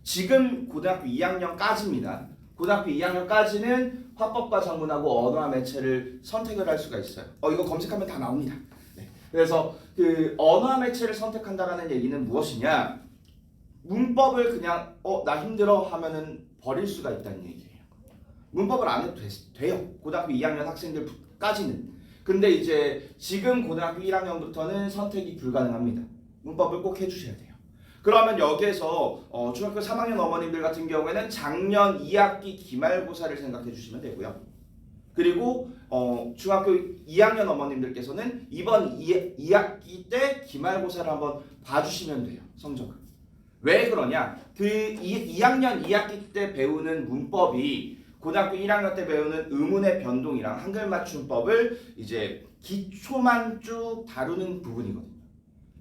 지금 고등학교 2학년까지입니다. 고등학교 2학년까지는 화법과 작문하고 언어와 매체를 선택을 할 수가 있어요. 이거 검색하면 다 나옵니다. 네. 그래서 그 언어와 매체를 선택한다라는 얘기는 무엇이냐? 문법을 그냥 나 힘들어 하면은 버릴 수가 있다는 얘기예요. 문법을 안 해도 돼요. 고등학교 2학년 학생들까지는. 근데 이제 지금 고등학교 1학년부터는 선택이 불가능합니다. 문법을 꼭 해주셔야 돼요. 그러면 여기에서 중학교 3학년 어머님들 같은 경우에는 작년 2학기 기말고사를 생각해 주시면 되고요. 그리고 중학교 2학년 어머님들께서는 이번 2학기 때 기말고사를 한번 봐주시면 돼요. 성적을. 왜 그러냐? 그 2학년 2학기 때 배우는 문법이 고등학교 1학년 때 배우는 의문의 변동이랑 한글 맞춤법을 이제 기초만 쭉 다루는 부분이거든요.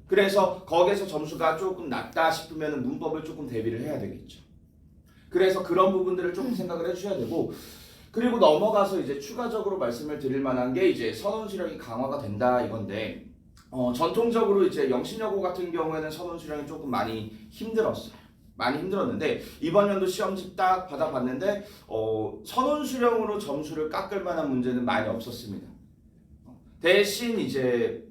그래서 거기에서 점수가 조금 낮다 싶으면 문법을 조금 대비를 해야 되겠죠. 그래서 그런 부분들을 조금 생각을 해주셔야 되고 그리고 넘어가서 이제 추가적으로 말씀을 드릴 만한 게 이제 선언 수령이 강화가 된다 이건데 전통적으로 이제 영신여고 같은 경우에는 선언 수령이 조금 많이 힘들었어요. 많이 힘들었는데 이번 연도 시험지 딱 받아봤는데 선언 수령으로 점수를 깎을 만한 문제는 많이 없었습니다. 대신 이제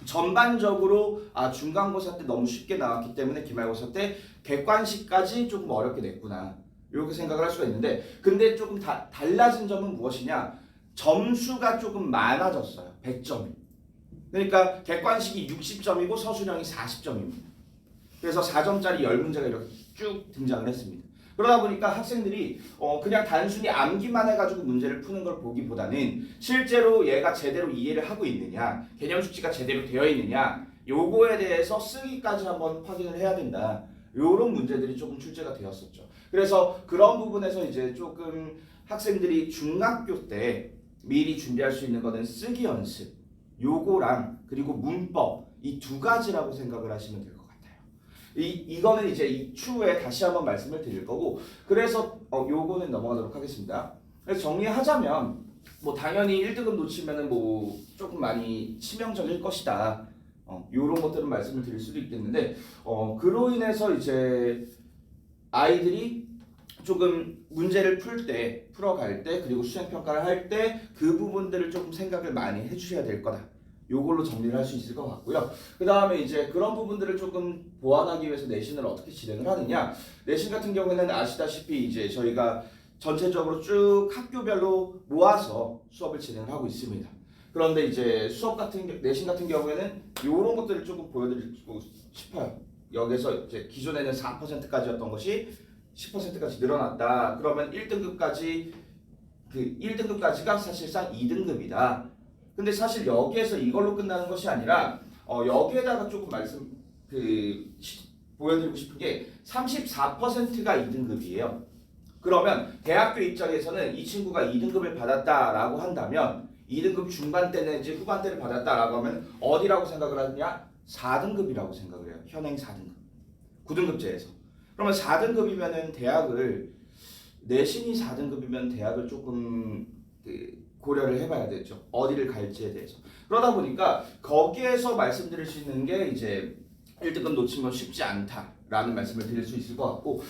전반적으로 중간고사 때 너무 쉽게 나왔기 때문에 기말고사 때 객관식까지 조금 어렵게 냈구나 이렇게 생각을 할 수가 있는데 근데 조금 달라진 점은 무엇이냐 점수가 조금 많아졌어요. 100점이. 그러니까 객관식이 60점이고 서술형이 40점입니다. 그래서 4점짜리 10문제가 이렇게 쭉 등장을 했습니다. 그러다 보니까 학생들이 그냥 단순히 암기만 해가지고 문제를 푸는 걸 보기보다는 실제로 얘가 제대로 이해를 하고 있느냐 개념 숙지가 제대로 되어 있느냐 요거에 대해서 쓰기까지 한번 확인을 해야 된다. 요런 문제들이 조금 출제가 되었었죠. 그래서 그런 부분에서 이제 조금 학생들이 중학교 때 미리 준비할 수 있는 거는 쓰기 연습 요거랑 그리고 문법 이 두 가지라고 생각을 하시면 돼요. 이거는 이제 이 추후에 다시 한번 말씀을 드릴 거고 그래서 요거는 넘어가도록 하겠습니다. 그래서 정리하자면 뭐 당연히 1등급 놓치면은 뭐 조금 많이 치명적일 것이다. 요런 것들은 말씀을 드릴 수도 있겠는데 그로 인해서 이제 아이들이 조금 문제를 풀어갈 때 그리고 수행평가를 할 때 그 부분들을 조금 생각을 많이 해주셔야 될 거다. 요걸로 정리를 할 수 있을 것 같고요. 그 다음에 이제 그런 부분들을 조금 보완하기 위해서 내신을 어떻게 진행을 하느냐. 내신 같은 경우에는 아시다시피 이제 저희가 전체적으로 쭉 학교별로 모아서 수업을 진행을 하고 있습니다. 그런데 이제 내신 같은 경우에는 이런 것들을 조금 보여드리고 싶어요. 여기서 이제 기존에는 4%까지였던 것이 10%까지 늘어났다. 그러면 1등급까지 그 1등급까지가 사실상 2등급이다. 근데 사실 여기에서 이걸로 끝나는 것이 아니라 여기에다가 조금 보여드리고 싶은 게 34%가 2등급이에요. 그러면 대학교 입장에서는 이 친구가 2등급을 받았다라고 한다면 2등급 중반 때 내지 후반 때를 받았다라고 하면 어디라고 생각을 하느냐? 4등급이라고 생각을 해요. 현행 4등급. 9등급제에서. 그러면 4등급이면은 대학을 내신이 4등급이면 대학을 조금 고려를 해봐야 되죠. 어디를 갈지에 대해서. 그러다 보니까 거기에서 말씀드릴 수 있는 게 이제 1등급 놓치면 쉽지 않다라는 말씀을 드릴 수 있을 것 같고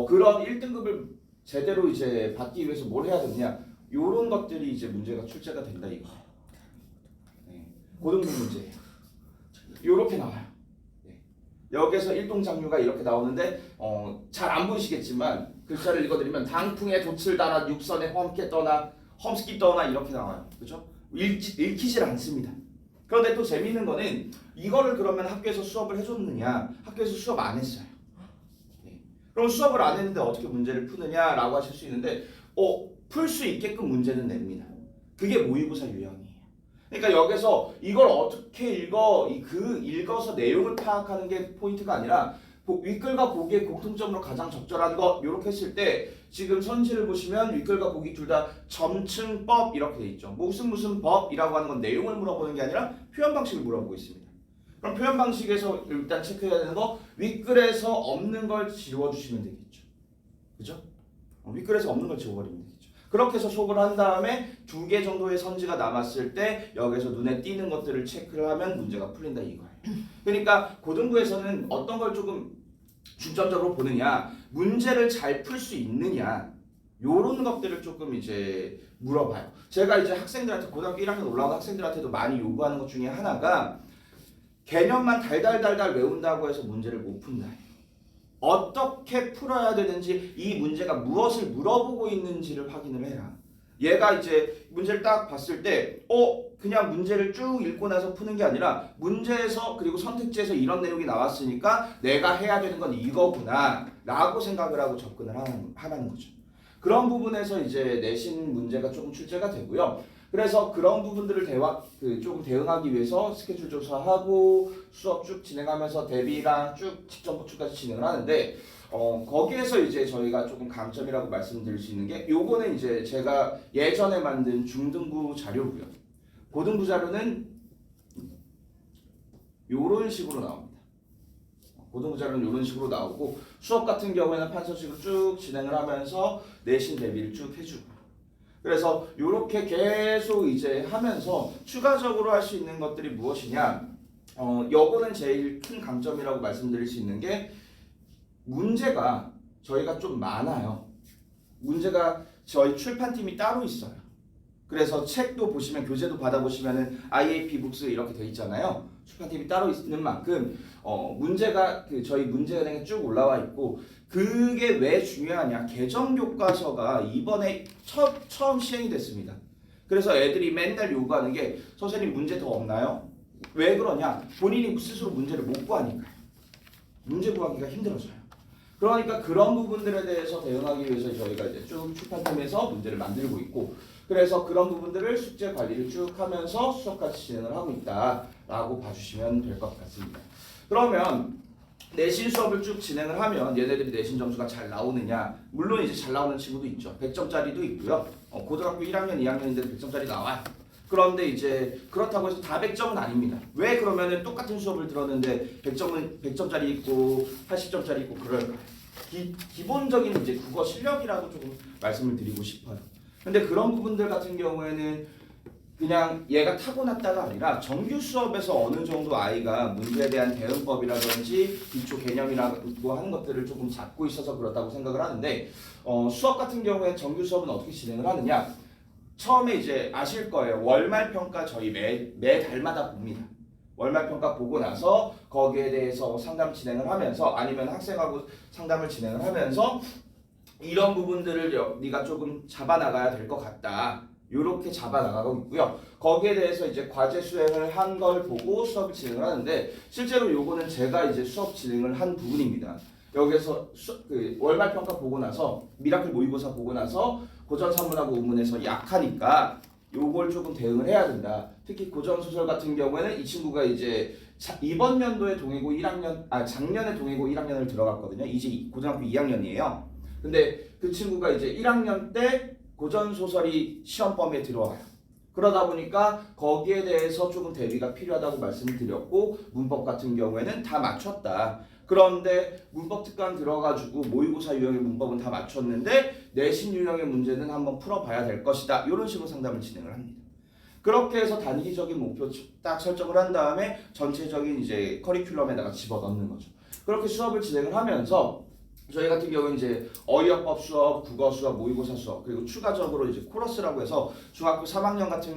그런 1등급을 제대로 이제 받기 위해서 뭘 해야 되느냐 요런 것들이 이제 문제가 출제가 된다 이거. 네. 고등급 문제예요. 요렇게 나와요. 네. 여기서 일동장류가 이렇게 나오는데 잘 안 보이시겠지만 글자를 읽어드리면 당풍에 돛을 달아 육선에 험게 떠나 험스키 떠나 이렇게 나와요. 그렇죠? 읽히질 않습니다. 그런데 또 재미있는 거는 이거를 그러면 학교에서 수업을 해줬느냐 학교에서 수업 안 했어요. 네. 그럼 수업을 안 했는데 어떻게 문제를 푸느냐라고 하실 수 있는데 풀 수 있게끔 문제는 냅니다. 그게 모의고사 유형이에요. 그러니까 여기서 이걸 어떻게 읽어서 내용을 파악하는 게 포인트가 아니라 윗글과 보기의 공통점으로 가장 적절한 것 이렇게 했을 때 지금 선지를 보시면 윗글과 보기 둘 다 점층법 이렇게 돼 있죠. 무슨 법이라고 하는 건 내용을 물어보는 게 아니라 표현 방식을 물어보고 있습니다. 그럼 표현 방식에서 일단 체크해야 되는 거 윗글에서 없는 걸 지워주시면 되겠죠. 그죠? 윗글에서 없는 걸 지워버리면 되겠죠. 그렇게 해서 속을 한 다음에 2개 정도의 선지가 남았을 때 여기서 눈에 띄는 것들을 체크를 하면 문제가 풀린다 이거예요. 그러니까 고등부에서는 어떤 걸 조금 중점적으로 보느냐 문제를 잘 풀 수 있느냐 요런 것들을 조금 이제 물어봐요. 제가 이제 학생들한테 고등학교 1학년 올라온 학생들한테도 많이 요구하는 것 중에 하나가 개념만 달달달달 외운다고 해서 문제를 못 푼다. 어떻게 풀어야 되는지 이 문제가 무엇을 물어보고 있는지를 확인을 해라. 얘가 이제 문제를 딱 봤을 때 그냥 문제를 쭉 읽고 나서 푸는 게 아니라 문제에서 그리고 선택지에서 이런 내용이 나왔으니까 내가 해야 되는 건 이거구나 라고 생각을 하고 접근을 하라는 거죠. 그런 부분에서 이제 내신 문제가 조금 출제가 되고요. 그래서 그런 부분들을 조금 대응하기 위해서 스케줄 조사하고 수업 쭉 진행하면서 대비랑 쭉 직전 보충까지 진행을 하는데 거기에서 이제 저희가 조금 강점이라고 말씀드릴 수 있는 게 요거는 이제 제가 예전에 만든 중등부 자료고요. 고등부 자료는 요런 식으로 나옵니다. 고등부 자료는 요런 식으로 나오고 수업 같은 경우에는 판서식으로 쭉 진행을 하면서 내신 대비를 쭉 해주고 그래서 요렇게 계속 이제 하면서 추가적으로 할 수 있는 것들이 무엇이냐 요거는 제일 큰 강점이라고 말씀드릴 수 있는 게 문제가 저희가 좀 많아요. 문제가 저희 출판팀이 따로 있어요. 그래서 책도 보시면 교재도 받아보시면은 IAP 북스 이렇게 돼 있잖아요. 출판팀이 따로 있는 만큼 문제가 저희 문제은행에 쭉 올라와 있고 그게 왜 중요하냐 개정 교과서가 이번에 처음 시행이 됐습니다. 그래서 애들이 맨날 요구하는 게 선생님 문제 더 없나요? 왜 그러냐? 본인이 스스로 문제를 못 구하니까요. 문제 구하기가 힘들어져요. 그러니까 그런 부분들에 대해서 대응하기 위해서 저희가 이제 쭉 출판팀에서 문제를 만들고 있고 그래서 그런 부분들을 숙제 관리를 쭉 하면서 수업까지 진행을 하고 있다라고 봐주시면 될 것 같습니다. 그러면 내신 수업을 쭉 진행을 하면 얘네들이 내신 점수가 잘 나오느냐 물론 이제 잘 나오는 친구도 있죠. 100점짜리도 있고요. 고등학교 1학년, 2학년인데 100점짜리 나와요. 그런데 이제 그렇다고 해서 다 100점은 아닙니다. 왜 그러면은 똑같은 수업을 들었는데 100점짜리 있고 80점짜리 있고 그럴까요? 기본적인 이제 국어 실력이라고 조금 말씀을 드리고 싶어요. 근데 그런 부분들 같은 경우에는 그냥 얘가 타고났다가 아니라 정규 수업에서 어느 정도 아이가 문제에 대한 대응법이라든지 기초 개념이라고 하는 것들을 조금 잡고 있어서 그렇다고 생각을 하는데 수업 같은 경우에 정규 수업은 어떻게 진행을 하느냐 처음에 이제 아실 거예요. 월말 평가 저희 매 달마다 봅니다. 월말 평가 보고 나서 거기에 대해서 상담 진행을 하면서 아니면 학생하고 상담을 진행을 하면서 이런 부분들을 네가 조금 잡아나가야 될 것 같다. 이렇게 잡아나가고 있고요. 거기에 대해서 이제 과제 수행을 한 걸 보고 수업을 진행을 하는데 실제로 요거는 제가 이제 수업 진행을 한 부분입니다. 여기서 월말 평가 보고 나서 미라클 모의고사 보고 나서 고전 산문하고 우문에서 약하니까 요걸 조금 대응을 해야 된다. 특히 고전 소설 같은 경우에는 이 친구가 이제 이번 연도에 동의고 1학년 작년에 동의고 1학년을 들어갔거든요. 이제 고등학교 2학년이에요. 근데 그 친구가 이제 1학년 때 고전 소설이 시험 범위에 들어와요. 그러다 보니까 거기에 대해서 조금 대비가 필요하다고 말씀을 드렸고 문법 같은 경우에는 다 맞췄다. 그런데 문법 특강 들어가지고 모의고사 유형의 문법은 다 맞췄는데 내신 유형의 문제는 한번 풀어봐야 될 것이다. 이런 식으로 상담을 진행을 합니다. 그렇게 해서 단기적인 목표 딱 설정을 한 다음에 전체적인 이제 커리큘럼에다가 집어넣는 거죠. 그렇게 수업을 진행을 하면서 저희 같은 경우는 이제 어휘역법 수업, 국어 수업, 모의고사 수업, 그리고 추가적으로 이제 코러스라고 해서 중학교 3학년 같은